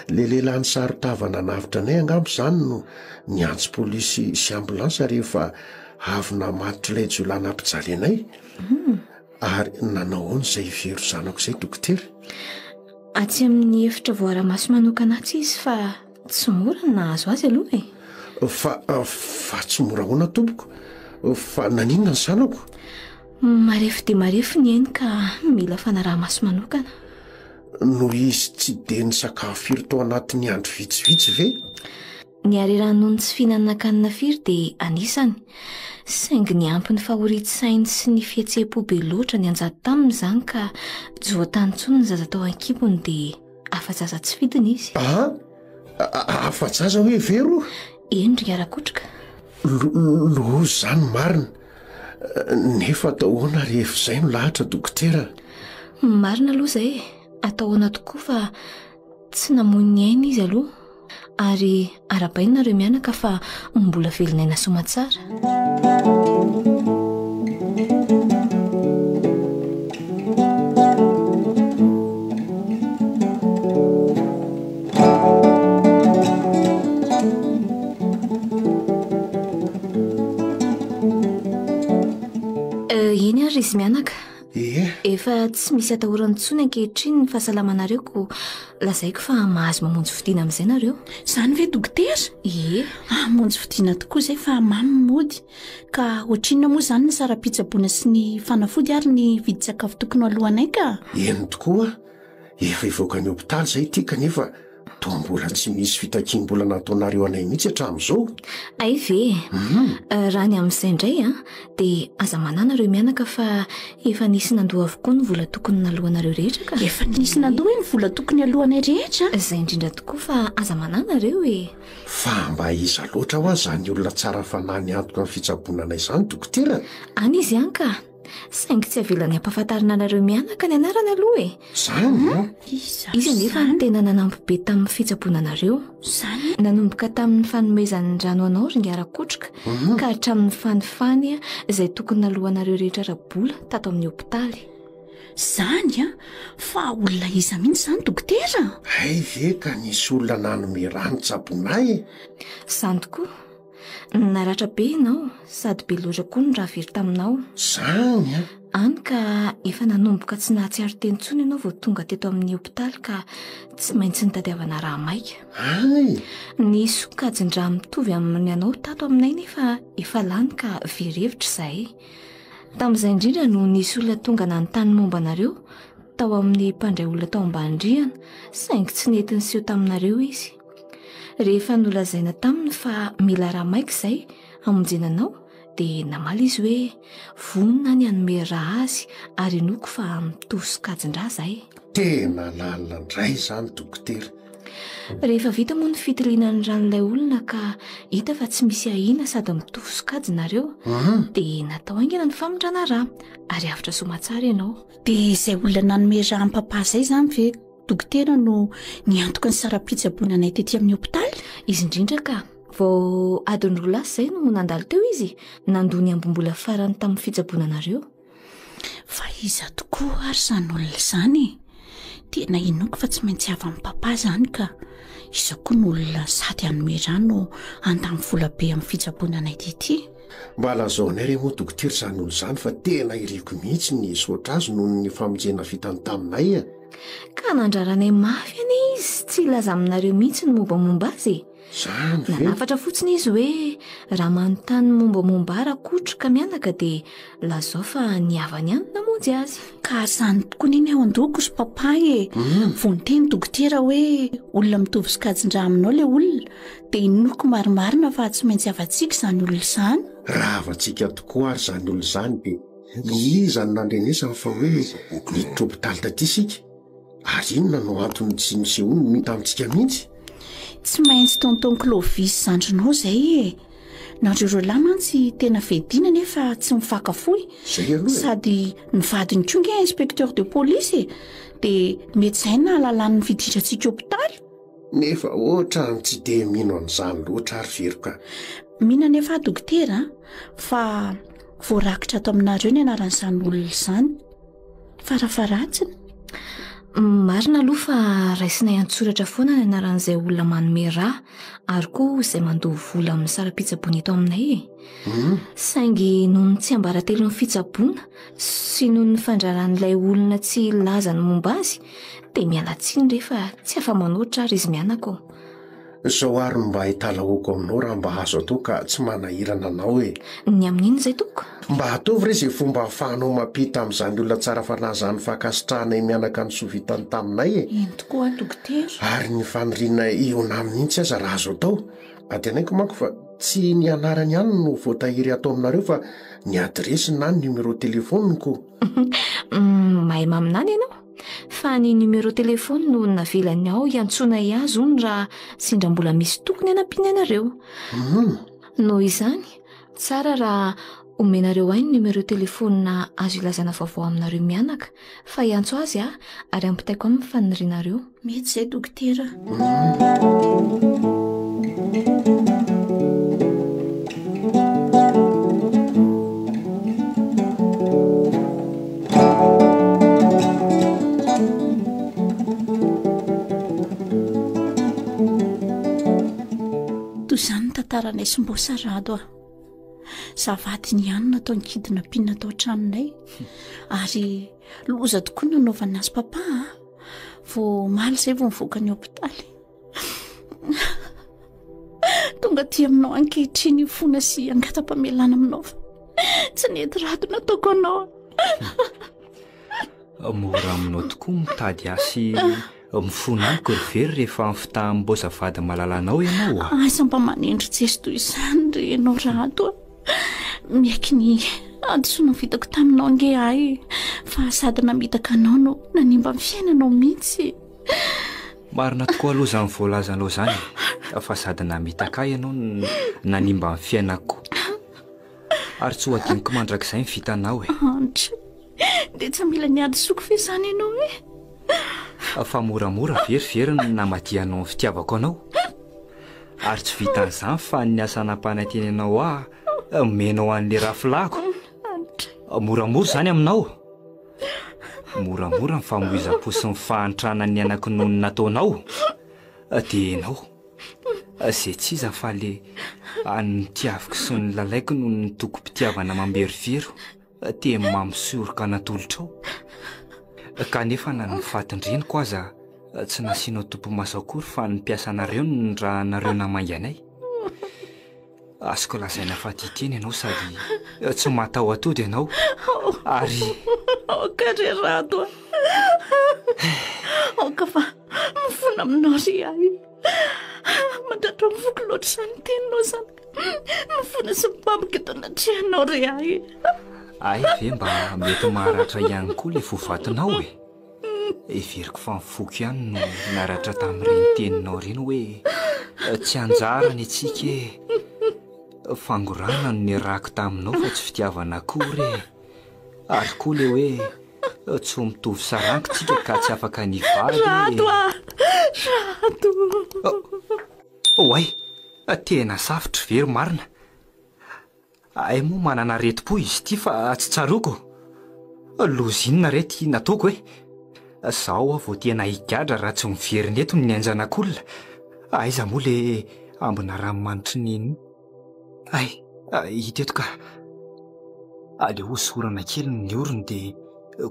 Le lehilahy ny sarotavana navitra anay angambo izany no niantso polisy sy ambulansa rehefa avy namatitra ilay jiolahy nampijaly anay. Ary nanao ahoana izay vero zanako izay dokotera? Atsy amin'ny efitra voara-maso manokana tsy izy fa tsy mora ny nahazo azy aloha e. Fa tsy mora hoana tompoko. Fa naninona ny zanako? Marefo dia marefo ny eny ka mila fanaraha-maso manokana. Noho izy tsy dia ny sakafo firy tao anatin'ny andro vitsivitsy ve? Ny harerahany noho ny tsy fihinana-kanina firy dia anisany. Saingy ny ampy ny fahoriti-sainy sy ny fihetseha-po be loatra ny anjady taminy izany ka joatany tsony ny zaza tao an-kibony dia afa-jaza tsy fidiny izy. Afa-jaza hoe vero? Eny ry ngarakotrika. Loha izany marina. Nefa atao ahoana rehefa izay no lahatra dokotera? Marina aloha izay atao ahoana tokoa fa tsy namoy ny aina izy aloha. Ary arabainareo mianaka fa mbola velonay nasoma tsara. Eny ary izy mianaka efa tsy misy atahorantsony ankehitriny ny fahasalamanareo lazaiko fa mahazo mamonjy fidiana amin'izay nareo. Izany ve dokotera? Mamonjy fidiana tokoa izay fa mamy mody ka ohatrinona moa izany ny sara-pitsaboana sy ny fanafody ary ny vidin-tsakafo tokony alohanay ka. Eny tokoa efa ivoaka ny hopitaly izay ity kanefa toa mbola tsy misy fitakim-bola nataonareo anay mihitsy hatramin'izao. Ay ve raha ny amin'izay indray dia aza mananareo mianaka fa efa nisy nandoha avokoa ny vola tokony nalohanareo rehetra ka. Efa nisy nandoha ny vola tokony alohanay rehetra? Izay indrindra tokoa fa aza mananareo fa mba iza loatra ho azy zany olona tsara fanahy ny antoka amin'ny fitsaboananay izany dokotera? Any izy ihany ka saingy tsy avelany ampahafantarina anareo mianaka ny anarana aloha Zany izy anefa ny tena nanampy be tamin'ny fitsaboana anareo. Zany nanomboka tamin'ny fanomezan'ny rano anao ringaran-kotroka ka hatramin'ny fanifany izay tokony nalohanareo rehetra rabola tato amin'ny hopitaly. Zany fa olona iza mihitsy izany dokotera? Ay ve ka nisy olona nanome rano tsabonay? Izany tokoa naratra be ianao sady be loatra koa ny raha very taminao. Zany any ka efa nanomboka tsy nahatsiaro teny intsony ianao vao tonga teto amin'ny hopitaly ka tsy maintsy nitadiavana raha maika. Ny sokajin-draha mitovy amin'ny anao tato aminay nefa efa lany ka very-hevitra izahay. Tamin'izay indrindra no nisy olona tonga nanontany momba anareo tao amin'ny mpandray olona tao ambany-drihana saingy tsy nety niseho taminareo izy. Rehefa nolazaina taminy fa mila raha maika izay hamonjenanao dia namaly izy hoe vonona ny hanome raha azy ary enoko fa mitovy sokajin-draha izahay. Tena lalina indray izany dokotera. Rehefa vita moa ny fitilianany ran'ilay olona ka hita fa tsy misy ahina sady mitovy sokajinareo dia natao haingana ny famondrana raha ary afatra somatsara ianao. Dia izay olona nanome raha ampapa izay izany ve dokotera no niantoka ny sara-pitsaboana anay tetỳ amin'ny hopitaly? Izy indrindra ka vao adiny roa lasa izay no nandalo teo izy nandoha ny ambom-bola farany tamin'ny fitsaboana anareo. Fa iza tokoa ary izany olona izany? Tena inoko fa tsy maintsy avy amin'ny papa izany ka iza koa ny olona sady hanome rano andamy vola be amin'ny fitsaboana anay tetỳ. Mba lazaonay re moa dokotera izany olo izany fa tena iriko mihitsy ny sotra azy noho ny famonjena vitany taminay ka nandraranay mafy any izy tsy ilaza aminareo mihitsy ny mombamomba azy. Zany ve nanafatra fotsiny izy hoe raha manontany mombamomba ara-kotroka mianaka dia lazao fa niavany any namonjy azy. Ka izany tokoa neny ao an-dohako sy papa vao niteny dokotera hoe olona mitovy sokajin-draha aminao ilay olona dia inoko marimarina fa tsy maintsy avantsika izany olona izany. Raha avantsika tokoa ary izany olona izany dia iza no nandrenesany fa hoe niditra hopitaly taty isika ary inona no antony tsy nisehony mita amintsika mihitsy? Tsy maintsy tonton Clovis zandrinao izay nareo roa lahy mantsy tena fedina nefa tsy mifankafohy sady nivadiny koa nge inspecteur de police dia mety izay na alalan'ny fiditrantsika hopitaly. Nefa ohatra tsy dia mino an'izany loatra ary veroka. Mihina nefa dokotera fa voarakitra ato aminareo ny anaran'izany olona izany farafaratsiny. Marina aloha fa raisinay antsoratra foana ny anaran'izay olona manome raha ary koa izay mandoha vola amin'ny sara-pitsaboana eto aminay saingy noho ny tsy ambaratelo ny fitsaboana sy noho ny fandraran'ilay olona tsy laza ny momba azy dia mialatsiny rehefa tsy afa-manoatra ary izy mianako. Izao ary mba hitalaoko aminao raha mba azo atao ka tsy manahirana anao ny amin'iny izay toko mba ataovy re izay fomba ahafahanao mampita amin'izany olona tsara fanahy izany fankasitrahanay mianaka ny sovitany taminay eny tokoa dokotera. Ary ny faniriana iona amin'intsy aza raha azo atao atenaiko manko fa tsy ny anarany ihany no voatahiry atao aminareo fa ny adresy na ny numéro telefoniko. mahay maminany ianao fa ny numéro telefony no navelany ao hiantsonay azy ony raha sindra mbola misy tokony hanampiana anareo. Noho izany tsara raha omenareo ahy ny numéro telefona azo ilazana vaovao aminareo mianaka fa hiantso azy ary ampitaiko amin'ny fanirianareo. Mety izay dokotera. Toy izany tantaranay Sombosarado zavady ny ihany natao nikidina pina tao an-tranonay ary loza tokoa nanaovany azy papa vo maly zay vo mivoaka ny hopitaly tonga ty aminao ankehitriny fona sy angata-pamelana aminao fa tsy nety rato nataoko anao mora aminao tokoa mitady asy mifona amiko ry very rehefa mifitahm-bozavady malalanao ianao asa mba manendry jesy toy izany re ianao rato miaiky ny adisona vitako taminao nge ay fa sady namitaka anao no nanimba amin'ny fiainanao mihitsy marina tokoa aloha zany voalazanao zany fa sady namitaka ianao nanimba amin'ny fiainako ary tsy ho adiniko mandrakizay mivitanao de tsy mila niady soko fe zany ianao fa moramora verivery namadianao ny fitiavako anao ary tsy vitan'izany fa ny asa nampananteny anao menao an'le rafilako moramora zany aminao moramora ny famoizam-po sy ny fahantrana ny anakinony nataonao dia enao zay tsy iza fa le ny tiaviko sy ny lalaiko no ny toko-pitiavana mamberivero te mamosoroka natolotrao kanefa na ny fatindreniko aza tsy nasianao tompo masakory fa ny mpiasanareo ny raha nareo namanganay azoko lazaina fa titeny ianao sady tsy matao atody ianao ary karerato oka fa mifona aminao ry ay mandratra mivoko loatra zany teninao zany mifona sy mibabika eto anatrehanao ry ay ve mba mety maharatra ihany koa le fovatinao everiko fa mifoko ihany no naratra tamin'ireny teninao reny hoe tsy anjarany atsika fangorana no nirako taminao fa tsy fitiavana kory ary koa le hoe tsy mitovy sarankotsika ka tsy afaka nivady oay tena safitry very marina ay moa manana reti-po izy ty fa tsy tsaroko lozinina rety nataoko zaho vo tena higadra raha tsy miveriny eto ny anjanak'olona aiza moa le ambina ranomanitry niny ay hiteto ka ale hosorana kely ny orony dia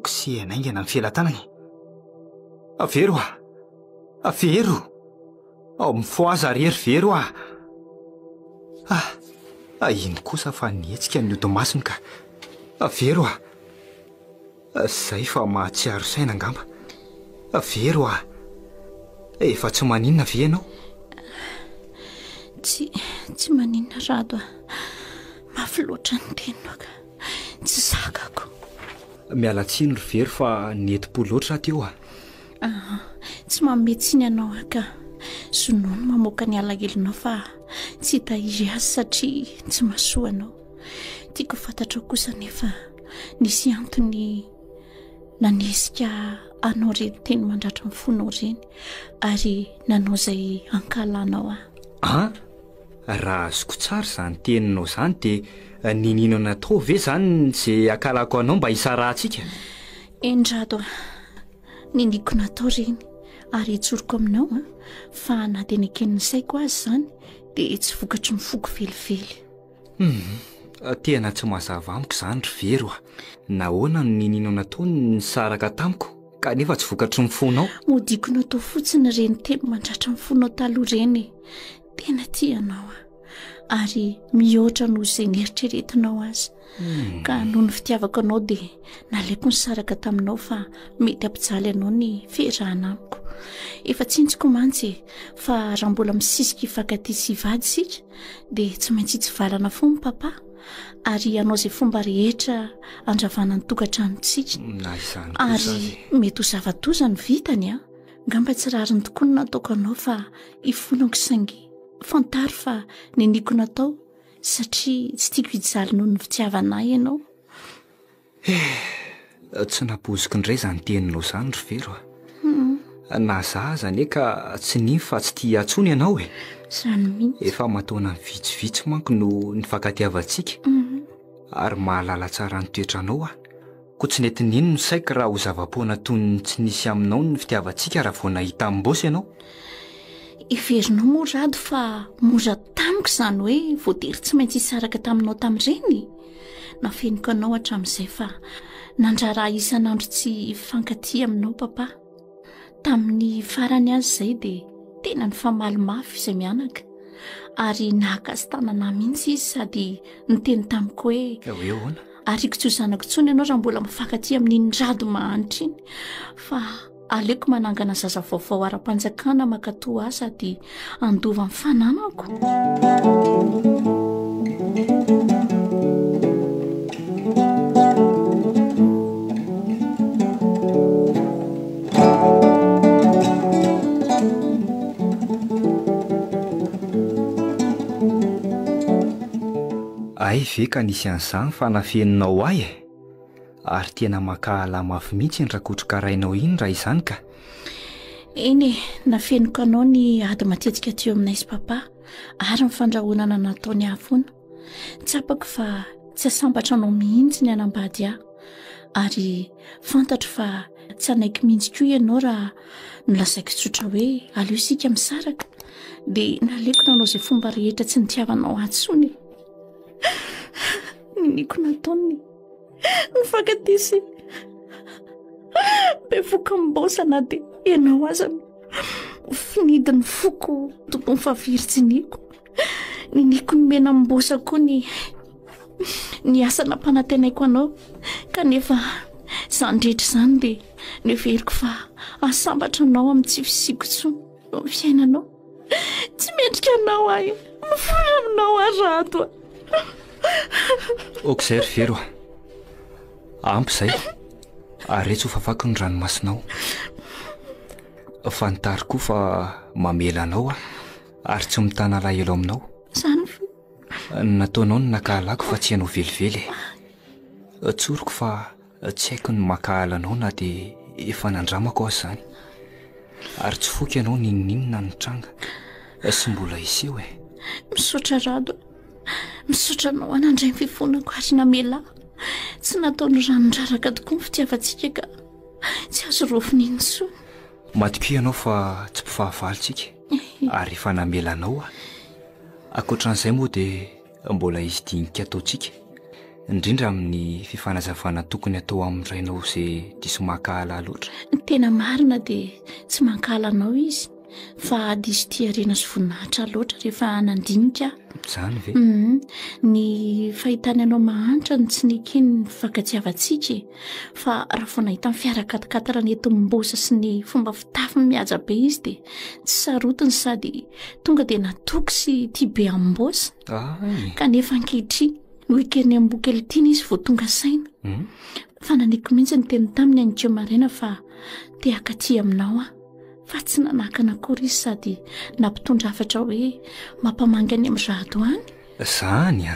kosehanaingana amin'ny fialan-tanany avero avero mifoaza rery vero ino kosa fa nihetsika ny odomasiny ka avero zay fa mahatsiaro saina angamba avero efa tsy maninona ve ianao tsy maninona rado mafy loatra ny tenino ka tsy zakako mialatsiny ry very fa neti-po loatra teo tsy mametsiny ianao ka sonono mamoaka ny alahelinao fa tsy hitahiry azy satria tsy masoanao tiako fantatra kosa nefa nisy antony nanesika anao reny teny mandratra ny fonao reny ary nanao zay ankalanao raha azoko tsara zany teninao zany dia ninino natao ve zany zay ankalako anao mba hisarahantsika endrado niniko natao reny ary hitsoroko aminao fa na tena eken'ny saiko azy zany dia tsy vokatry mifoko velively tena tsy mazava amiko zany ry vero nahoana no ninino natao ny saraka tamiko kanefa tsy vokatry mifonao modiko natao fotsiny reny teny mandratra mifonao taloha reny tena tianao ary mihoatra no zay nieritreretinao azy ka noho ny fitiavako anao dia nalaiko ny saraka taminao fa mety ampijaly anao ny fiarahana amiko efa tsintsiko mantsy fa raha mbola misisika hifankaty sy hivady sika dia tsy maintsy tsy valana fo ny papa ary anao zay fomba rehetra andravana ny tokantranontsika ary mety ho zava-toza ny vitany ngamba tsy rariny tokoa ny nataoko anao fa hifonako saingy fantary fa niniko natao satria tsy tiako hijaly noho ny fitiavanay ianao tsy napoziko indray zany teninao zany ry vero na zahazany ka tsy niny fa tsy tia atsony ianao zany mihitsy efa mataona ny vitsivitsy manko no ny fankatiavantsika ary mahalala tsara ny toetranao ko tsy nety nino no saiko raha ho zava-poana tony tsy nisy aminao ny fitiavantsika raha vo nahita amin'ny bosy ianao Iverinao moa rado fa mora tamiko izany hoe voatery tsy maintsy hisaraka taminao tamin'ireny. Nafeniko anao hatramin'izay fa nandraraha isan'andro tsy fankatia aminao papa. Tamin'ny farany azy izay dia tena ny famaly mafy izay mianaka ary nahakasy tanana mihitsy izy sady niteny tamiko hoe ahoana ariko tsy ho zanako intsony ianao raha mbola mifankatia amin'iny rado mahanitra iny fa aleoko manangana zaza vaovao ara-panjakana makatoa ahy sady andova amin'ny fananako. ay ve ka nisy an'izany fa nafeninao ahy ary tena makahala mafy mihitsy ny rakotrokarainao iny raha izany ka. Eny nafeniko anao ny ady matetika teo aminay sy papa ary ny fandrahonana nataony ahafona. Tsapako fa tsy asambatra anao mihitsy ny anambady ahy ary fantatro fa tsy anaiky mihitsy koa ianao raha nolasaiko tsotra hoe aleo isika misaraka dia naleko nanao izay fomba rehetra tsy nitiavanao antsony. Niniko nataony nifankatisy be foka mibosana dia ianao aza finidiny foko tompony fahaviritsiniko. Niniko nomena mibosa koa ny asana mpanantenaiko anao kanefa izany rehetra izany dia neveriko fa asambatra anao amin'ny tsy fisiko tsony eo fiainanao. Tsy mendrika anao ahy mifoy aminao arato. Okizay ry vero ampy izay ary tsy ho fafako ny ranomasinao fa nitary koa fa mamela anao ary tsy mitana lahelo aminao. Izany nataonao ny nakahalako fa tsy hainao velively. Tsoriko fa tsy haiko ny makahala anao na dia efa nandramako aho izany ary tsy foky ianao ninninona ny tranga sy mbola iseho misaotra rado. Misaotra anao anandray ny fifonako ary namela tsy nataony ranondraraka tokoa ny fitiavantsika ka tsy azo rofiny iny soa. Matiko ianao fa tsy mpifahavalontsika ary efa namela anao akoatran'izay moa dia mbola izy dinika ataontsika indrindra amin'ny fifanazavana tokony atao amin'ny rainao izay diso makahala loatra. Tena marina dia tsy mankahala anao izy fa diso tia rena sy voninahitra loatra rehefa nandinika. Izany ve? Ny fahitany anao mahantra ny tsy nikeny ny fankatiavantsika fa raha vao nahita ny fiarakatokatara ny eto mimbosa sy ny fomba fitafy mihaja be izy dia tsy sarotiny sady tonga dia natoky sy tia be amimbosa kanefa ankehitriny noekeriny amin'ny bokelitiana izy vao tonga saina. Fa naniko mihitsy ny teny taminy anikeo maraina fa te hakatia aminao fa tsy nanakana akory izy sady nampitondra hafatra hoe mampamangany amin'ny rado any. Izany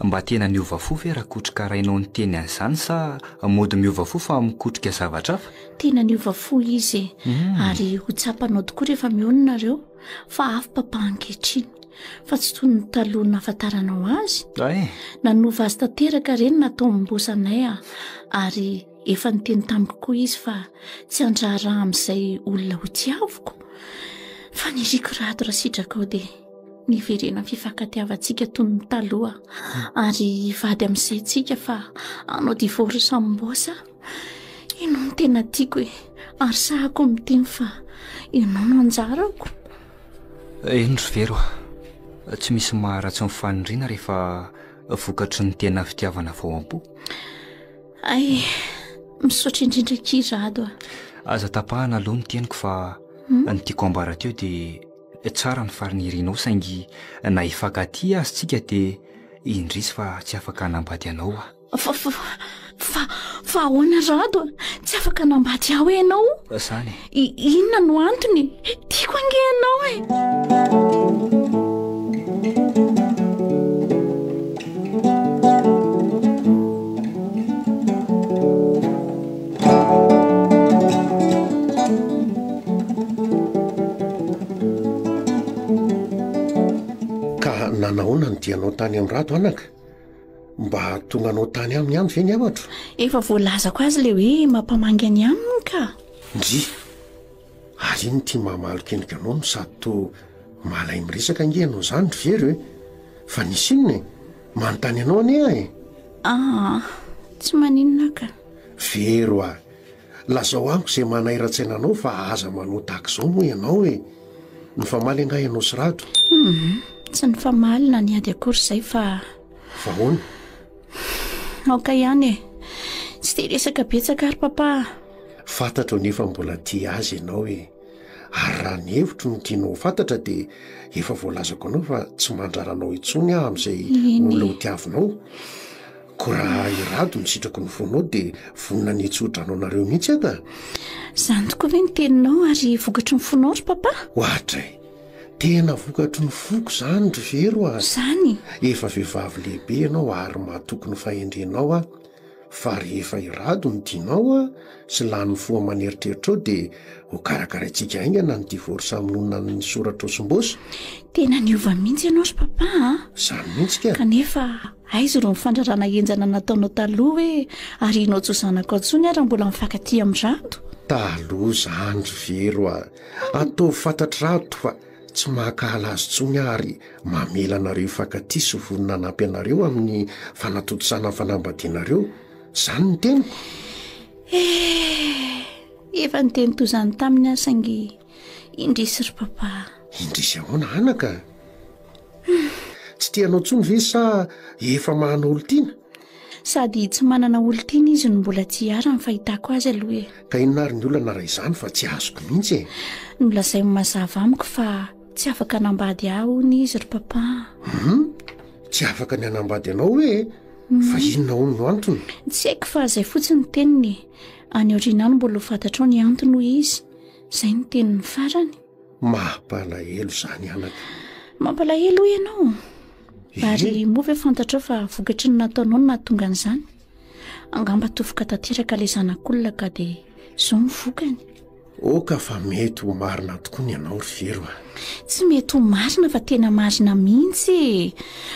mba tena niova fo ve rakotrika rainao ny teny an'izany sa mody miova fo fa mikotrika zavatra hafa? Tena niova fo izy ary ho tsapanao tokoa rehefa miononareo fa afo papa ankehitriny fa tsy toy ny taloha nafantaranao azy. Nanova azy tanteraka ireny natao mimbosanay ary efa niteny tamiko koa izy fa tsy andraraha amin'izay olona ho tiavoko fa niriko rado raha sitraka ao dia niverena fifankatiavantsika toy ny taloha ary vady amin'izay tsika fa anao divory samimbosa ianao no tena tiako ary sahako miteny fa ianao no anjarako. Eny ry vero tsy misy maharatsy ny fanindriana rehefa vokatry ny tena fitiavana vao am-po. Ay misaotra indrindra kirado aza tapahana aloha ny teniko fa ny tiako ambara teo dia tsara ny farin'irinao saingy na hifankatia azy tsika dia indrisy fa tsy afaka hanambady anao fa ahoana rado tsy afaka hanambady aho ianao izany inona no antony tiako ange ianao Nanahoana ny dianao tany amin'ny rado anaka mba tonga anao tany aminy ihany ve ny amatro? Efa voalazako azy le hoe mampamangy any aminy ka. Ndry ary iny tia mamalo kendrika anao no sady to malay miresaka ange anao zany ry very hoe fa nisy inona e manontany anao ane ah e tsy maninona ka vero a lazao amiko izay manairatsaina anao fa aza manao tahaka izao moa ianao hoe ny famaly angah ianao sy rado tsy ny famalina ny ady akory izay fa hoana aoka ihany e tsy tia resaka betsaka ary papa fantatra nefa mbola tia azy ianao hoe ary raha ny hevitro no tianao fantatra dia efa voalazako anao fa tsy mandraranao intsony ah amin'izay olona ho tiavinao ko raha irado nisitrako ny fonao dia vonina nytsodranao nareo mihitsy aka izany tokoa ve ny teninao ary vokatry ny fonao ry papa ohatra tena vokatry ny foko zany ry vero a izany efa vehivavy lehibe ianao ary mahatokony fahendrenao a fa rehefa irado ny tianao a sy lany foa maneritreritra ao dia ho karakaraintsika aingana ny divorsa amin'n'olona ny soratra osim-bosy tena niova mihitsy ianao ry papa izany mihitsy ka kanefa aizy ro mifandrarana enjana nataonao taloha hoe ary inao tsozanako antsony ary mbola mifankaty amin'nyrado taloha zany ry vero a ataovy fantatr'rado fa tsy mahakahala azy tsony ary mamela anareo ifankaty sy vonina anampy anareo amin'ny fanatotosana ny fanambadianareo izany ny teniko efa ny teny tozany taminy asangy indrisy ry papa indrisy ahoana anaka tsy tianao tsony ve sa efa mahana olo tiana sady tsy manana olo tiana izy no mbola tsy ara ny fahitako azy aloha e ka inonary ny olana raha izany fa tsy azoko mihitsy e nolazay mazava amiko fa tsy afaka nambady aho ny izy ry papa tsy afaka ny anambady anao hoe fa inona hono no antony tsy haiko fa zay fotsiny teniny any aoriana any mbola ho fantatrao ny antony ho izy izay ny teniny farany mampalahelo zany anaka mampalahelo ho ianao ary moa ve fantatrao fa vokatry ny nataonao no nahatonga an'izany angamba tofoka tanteraka ilay zanak'olona ka dia zao mivokany oka fa mety ho marina tokoa ny ianao ry vero a tsy mety ho marina fa tena marina mihitsy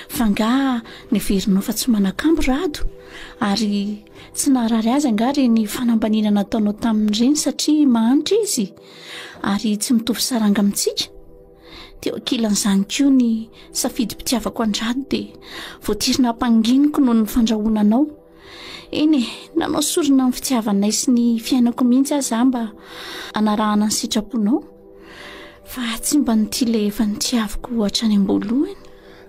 fa nga ny verinao fa tsy manakambo rado ary tsy naharary azy angary ny fanambanina nataonao tamin'ireny satria mahanitra izy ary tsy mitovy saranga amintsika dia ankilan'izany koa ny safidy mpitiavako an-drado dia voatirina hampanginiko noho ny fandrahoananao eny e nanao sorona ny fitiavanay sy ny fiainako mihitsy aza mba anarahana ny sitraponao fa tsy mba nytia ilay efa nitiaviko hatrany am-boalohany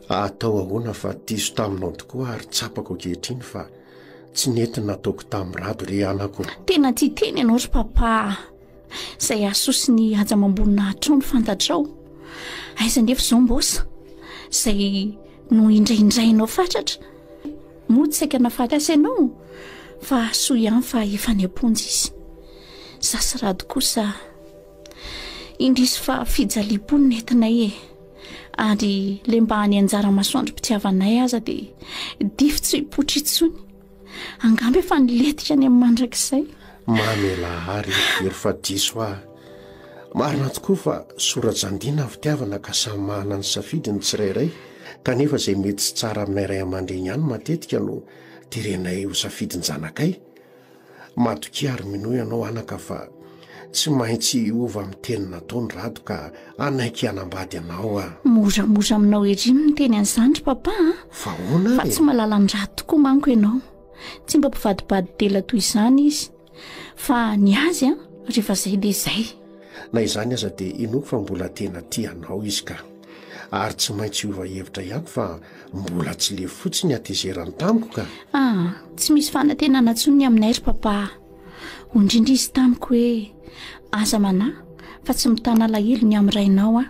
atao ahoana fa tiso taminao tokoa ary tsapako ankehitriny fa tsy nety nataoko tamin'ny rado re anako tena tia teny ianao ry papa izay asosi ny aja mambonina hatrao ny fantatrao aiza nefa izao mbosa izay no indraindrainao fatratra moa tsy saika nafaty asa ianao fa soa ihany fa efa ny amponjy izy zasyrado kosa indrisy fa fijaliam-pony nentinay e ary le mba any anjara masoandro mpitiavanay aza dia difo tsy hipotra itsony angamba efa niletika any amin'ny mandrakizay mamela ary ery fa diso ah marina tokoa fa soratsandina ny fitiavana ka samy mahana ny safidy ny tsirairay kanefa izay mety tsy tsara aminay ray aman-dreny ihany matetika no tirenay ho safidiny zanakay matoki ary mino ianao anaka fa tsy maintsy ova amin'ny teny nataony rado ka anaiky anambady anao a moramora aminao erimy ny teny an'izany ry papa fa hoana fa tsy malala ny rado tokoa manko ianao tsy mba mpivadibady tela toy izany izy fa ny azy a rehefa izay dia izay na izany aza dia inoko fa mbola tena tianao izy ka ary tsy maintsy ova hevitra ihany fa mbola tsy le fotsiny atezerany tamiko ka tsy misy fanantenana ntsony aminay ry papa ondrindra izy tamiko hoe aza manahy fa tsy mitana lahelo ny amin'nrainao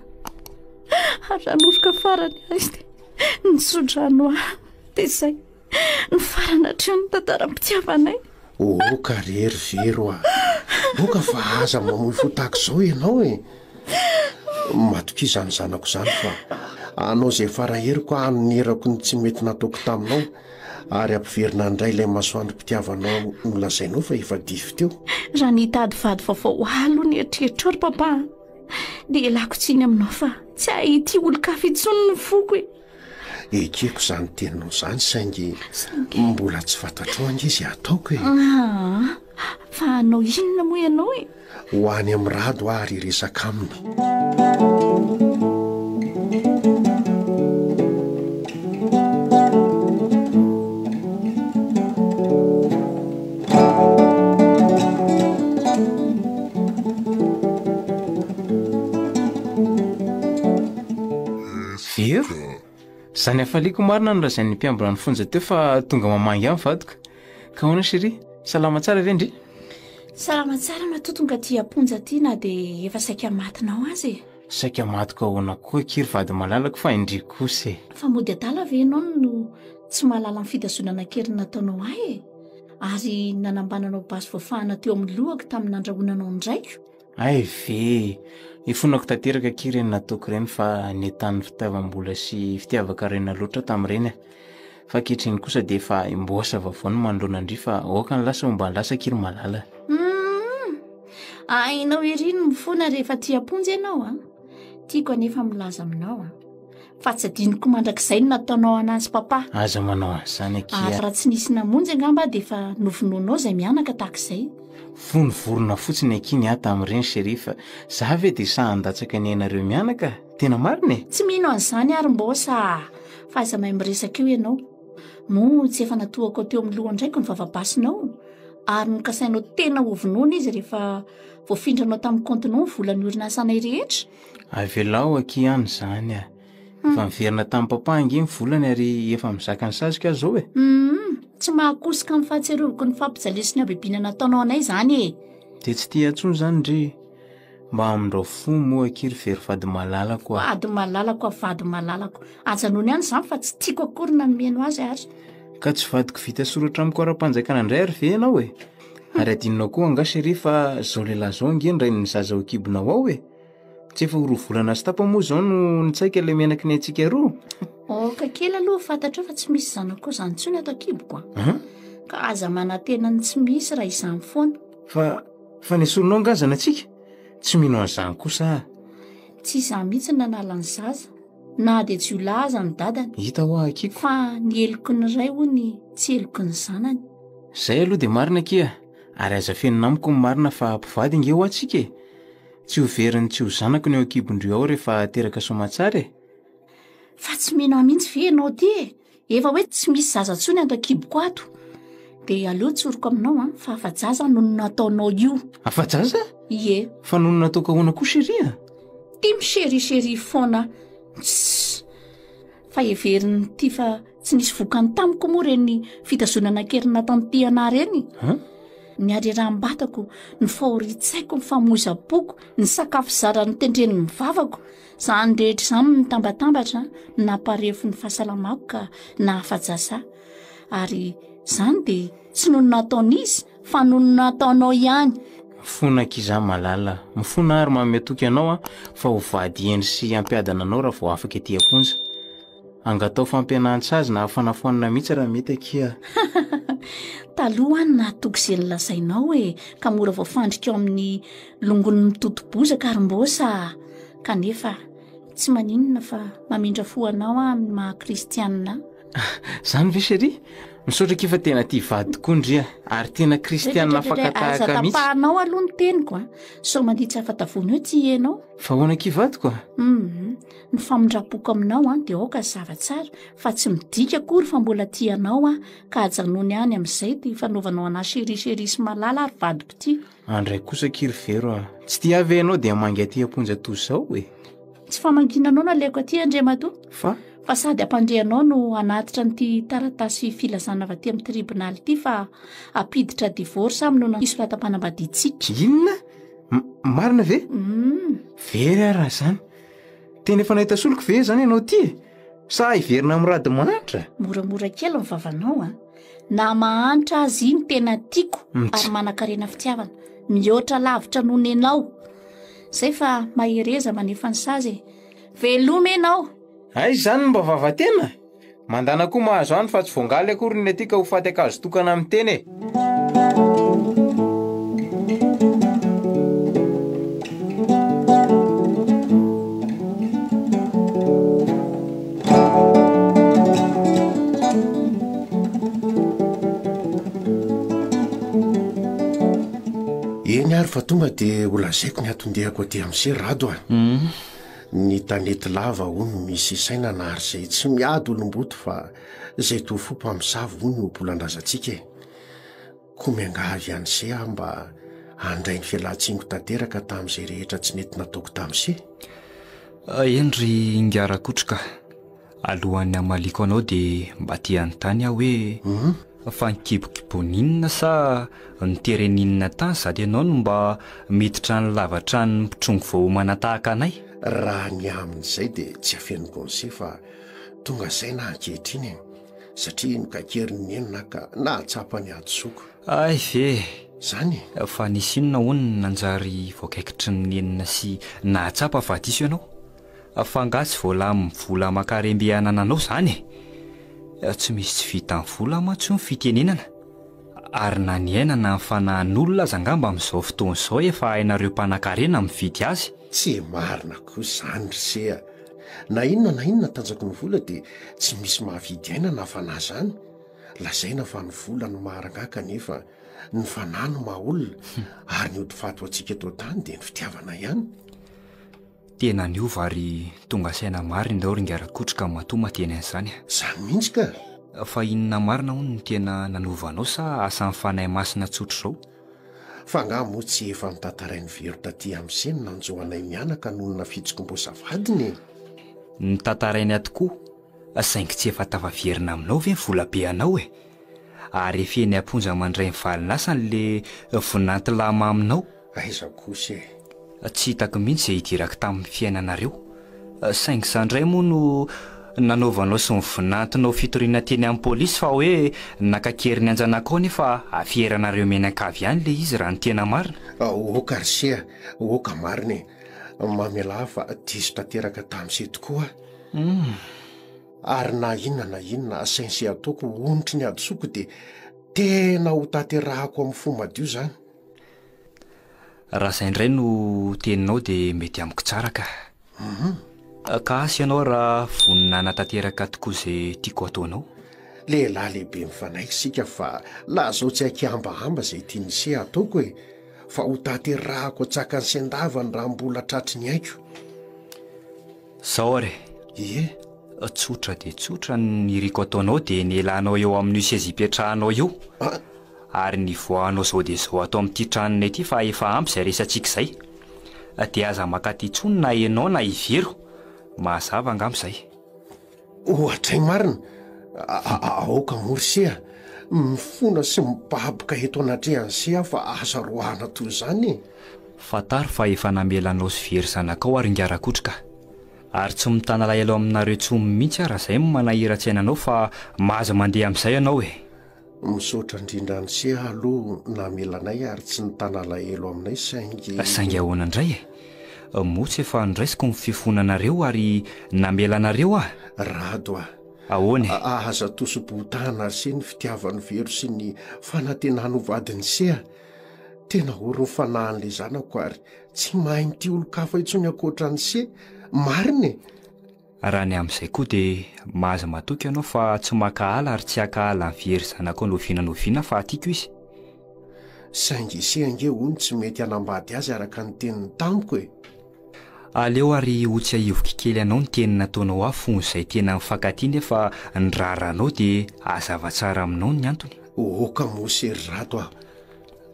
ary ranoroka farany azy dia nisodrano dia izay ny farana treo ny tantara-pitiavanay oka rery vero a oka fa aza mamoy fotahako izao ianao e matoki izany zanako izany fa anao izay faraheriko anynerako ny tsy mety nataoko taminao ary ampiverina indray ilay masoandro mpitiavanao nolazainao fa efa dify teo raha nitady vady vaovao alo ny eritreritro ry papa dia elako tsiny aminao fa tsy ahity olo-kafa itsony ny foko e ekeko izany teninao izany saingy mbola tsy fantatrao ange izy ataoko e fa anao inona moa ianao e? ho any amin'ny rado ary resaka aminy. Zany hafaliako marina no raha izay ny mpiambina ny fonja teo fa tonga mamangy amin'ny vadoka. Ka hoana chérie, salama tsara ve ndry? Salama tsara ma tonga ty amponja ty na dia efa saika matinao azy e? Saika matiko ahoana koa kiry vady malalako fa indry kosa e. Fa mody adala ve ianao no tsy mahalala ny fitazonana kely nataonao ahy e? Ary nanambananao basy voafahana teo amin'ny lohako tamin'ny nandrahonanao ndraiko? Ay ve, ifonako tanteraka kiry eny nataoko ireny fa netanin'ny fitiavam-bola sy fitiavaka rena loatra tamin'ireny. Fa ankehitriny kosa dia efa imboasa vavao no manoloana andry fa oka ny lasa mba lasa kiry malala. Ainao ery no mifona rehefa ty amponja ianao a? Tiako anefa milaza aminao a. Fa tsy adiniko mandrakizay no nataonao anazy papa. Aza manao an'izany akia. Ary raha tsy nisy namonjy angamba dia efa novonoanao izay mianaka tahak'izay. Vonovorona fotsiny akiny aho tamin'ireny chérie fa za ve dia sa handatsaka ny ainareo mianaka? Tena marina e? Tsy mino an'izany ary mbosa. Fa aza mahay miresaka eo ianao. Mo tsy efa natohako teo amin'ny loha ndraiky ny vavabasinao. Ary nokasainao tena ho vonoana izy rehefa voafindranao tamin'ny kontinao ny volan'ny orinasanay rehetra. Avelao aky ihany izany a. Fa miverina tamin'ny papa angeny volany ary efa mizaka ny sazika zao e. Tsy mahakosika amin'ny fahatserovako ny fampijaliana habibiana nataonao anay izany e. Dia tsy tia intsony izany ndry. Mba amindreo fo moa kiry very vady malalako a. Vady malalako a vady malalako. Ajanony ihany izany fa tsy tiako akory nanomeno azy ary. Ka tsy vadiko vita soratra amiko ara-panjakana indray ary ve ianao e? Ary adinonao koa anga chérie fa zao lehilahy zao angeny ray ny zaza ho kibonao ao e. Tsy efa ho roa volana sy tapa moa izao no nitsaika ilay menaky ny antsika roa. Ka kely aloha fantatra fa tsy misy zanako izany intsony ato an-kiboko a. Ka aza manantena ny tsy misy raha izany foana. Fa nesoronao angazana antsika? Tsy mino an'izany kosa. Tsy izaho mihitsy nanala ny zaza. Na dia tsy ho laza ny dadany. Hita ho akiko. Fa ny eloko ny ray hoy tsy eloko ny zanany. Zay aloha dia marina kia. Ary aza fenina amiko ny marina fa mpivady nge ho antsika e. Tsy ho veriny tsy ho zanako ny eo an-kibondrio ao rehefa teraka soamantsara e. Fa tsy mino mihitsy ve ianao ty e? Efa hoe tsy misy zaza intsony ato an-kiboko ato. Dia aleo tsoroko aminao fa afa-jaza no nataonao io. Afa-jaza? Ie. Fa no nataoko ahoana koa chérie? Ty miserichérie foana. Fa everiny ty fa tsy nisy vokany tamiko moa reny fitazonana kely nataon'ny tiana reny. Ny ariaram-batako, ny fahoritsaiko, ny famoizam-poko, ny sakafo zara ny tendreny ny vavako. Izany rehetra izany ny tambatambatra naparefo ny fahasalamako ka nahafa-jasa. Ary izany dia tsy noho nataon'izy fa noho nataonao ihany. Mifona kiza malala, mifona ary mametoky ianao fa ho vady endry sy ampiadana anao raha vao afaka ety amponja. Angatao fampianan-tsazy na hafanafoanana mihitsy raha mety akia. Taloha any nahatoky izay nilazainao ka mora voafandrika eo amin'ny longony mitoto-bozaka ary mbosa. Kanefa tsy maninona fa mamindra fo anao amin'ny maha-kristianina. Zany ve chérie? Misaotra kifa tena tia vady tokoa ndria ary tena kristianina fakatahaka mihitsy. Tapahanao aloha ny teniko so mandihy tsy afa-tavony hoe tsy ianao. Fa hoana kivadiko a? Ny famindrapoko aminao dia aoka zava-tsara fa tsy midika akory fa mbola tianao ka ajanony ihany amin'izay ty fanaovanao anahy serichérie sy malala ary vadiko ty. Andray kosa kiry vero tsy tia ave ianao dia mangy aty amponja toy izao e. Tsy famanginanao naleko aty Andriamatoa. Fa sady ampandrehanao no anatitra n'ity taratasy filazana avy aty amin'ny tribonaly ity fa apiditra divorce aminy isoratam-panambadiantsika. Inona? Marina ve? Very raha izany. Tena efa nahita soloko ve izany ianao ty? Sa hiverina amin'ny rady manitra? Moramora kely ny vavanao na mahantra azy iny tena tiako ary manan-karena fitiavana. Mihoatra lavitra noho ny ianao. Zay fa mahereza manefa ny sazy. Veloma ianao. Ay izany mba vavatena. Mandana koa mahazo any fa tsy voangaly akory ny aty ka ho faty akazo tokana amin'ny teny e. eny ary fa tonga dia olazaiko ny atondehako aty amin'izay rado a. Ny tanety lava hono misy isaina na ary izay tsy miady olomboto fa izay to fo mpamosavy hono no bolan-drazantsika e. Koa miangavy ihany izay aho mba handray ny fialan-tsingo tanteraka tamin'izay rehetra tsy nety nataoko tamin'izay. Endry Ngarakotroka, alohan'ny hamaliko anao dia mba tia anontany aho hoe fa nikibokiboninina sa nitereninina tany sady ianao no mba miditra ny lavatra ny mpitrongo voaomana tahaka anay? Raha ny amin'izay dia tsy afeniko an'izay fa tonga izay na ankehitriny e, satria nikakeriny enina ka nahatsapany adsoko. Ay ve zany fa nisy inona hono nanjary voakaikitry ny enina sy nahatsapa fa diso ianao? Fangatsy vola amin'ny vola makarembe anananao zany e. Tsy misy tsy vita ny vola mantsy ny fitenenana. Ary na ny aina na ny fanahin'olona aza angamba amin'izao fotoan'izao efa hainareo mpanan-karena mividy azy. Tsy marina koa izany risea. Na inona tanjako ny vola dia tsy misy mahavidy aina na fanahy zany. Lazaina fa ny vola no maharangaka nefa ny fanahy no maha-olona. Ary ny odifato antsika eto tany dia ny fitiavana ihany. Tena niova ary tonga saina marina daholo Ngarakotroka matoma teny an'izany. Izany mihitsy ka. Fa inona marina hono ny tena nanovanao sa asa mifanahy masina tsotra izao? Fa nga moa tsy efa mitantarainy very taty amin'izay no nanjohanay mianaka noho ny nafitsikombosavadiny. Nitantarainy atokoa, saingy tsy efa tafaverina aminao ve ny volabe anao e? Ary efa eny amponja mandray ny valinasany le vonanty lama aminao? Aiza kosa e. Tsy hitako mihitsy izay hidirako tamin'ny fiainanareo. Saingy izandray moa no nanaovanao sy nivonantinao fitoriana teny amin'ny polisy fa hoe nakakeriny anjanakao nefa afieranareo mianakavy ihany le izy raha ny tena marina. Oka risea, oka marina e. Mamela fa diso tanteraka tamin'izay tokoa. Ary na inona sainzy ataoko onitry ny adosoko dia tena ho tanterahako amin'ny fo madio zany. Raha saindray no teninao dia mety amiko tsara ka. Ka asy ianao raha vonina natanteraka tokoa izay tiako ataonao. Lehilahy lehibe mifanaika sika fa lazao tsy hakiambahamba izay tian'izay ataoko e. Fa ho tanterahako atsaka ny sendavany raha mbola tratry ny aiko. Sao re. Ie. Tsotra dia tsotra ny riko ataonao dia nialanao eo amin'io sezipetrahanao io. Ary ny voanao zao dia zao atao amin'ity tranonay ity fa efa ampy izay resantsika izay. Dia aza makaty intsony na ianao na ivero. Mahazava angamba izay. Ohatray marina. Aoka morisea. Mifona sy mibaboka eto anatrehan'izay fa asa roahana toy izany. Fantaro fa efa namelanao sy very zanakao ary Ngarakotroka. Ary tsy mitana lahelo aminareo tsomy mihitsy raha izay manahira-tsainanao fa mahaza mandeha amin'izay ianao e. Misaotra indrindra an'izay aloha namelanay ary tsy nitana lahelo aminay saingy ahoana indray e. Motsy efa ndraisiko ny fifonanareo ary namelanareo ah. Rado ah. Ahoany? Aza toso-botana sy ny fitiavany vero sy ny fanantenany vadiny sea. Tena oro ny fanahin'ilay zanako ary tsy mahay mity olo-kafa intsony ankoatran'ny sea. Marina e. Raha ny amin'izay koa dia mahaza matoky ianao fa tsy makahala ary tsy hakahala ny very zanako noviana fa tiako izy. Saingy sea ange hono tsy mety hanambady azy araka ny teniny tamiko e. Aleo ary ho tsy haivoky kely anao ny teny nataonao aho fony izay tena mifankatia nefa ny raharanao dia ahazava tsara aminao ny antony. Oka mosery rato ah.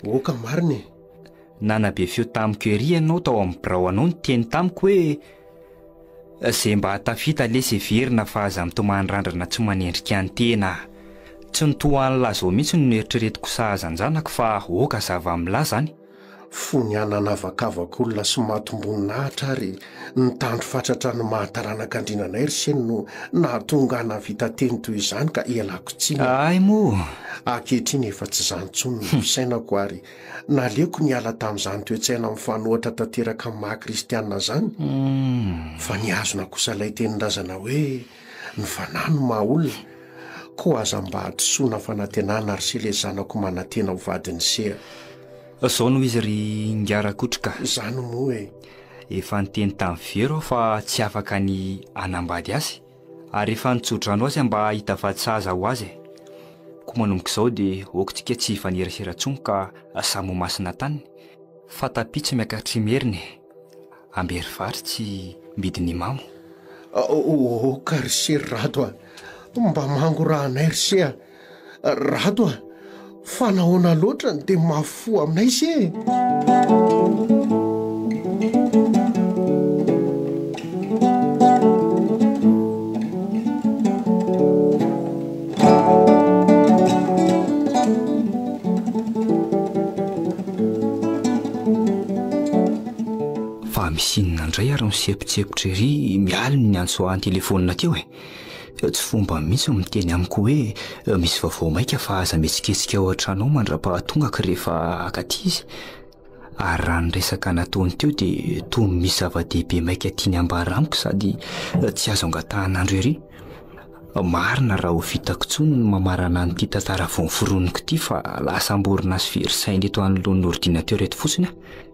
Oka marina e. Nanabe feo tamiko ery ianao tao amin'ny birao anao ny teny tamiko hoe izay mba hatafita lesy verina fa aza mitomany randrana tsy manendrika ny tena. Tsy nitohan'ny lazao mihitsy no eritreretiko sahazanjanako fa oka zava amin'lahy zany. Fony ananavakavaka olona sy matomboninahitra ary nitandro fatratra ny mahataranaka andrinanay ry seny no nahatonga navita teny toy izany ka ialako tsiny. Ay moa. Ankehitriny efa tsy izany intsony no fisainako ary naleoko niala tamin'izany toe-tsaina mifanohatra tanteraka amin'ny maha-kristianina zany. Fa niazona kosa ilay tenin-drazana hoe ny fanahy no maha-olona. Koa aza mba hadisoana fanantenana ary sy ilay zanako manantena ho vadiny sea. Zao no izy ry Ngarakotroka. Zany moa e. Efa niteny tamin'ny vero fa tsy afaka ny anambady azy. Ary efa nitsotranao azy mba hita vatsaza ho azy. Koa manomboka izao dia okotsika tsy hifanerasera tsony ka samo masina taniny. fatapitsy miakatry meriny ambery varitsy midiny mamo. Ka Risia rato a, mba mango raha anay Risia. Rato a, fa nahoana loatra dia mafo aminay se. Fa misinina indray ary misepitsepitra ery mialy ny antsoahany telefonina teo tsy fomba mihitsy miteny amiko hoe misy vaovao maika fa aza mihetsiketsika ao an-trano mandra-pahatongaka rehefa akaty izy. Ary raha nyresaka nataony teo dia toy misy zava-dehibe maika tiany ambara amiko sady tsy azo angatahan'andro ery. Marina raha ho vitako tsony ny mamarana nyity tantara vonforoniko ity fa lasa amborina sy verisainy eto anoloan'ny ordinateur eto fotsiny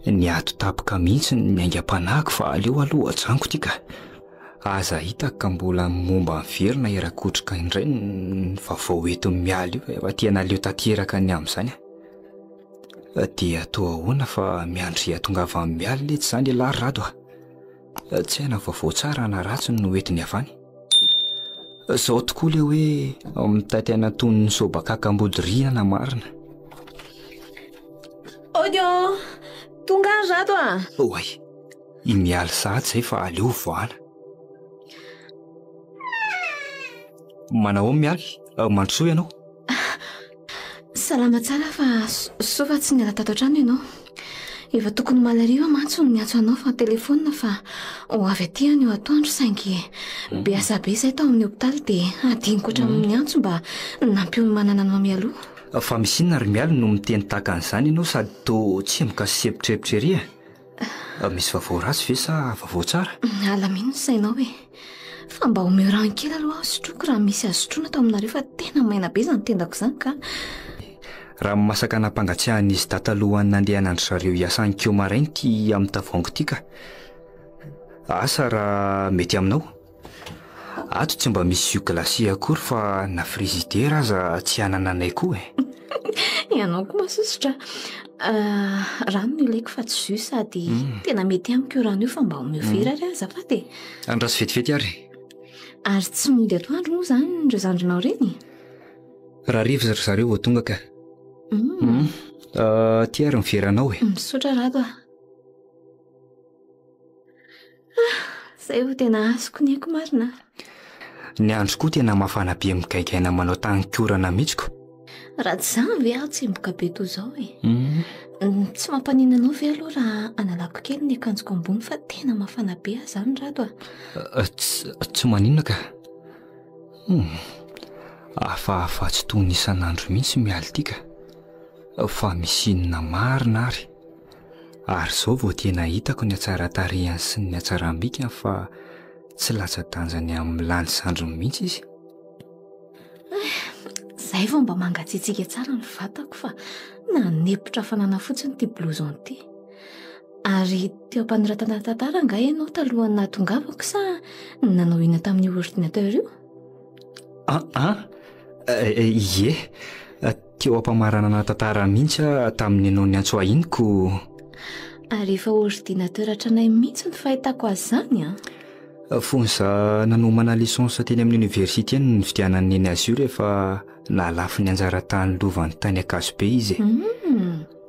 ny ato tapaka mihitsy ny miaingam-panahiko fa aleo aloha atrango ity ka. Aza hitaka ka mbola momba miverina erakotrika indray ny vaovao eto mialy io efa tia naleo tanteraka ny amin'izany. Dia atao ahoana fa miandry atongava amin'ny mialy le tsy izany ialahy rato a. Tsy haina vaovao tsara na ratsy no entiny avany. Zao tokoa le hoe mitataina tony ny sobakakambodiriana na marina. Audio, tonga ny rato a. Oay, i mialy sahady izay fa aleo voana. Manao mialy, mandrosoa ianao? Salama tsara fa soa fa tsy niala tato an-trano ianao. Efa tokony malaria mantsy ny antso anao fa telefonina fa ho avy aty any eo atoandro saingy biasa be izay tao amin'ny hopitaly dia adiniko hatramin'ny antso mba nampihomanana anao mialoha. Fa misinina ary mialy no miteny tahaka an'izany ianao sady toa tsy mboka sisepitrepotra ery misy vaovao ratsy ve sa vaovao tsara? Alamino ny sainao e. Fa mba omeo rano kely aloha sotroako raha misy azo sotroina tao aminareo fa tena maina be izany tendako izany ka. Raha masaka nampangatsiahan'izy tatalohany nandehanandry zareo hiasany keo marainy ity amin'ny tavoango ity ka. Asa raha mety aminao. Ato tsy mba misy jus glacé akory fa na frizidera aza tsy hanana anay koa Ianao koa masosotra. Rano no ilaiko fa tsy jus sady tena mety amiko io rano io fa mba omeo vera ary azafady. Andraso vetivety ary. Ary tsy mody atoandro moa izany indreo zandrinao reny. Raha rivotra ry zareo vao tonga ka. Ty ary miveranao misotra rato a. Izay ho tena azoko ny haiko marina. Ny andro koa tena mafana be migaikaina manao tany-korana mihitsiko. Raha tsy izany ve aho tsy mboka be toy izao tsy mampanina anao ve aloha raha analako kely ny akanjoko ambony fa tena mafana be aho izany rato a. Tsy maninona ka. Afa-afa-tsy toy ny isan'andro mihitsy mialy ity ka. Fa misinina marina ary. Ary izao vao tena hitako ny atsara tarehany sy ny atsarambikany fa tsy latsa-tanjany amin'ny lany sandro mihitsy izy. Izay vao mba mangatsiatsika tsara ny vatako fa nanepotra fanana fotsiny ity blouson ity. Ary teo ampanoratana tantara nga ianao talohany nahatongavako sa nanao ina tamin'ny ordinateur io? Ie, teo ampamaranana tantara mihitsy tamin'ny ianao ny antso ahiniko. Ary efa ordinateur hatranay mihitsy ny fahitako azy izany a. Fonza nanomana lisansy teny amin'ny université ny nividianany eny azy io rehefa nalafy ny anjara tany lovany tany Akazobe izy.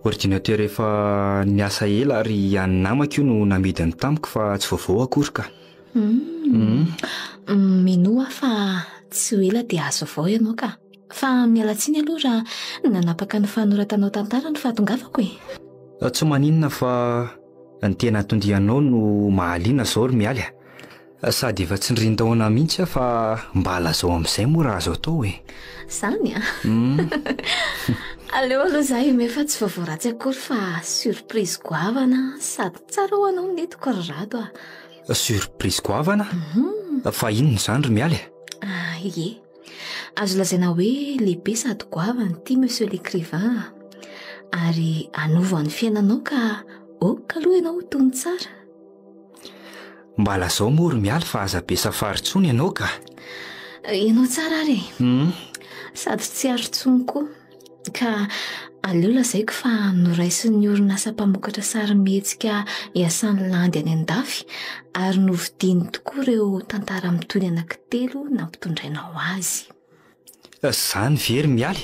Ordinateur efa niasa ela ary any namako io no namidiny tamiko fa tsy vaovao akory ka. Minoa fa tsy ho ela dia azo avao ianao ka. Fa mialatsiny aloha raha nanapaka ny fanoratanao tantara ny fahatongavako e. Tsy maninona fa ny tena tondianao no mahaliana izao ry mialy. Sady efa tsy nirindahona mihitsy fa mba alazao amin'izay moa raha azo atao e. Izany a. Aleo aloha izaho efa tsy vaovao ratsy akory fa surprise goavana sady tsara ho anao netiko ry rato a. Surprise goavana? Fa inona izany ry mialy? Ie, azo lazaina hoe lehibe sady goavana ity monsieur l'écrivain. Ary anova ny fiainanao ka oka aloha ianao tony tsara. Mba lazao moa ry mialy fa aza be safary tsony ianao ka. Ianao tsara ary sady tsy aro tsony koa ka aleo lazaiko fa noraisin'ny orinasa mpamokatra sarymihetsika iasan'ny landy any an-dafy ary novidiny tokoa ireo tantara mitony anankitelo nampitondrainao azy. Zany very mialy?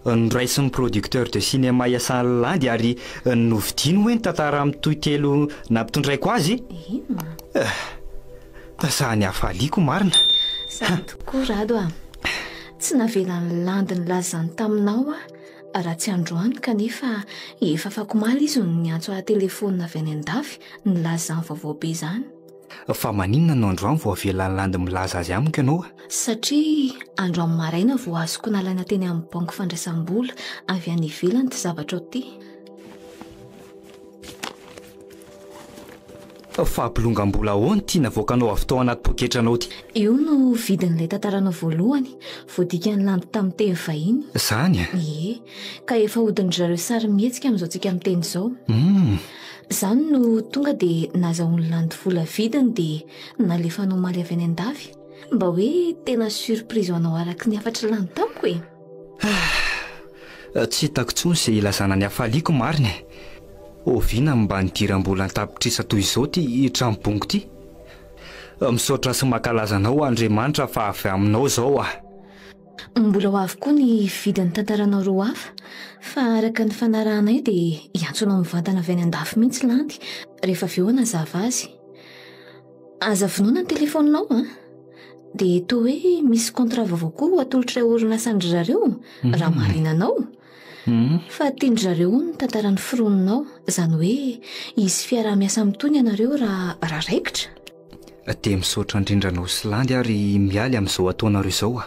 Noraisin'ny producteur de cinéma iasan'ny landy ary novidiny hoe ny tantara mitoy telo nampitondraiko azy? Zany hafaliako marina. Zany tokoa rado tsy navelan'ny landy ny lazany taminao raha tsy androany kanefa efa fakomaly izy ny antso telefona avy any an-dafy ny lazany vaovao be zany. Fa maninona no androany vao avelan'ny landy milaza azy amiko ianao? Satria androany maraina vao azoko nalaina teny amin'ny banky fandraisam-bola avy any ivelany ty zavatra ao ty. Fampilongam-bola ahoany ty navoakanao avy tao anaty poketranao ty? Io no vidin'ilay tantaranao voalohany voadikan'ny landy tamin'ny teny vahiny. Zany? Ka efa hodin'ny zareo sarymihetsika amin'izao tsika amin'ny teny izao. Zany no tonga dia nazahoan'ny landy vola vidiny dia nalefanao maly avy any an-dafy mba hoe tena surprise ho anao araka ny afatry landy tamiko e. Tsy hitako intsony izay ilazana ny hafaliako marina. Oviana mba nidiram-bola ny-tapitrisa toy izao ty trambongo ty. Misaotra sy mankalazanao Andriamanitra fa avy aminao izao Mbola ho avy koa ny vidin'ny tantaranao roa hafa fa araka ny fanarahanay dia iantsonao mivantana avy any an-dafy mihitsy landy rehefa avy eo nazava azy. Aza vinoana ny telefoninao dia toa hoe misy contrat vaovao koa atolotra orinasandry zareo raha mahalinanao. Fa tiandry zareo ny tantarany fironinao izany hoe izy fiarah-miasa mitony ianareo raha raikitra. Dia misaotra indrindranao sy landy ary mialy amin'izao ataonareo izao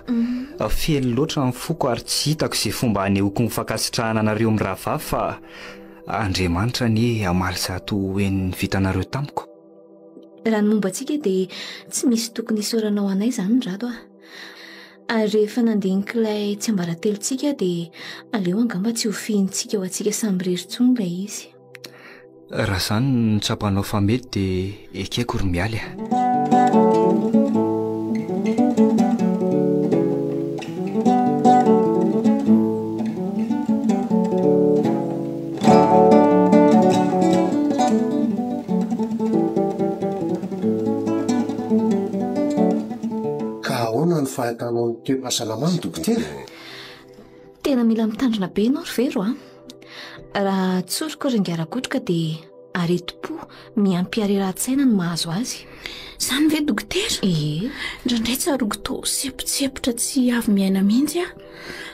fely loatra ny foko ary tsy hitako izay fomba hanehoako ny fankasitrahana anareo mirahavavy fa Andriamanitra ny hamaly zato hoen'ny vitanareo tamiko. Raha ny momba antsika dia tsy misy tokony hisoranao anay izany rado ary rehefa nandinika ilay tsy ambaratelontsika dia aleo angamba tsy hofihintsika ho antsika samby rery-tsony ilay izy. Raha izany ny tsapanao fa mety dia ekeko ry mialy fahitanao ny toe-pahasalamany dokotera? Tena mila mitandrina be ianao ry vero raha tsoriko ringarakotrika dia aretim-po miampiarerahan-tsaina no mahazo azy. Zany ve dokotera? Indraindray tsarogo sepotsepotra tsy avy miaina mihitsy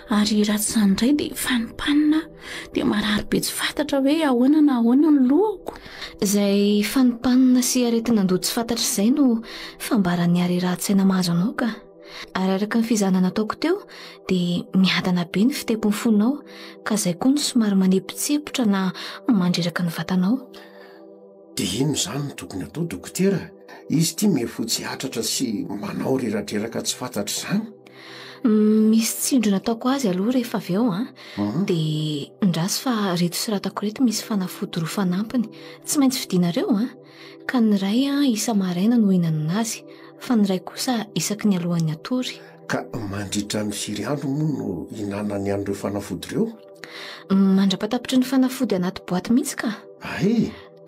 ary raha tsy zany indray dia fanimpanina dia marary be tsy fantatra hoe ahoana na ahoana ny lohako. Izay fanimpanina sy aretin'andoha tsy fantatra izay no fambaran'ny arerahan-tsaina mahazo anao ka. Ary araka ny fizanana ataoko teo dia miadana be ny fitepon'ny fonao ka izay koa no somary manepitsepotra na mandreraka ny vatanao. Dia ino izany no tokony atao dokotera? Izy ity mihefotsy hatratra sy manao reratreraka tsy fantatra izany? Misy tsindrona ataoko azy aloha rehefa avy eo dia ndrasy fa reto sy ratako reto misy fanafody roa fanampiny tsy maintsy vidinareo ka ny ray isa maraina no hihinanana azy fa ny ray kosa isaky ny alohan'ny atory. Ka mandritra ny firy andro moa no hihinanany an'ireo fanafody ireo? Mandrapatapitry ny fanafody anaty boaty mihitsy ka.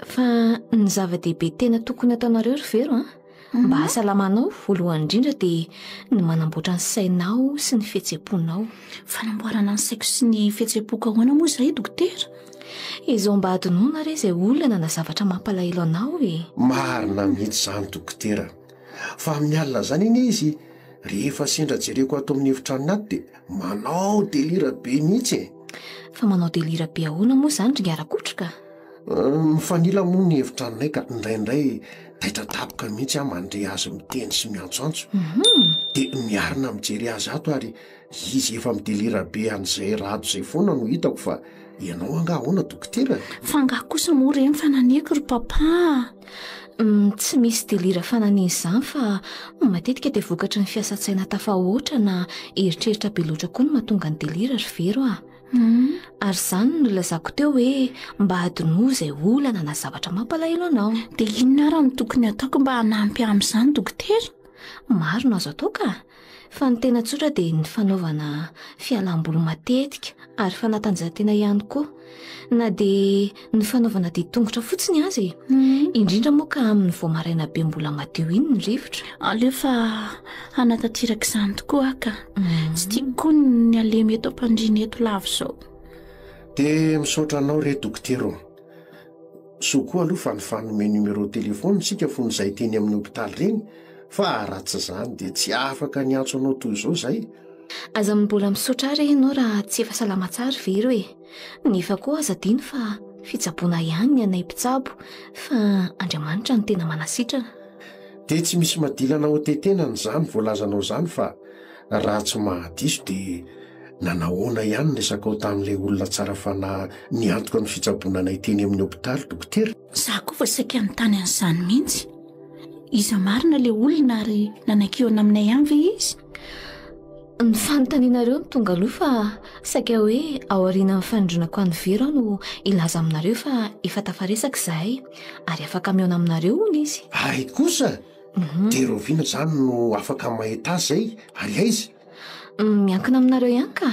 Fa ny zava-dehibe tena tokony ataonareo ry vero mba hasalamanao voalohany indrindra dia ny manamboatra ny sainao sy ny fihetseponao. Fanamboarana ny saiko sy ny fihetsepoka ahoana moa izay dokotera? Izao mba adinoana re izay olona na zavatra mampalahelo anao Marina mihitsy izany dokotera. Fa amin'ny alina izany iny izy rehefa sendra jereko ato amin'ny efitrano aty dia manao delira be mihitsy Fa manao delira be ahoana moa izany ringarakotrika? Mifanila moa ny evitranonay ka indraindray taitra tapoka mihitsy mandre azy miteny sy miantsoantso dia miarina mijery azy ato ary izy efa midelira be an'izay rado izay foana no hitako fa ianao anga ahoana dokotera? Fa ngaho kosa moa ireny fananiako ry papa. Tsy misy delira fananiana izany fa matetika dia vokatry ny fiasan-tsaina tafahoatra na eritreritra be loatra koa no mahatonga ny delira ry vero ary izany no lazako teo hoe mba adinoa izay olana na zavatra mampalahelo anao. Dia inona ary no tokony ataoko mba hanampy amin'izany dokotera? maro no azo atao ka, fa ny tena tsotra dia ny fanaovana fialam-boly matetika ary fanatanjahantena ihany koa, na dia ny fanaovana ditongotra fotsiny azy, indrindra moa ka amin'ny voamaraina be mbola madio iny ny rivotra. Alefa anatanteraka izany tokoa ka, tsy tiako koa ny alemy eto ampandriana eto lavo izao. Dia misaotra anao re dokotera, so koa aloha fa ny fanome numero telefony sika fony izay teny amin'ny hopitaly reny, fa ratsy izany dia tsy afaka niantso anao toy izao izay. Aza mbola misaotra ary ianao raha tsy efa salama tsara very hoe, nefa koa aza diny fa fitsaboana ihany ny anay mpitsabo, fa Andriamanitra no tena manasitrana. Dia tsy misy madilana ho tetenana izany voalazanao izany, fa raha tsy mahadiso dia nanahoana ihany resaka ao tamin'ilay olona tsara fanahy niantoka ny fitsaboana anay teny amin'ny hopitaly, dokotera? Za koa fa saika nytany an'izany mihitsy. Iza marina ilay olona ary nanaikiona aminay ihany ve izy? Ny fanontanianareo ny tonga aloha fa saika hoe ao aorian'ny fanindronako any vera no ilaza aminareo fa efa tafaresaka izahay ary afaka mihaona aminareo hono izy. Ay kosa, dia roviana izany no afaka mahita azy izay ary aiza? Miankina aminareo ihany ka,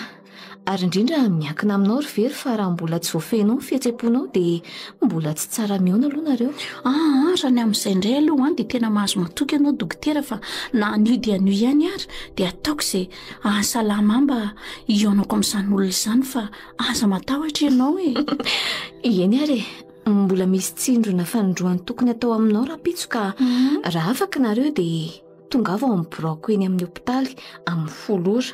ary indrindra miankina aminao ry very fa raha mbola tsy voafehinao ny fihetseponao dia mbola tsy tsara mihaona aloha nareo. Raha ny amin'izay indray aloha dia tena mahazo matoky ianao dokotera, fa na anio dia anio ihany ary dia ataoko izay ahasalama mba hihaonako amin'izany olona izany, fa aza matahotra ianao e. Eny ary mbola misy tsindrona fanindroany tokony atao aminao raha pitso ka raha afaka nareo dia tonga vao miborako eny amin'ny hopitaly amin'ny 10 ora.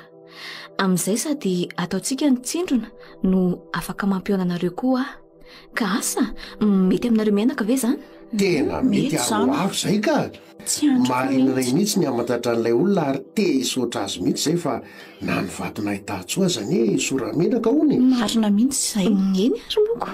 Amin'izay sady ataontsika ny tsindrona no afaka mampihaona anareo koa, ka asa mety aminareo mianaka ve izany? Tena mety avo izay ka, mahalinana mihitsy ny amantatra an'ilay olona ary te hisaotra azy mihitsy izay, fa na ny vatona hitatsoa zany hoe soramenaka hony. Marina mihitsy izay. Eny ary moko.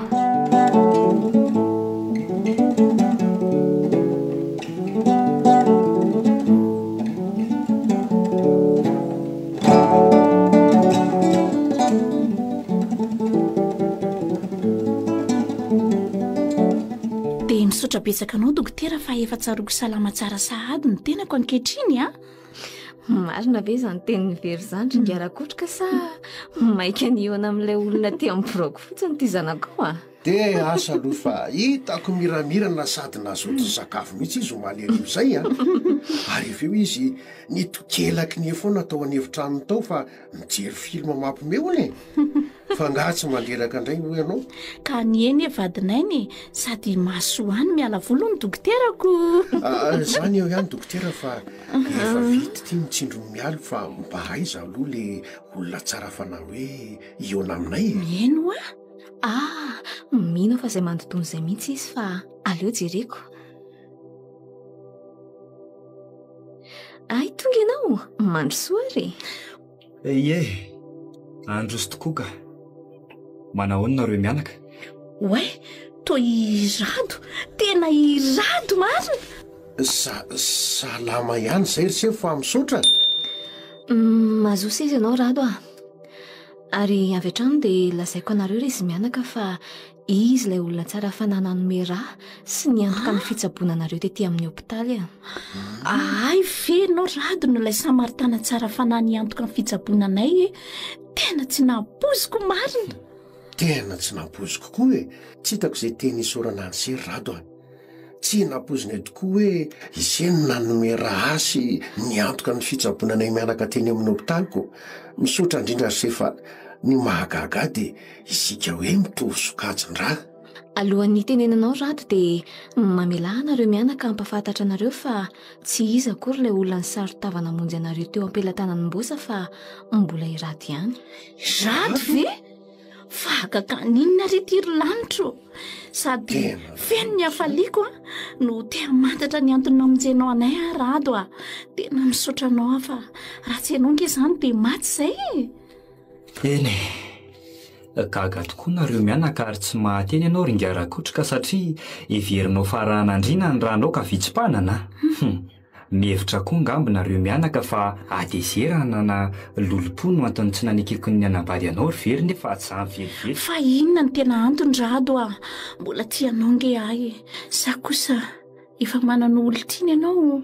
Misaotra betsaka anao dokotera fa efa tsaroko salama tsara sahady ny tenako ankehitriny a. Marina ve izany tenin'ny very izany ringarak'otrika sa maika nihaona amin'ilay olona ty amin'ny borako fotsiny ty zanako a? Dia asa aloha fa hitako miramirana sady nazoto sakafo mihitsy izy ho malemy izay a. Ary aveo izy nitokelaky ny foana tao an'efitrano tao fa mijery filma mampiomeona e. Fa nga tsy manderaka indray ho ianao. Ka nieny vadinainy sady mahasoany miala volo ny dokoterako. Izany eo ihany dokotera fa efa vity ty mitsindro mialo fa mba aiza aloha le olona tsara fanahy hoe hihaona aminay e. Mieno a? Mino fa izay mandotono izay mihitsy izy fa aleo jereko. Ay, tonga ianao, mandrosoa ry. Ie, androso tokoa ka. Manahoana nareo mianaka? Oe, toy irado, tena irado marina. Salama ihany izay ry seho fa misaotra. Mazosa izy ianao rado a. Ary avy hatrany dia lazaiko anareo izy mianaka fa izy ilay olona tsara fanahy nanome raha sy niantoka ny fitsaboana anareo tetỳ amin'ny hopitaly a. Ay, fenao rado no ilay samaritana tsara fanahy niantoka ny fitsaboana anay e. Tena tsy nampoziko marina. Tena tsy nampoziko koa e. Tsy hitako izay teny isaorana ny sery rado a. Tsy nampozina tokoa hoe iseny nanome raha sy niantoka ny fitsaboana anay mianaka teny amin'ny hopitaliko. Misaotra indrindra ry se fa ny mahagaga dia isika hoe mitovy sokajin-draha. Alohan'ny tenenanao rado dia mamela anareo mianaka ampafantatra anareo fa tsy izy akory ilay olona ny sarotavana monjy anareo teo ampelatanan'nybosa fa mbola irado ihany. Rado ve? Fahagaka ninona ry tiro lanitro sady feno ny hafaliako no te hamantatra ny antony namonjenao anay rado a. Tena misaotra anao fa raha tsy ianao nge izany dia maty izay. Eny gaga tokoa nareo mianaka ary tsy mahateny ianao ringarakotrika satria iverinao faranandriana ny ranao ka vitsim-panana. Mihevitra koa ngambo nareo mianaka fa adezerana na lolopo no antony tsy nanekeko ny anambady anao ry very nefa tsy zany velively. Fa inona ny tena antony rado a? Mbola tianao nge ahy. Za kosa efa manana olon-tiany ianao.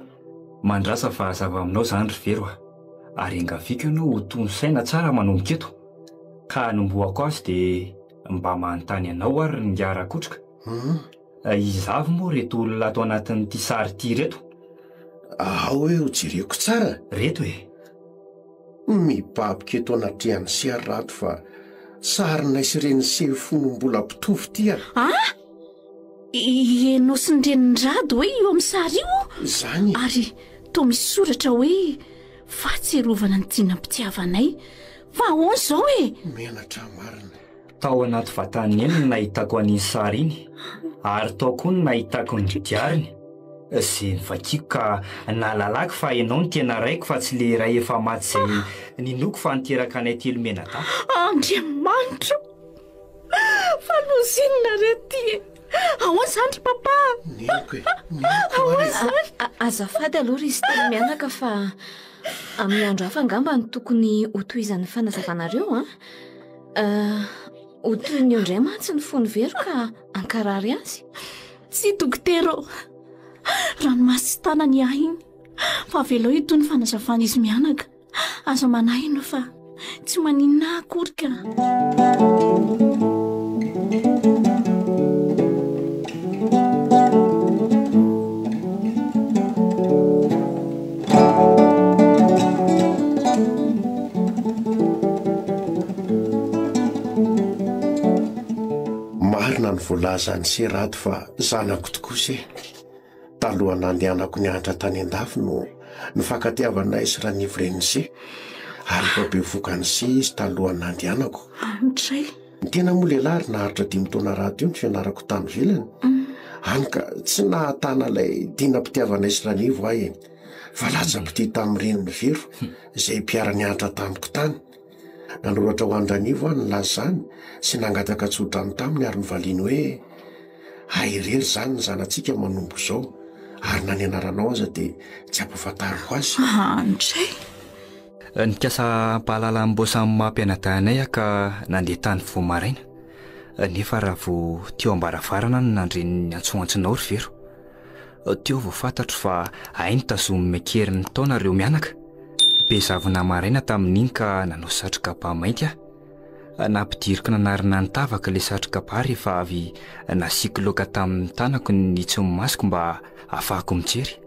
mandrasa fa hazava aminao zany ry vero ary engafika ianao ho tony saina tsara manomboka eto ka nomboako azy dia mba manontany anao ary ngiarakotrika izavy moa reto olona ato anatin'ity sary ity reto ao hoe ho jereko tsara reto mibabika eto anatrihan'ny siarato fa sarina isireny sefono mbola mpitovo tia ianao sy nyrenindrado hoe eo amin'ny sary io zany ary to misy soratra hoe fahatserovana ny tiana-pitiavanay fa ahoana zao menatra marina tao anaty vatany eny no nahitako an'iny sary iny ary tao koa no nahitako ny diariny izay nivakiko ka nalalako fa ianao ny tena raiko fa tsy le ray efa maty izay ninoko fa niteraka anay telo mena ta andriamanitro fa nozinona rety ahoana zany ry papa azafady aloha ry izy teny mianaka fa amin'ny andro hafa angamba ny tokony hotohizan'ny fanazavanareo ho toy ny eo indray mantsy ny fony vero ka ankarary azy tsy dokotera ranomasy sy tanany ahy iny fa velao ito ny fanazavana izy mianaka azo manahy ino fa tsy maninona akory ka marina ny voalaza ny serato fa zanako tokoa se talohana andehanako ny ahitra tany an-dafy no nifankatiavanay sy raha nivoreniny se ary fa be vokany se izy talohana andehanako mitray ny tena moa lehilahy ry naharitra 5 taona rato io ny fianarako tany velany any ka tsy nahatana ilay tiana-pitiavanay sy raha nivo ahy fa latsa-pity tamin'ny reniny vero izay mpiara-ny ahitra tamiko tany nanoratra ho andranivo any laza zany sy nangataka tsodrano taminy ary nyvaliany hoe hairery zany ny zanantsika manombo izao ary na ny anaranao aza dia tsy ampafantariko azy mitray nikasa mpahalala ambosan'ny mampianadahanay ka nandeha tany vo maraina nefa raha vo teo ambaravarana no nandreny antsoantsinao ry vero teo vo fantatro fa hainy tazomy mekeriny taona reo mianaka be zavona maraina tamin'iny ka nanao satroka pahamainty nampidiriko nanarina nitavaka le satroka paha rehefa avy nasiako loka tamin'ny tanako ny tsomy masiko mba ahafahako mijery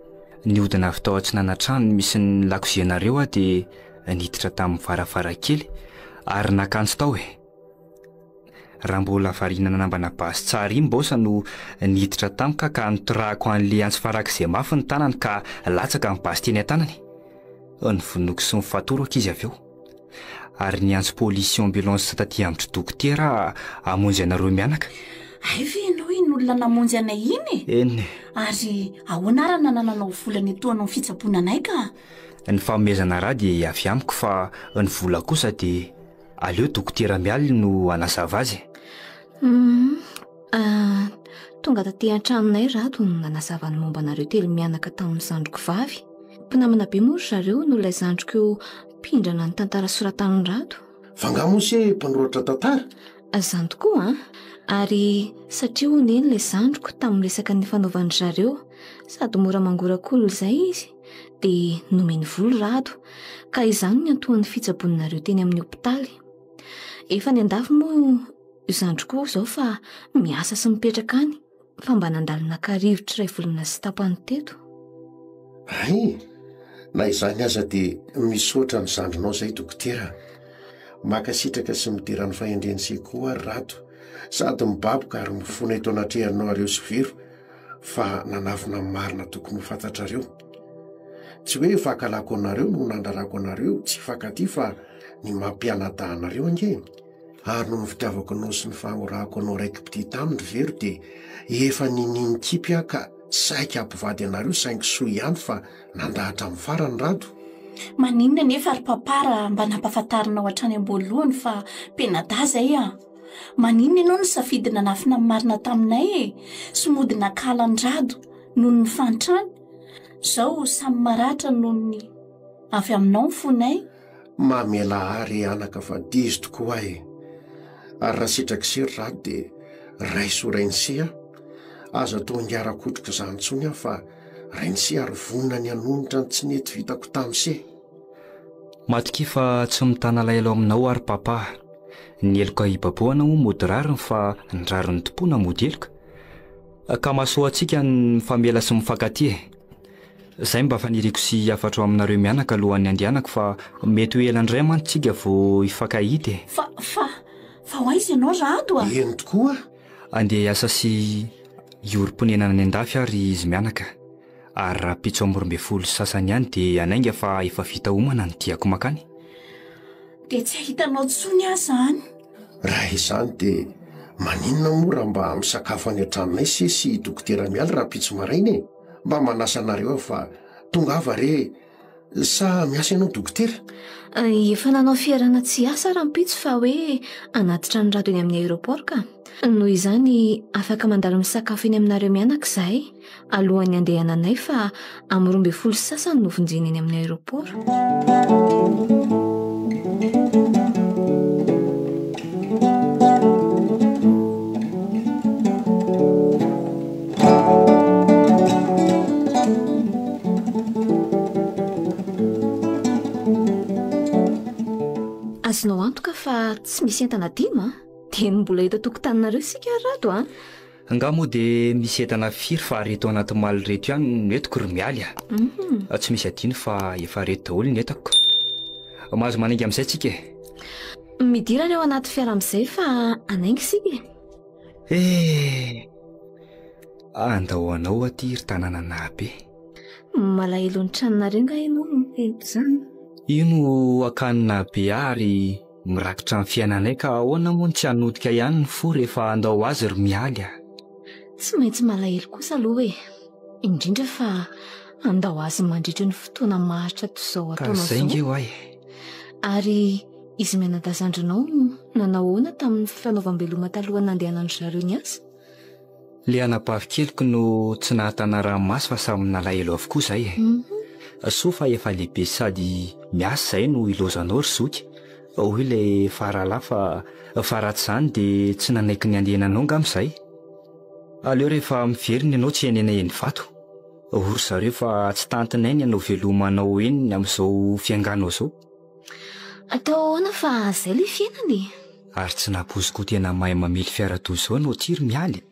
niodina avy tao an-tsinana trano misy ny lakozianareo dia niditra tamin'ny varavarakely ary nakanjo tao raha mbola varinana nambana basy tsara iny bosa no niditra tamika ka nitorahako an'le antsy farak'izay mafy ny tanany ka latsaka ny basy teny an-tanany ny vonoko sy mifatorako izy avy eo ary ny antso polisi ambulance taty amin'ny dokotera amonjy anareo mianaka ay ve ianao iny olona namonjy anay iny eny ary ahoana ary nanananao volany etoanao ny fitsaboana anay ka ny famezana raha dia avy amiko fa ny vola kosa dia aleo dokotera mialy no anazava azy tonga taty an-tranonay rato no nanazava ny momba anareo telo mianaka tamin'ny zandroko vavy mpinamana be mory zareo no ilay zandroko mpindrana ny tantara soratany rato vangamose mpanoratra tantara zany tokoa ary satria ho neny ilay zandroko tamin'ny resaka ny fanaovany zareo sady mora mangorak'olona izay izy dia nomeny volo rato ka izany ny antohan'ny fitsaboninareo teny amin'ny hopitaly efa ny andafy moa io zandroko izao fa miasa sy mipetraka any fa mba nandalina karivotra iray volana sy tapany teto ay na izany aza dia misotra ny zandrinao izay dokotera makasitraka sy midirany fahendreny sekoa ary rato sady mibaboka ary mifona eto anatrehanao areo sy vero fa nanafina marina tokony ho fantatrareo tsy hoe fahakalako anareo no nandrarako anareo tsy fankaty fa ny mampianadahanareo ange ary no ny fitiavako anao sy ny fahorahako anao raiky piti taminy vero dia efa ninikipy aho ka saika ampivady anareo saingy soa ihany fa nandahatra amin'ny farany rato maninona nefa ary papara mba nampafantarinao hatrany am-boalohany fa penada zay maninona ianao ny safidina nafina amin'ny marina taminay sy modina kalan-drado noho ny fantrany zao samy maratra noho ny avy aminao ny fonay mamela ary anaka fa dizy tokoa ahy ary raha sitraky sery rato dia ray sorainy sia aza to ngiarakotrika zany tsony aho fa Rainsy ary vonina ny anonotra ny tsy nety vitako tamin'se. Matoki fa tsy mitana lailo aminao ary papa. Ny eloka hibaboana mo mody rariny fa ny rariny tompona mody eloka. Ka mahasoa antsika ny mifamela sy mifankaty. Zay mba faniriko sy afatro aminareo mianaka alohan'ny andehanako fa mety ho elandray mantsika vao ifankahity. Fa hoaizy ianao rado a? Eny tokoa. Andeha hiasa sy iorom-ponenana ny andafy ary izy mianaka. Ary raha pitso amby 12 sasany ihany dia anainga fa efa vita homana ny tiako makany. Dia tsy hitanao tsony aho zany. Raha izany dia maninona mora mba misakafo any an-tranonay sy dokotera mialy raha pitso maraina mba manasa anareo fa tonga ava re sa miasa ianao dokotera? Efa nanao fiarana tsy asa raha mipitso fa hoe anatitra ny rado eny amin'ny aéroport ka. Noho izany afaka mandalo misakafo eny aminareo mianaka izahay alohan'ny andehananay fa amin'ny 12 sasany no vonjeny eny amin'ny aéroport. Azonao antoka fa tsy misy entana dima dia mbola eto tokotaninareo sika rado a? Nga moa dia misy entana firy fa reto anaty maly reto ihany netiko ry mialy a. Tsy misy adino fa efa reto daholo ny entako. Mahazo manainga amin'izay tsika. Midirana eo anaty fiara amin'izay fa anaingy sika. Andahoanao aty ry tanàna nabe. Malahelo ny tranonareo nga ianao eto izany. Io no akanina be ary mirakitra ny fiainanay ka ahoana moa tsy hanotika ihany ny fo rehefa andao azy ry mialy a. Tsy maintsy malahelo kosa aloha e. Indrindra fa andao azy mandritra ny fotoana maharitra toy izao ataonao ka zay nge hoay. Ary izy mianadazandrinao nanao ahoana tamin'ny fanaovam-beloma talohany nandehanany zareo ny asa? Le anabavikeliko no tsy nahatana ranomasy fa samy nalahelo avokoa zay e. So fa efa lehibe sady miasa zay no ilozanao ry zoky. Hoy le faralahy fa ratsy izany dia tsy nanaiky ny andehananao ngam'izay. Aleo rehefa miveriny ianao tsy henenay eny vato. Ory zareo fa tsy tantinay ny anao velomanao eny amin'izao fianganao zao. Atao ahoana fa zay le fiainany. Ary tsy napoziko tena mahay mamely fiara toy izao anao tiry mialy.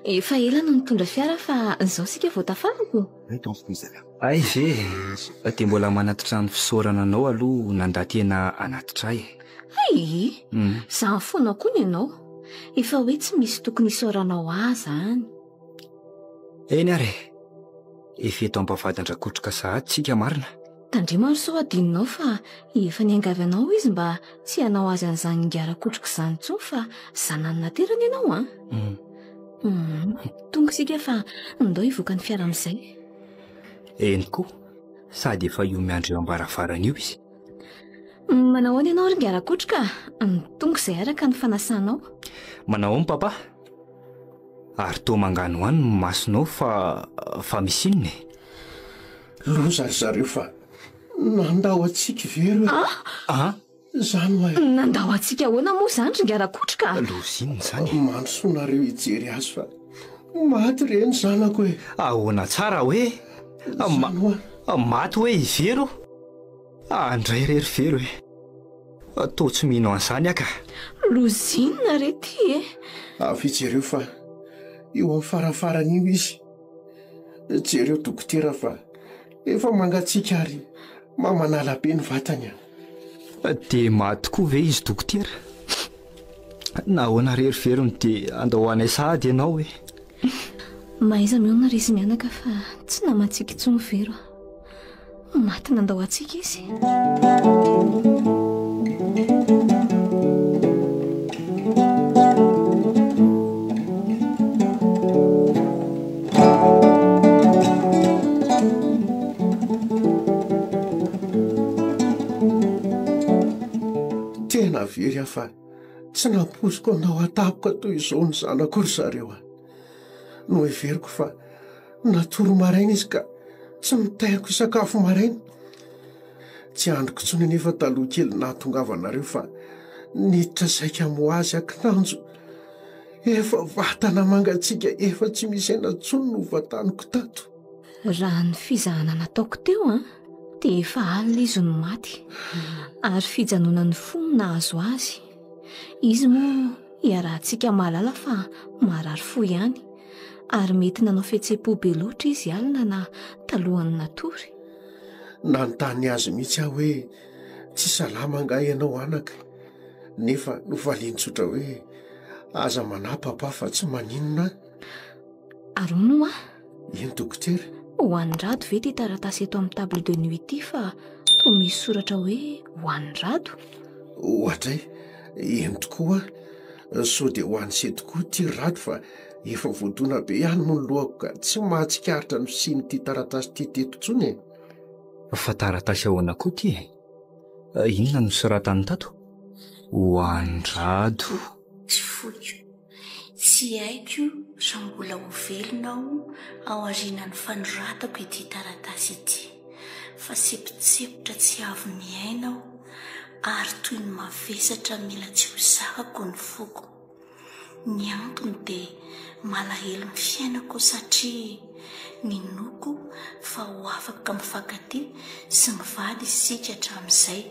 Efa ela no nitondra fiara fa izao sika vao tafarako. Ay ve, dia mbola manatitra ny fisaorana anao aloha nanda tena anatitra ay. Ay, zany foana koa ny ianao. Efa hoe tsy misy tokony isaoranao azy any. Eny ary, efa eto ampavadin-drakotrika sahady tsika marina. Tandrema ry sao adininao fa efa niangavy anao izy mba tsy hanao azy an'izany ngara-kotrika izany tsony fa zanany naterana ianao a. Tonga sika fa ndao hivoaka ny fiara amin'izay. Eny koa, sady efa io miandro eo ambaravarana io izy. Manao ahoana ianao ry ngara-kotrika? Tonga izay araka ny fanasanao. Manao ahoana papa? Ary toa mangano any ny masonao fa misy inona e? Loza ry zareo fa nandao antsika very. Zany hoay. Nandao antsika ahoana moa izany ry ngara-kotrika? Loza inona izany? Mansoanareo hijery azy fa maty reny zanako e. Ahoana tsara hoe? Maty hoe ivero? Andray rery vero e. Atao tsy mino an'izany aka. Loza inona re ty e? Afijereo fa eo amin'ny farafarany io izy. Jereo dokotera fa efa mangatsiaka ary mamanala be ny vatany. Dia maty koa ve izy dokotera? Na ahoana rery verony dia andao anay sahady ianao e. Mahaiza miona ry izy mianaka fa tsy namantsika intsony vero. Maty nandao antsika izy. Tena very aho fa tsy nampoziko andao atapoka toy izao ny zanako ry zareo a. No everiko fa natoro maraina izy ka tsy mitahiko isakafo maraina. Tsy androko tsony nefa taloha kely nahatongavanareo fa niditra saika mo azy akinanjo. Efa vatana mangatsiaka efa tsy misy aina tsony no vataniko tato. raha ny fizahana nataoko teo dia efa alina izy no maty ary fijanonany fony nahazo azy. Izy moa iarahantsika mahalala fa marary fo ihany ary mety nanao fihetseham-po be loatra izy alina na talohan'ny natory. Nanontany azy mihitsy aho hoe tsy salama nga ianao anaka, nefa novaliantsotra hoe aza manahy papa fa tsy maninona. Arono iny dokotera? Ho an'ny rado ve ty taratasy eto amin'ny table de nuit ity fa toa misy soratra hoe ho an'ny rado? Ohatray, eny tokoa so dia ho an'ny se tokoa ty rado fa efa voadona be ihany mo ny lohako ka tsy mahatsikaritra ny fisiny'ity taratasy ty teto ntsony e. Fa taratasy ahoana koa ty e? Inona no soratany tato? Ho an'ny rado. Tsy foiko, tsy haiko raha mbola ho velonao ao aorianany fanoratako ity taratasy ity, fa sepotsepotra tsy avy miainao ary toy ny mavesatra mila tsy ho zakako ny foko. Ny antony dia malahelo ny fiainako satria ninoko fa ho afaka mifankatia sy mivady isika hatramin'izay,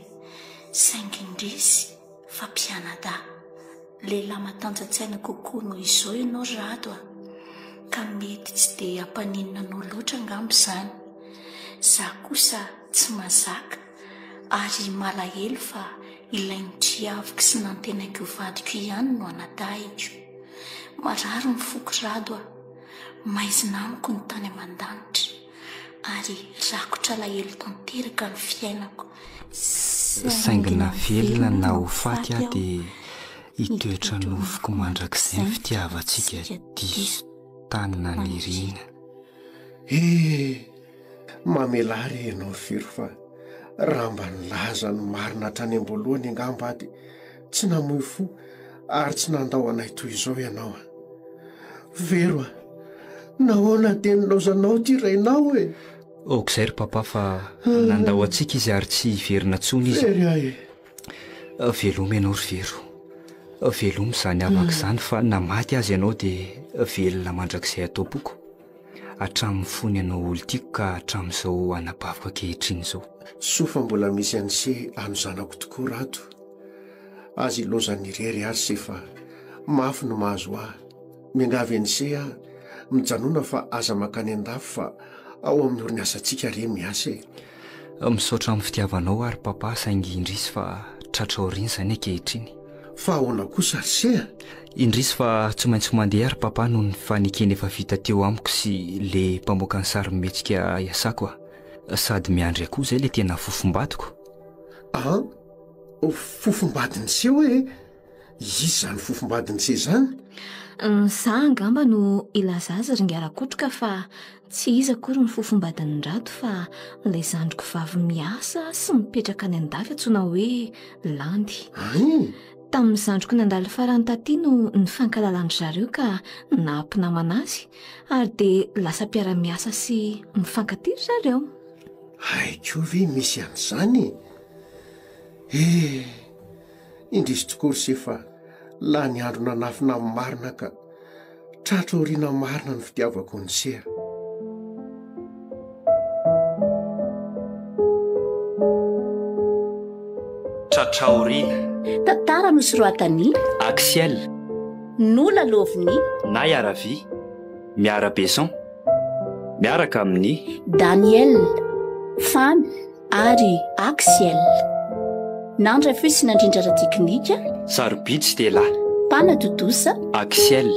saingy indrisy fa mpianada. Lehilahy matanjatsaina kokoa noho izao ianao rado ka mety tsy dia hampaninona anao loatra angambo izany. Zaho kosa tsy mazaka ary malahelo fa ilay nitriaviko sy nantenako vadiko ihany no anadahiko. Marary ny foko rado maizina amiko ny tany aman-danitra ary rakotra lahelo tanteraka ny fiainako. Saingina velona na ho faty aho dia hitoetra nofoko mandrakizay ny fitiavantsika diso tanina ny irina. Mamelary ianao firy fa raha mba nilaza ny marina hatrany am-boalohany angamba dia tsy namoy fo ary tsy nandao anay toy izao ianao. Vero nahoana teny laozanao ty rainao e? Okizay ry papa fa nandao antsika izy ary tsy hiverina tsony izy. Very ahy. Veloma ianao ry Vero. Veloma izany avaka izany fa namaty azy ianao dia velona mandrakizay atao boko. Hatramin'ny fony ianao olo tiako ka hatramin'izao anabaviko ankehitriny izao. Sofa mbola misy an'se anozanako tokoa rato. Azy ilozany irery ary se fa mafy no mahazo ahy. Miangavy an'se aho mijanona fa aza makany an-dafy fa ao amin'ny orin'asantsika re miasa e. Misaotra amin'ny fitiavanao ary papa saingy indrisy fa tratra aoriana izany ankehitriny. Fa ahoana kosa se? Indrisy fa tsy maintsy mandeha ary papa noho ny fanekeny efa vita teo amiko sy le mpamoaka ny sary mihetsika iasako sady miandry akoho izay le tena fofombadiko. Fofombadiny se hoe izy izany fofombadiny se zany? Za angamba no ilazaza ringarakotroka fa tsy izy akory ny fofombadiny rado fa ilay zandriko vavy miasa sy mipetraka any an-dafy antsoina hoe Landy. Tamin'ny zandriko nandalo farany taty no nifankalalany zareo ka nampinamana azy ary dia lasa mpiara-miasa sy mifankatiry zareo. Haiko ve misy an'izany? Indrisy tokory se fa la ny andro nanafina amin'ny marina ka tratra oriana marina ny fitiavako ny seha. Tratra oriana. Tantara nosoratany Axiel, Nola Loviny, Nayara Vy, Miara Besson, miaraka amin'ny Daniel, Famy ary Axiel. Nandray fosina indrindra radiknika Sarobidy Stella, Pana Dodosa, Axiel.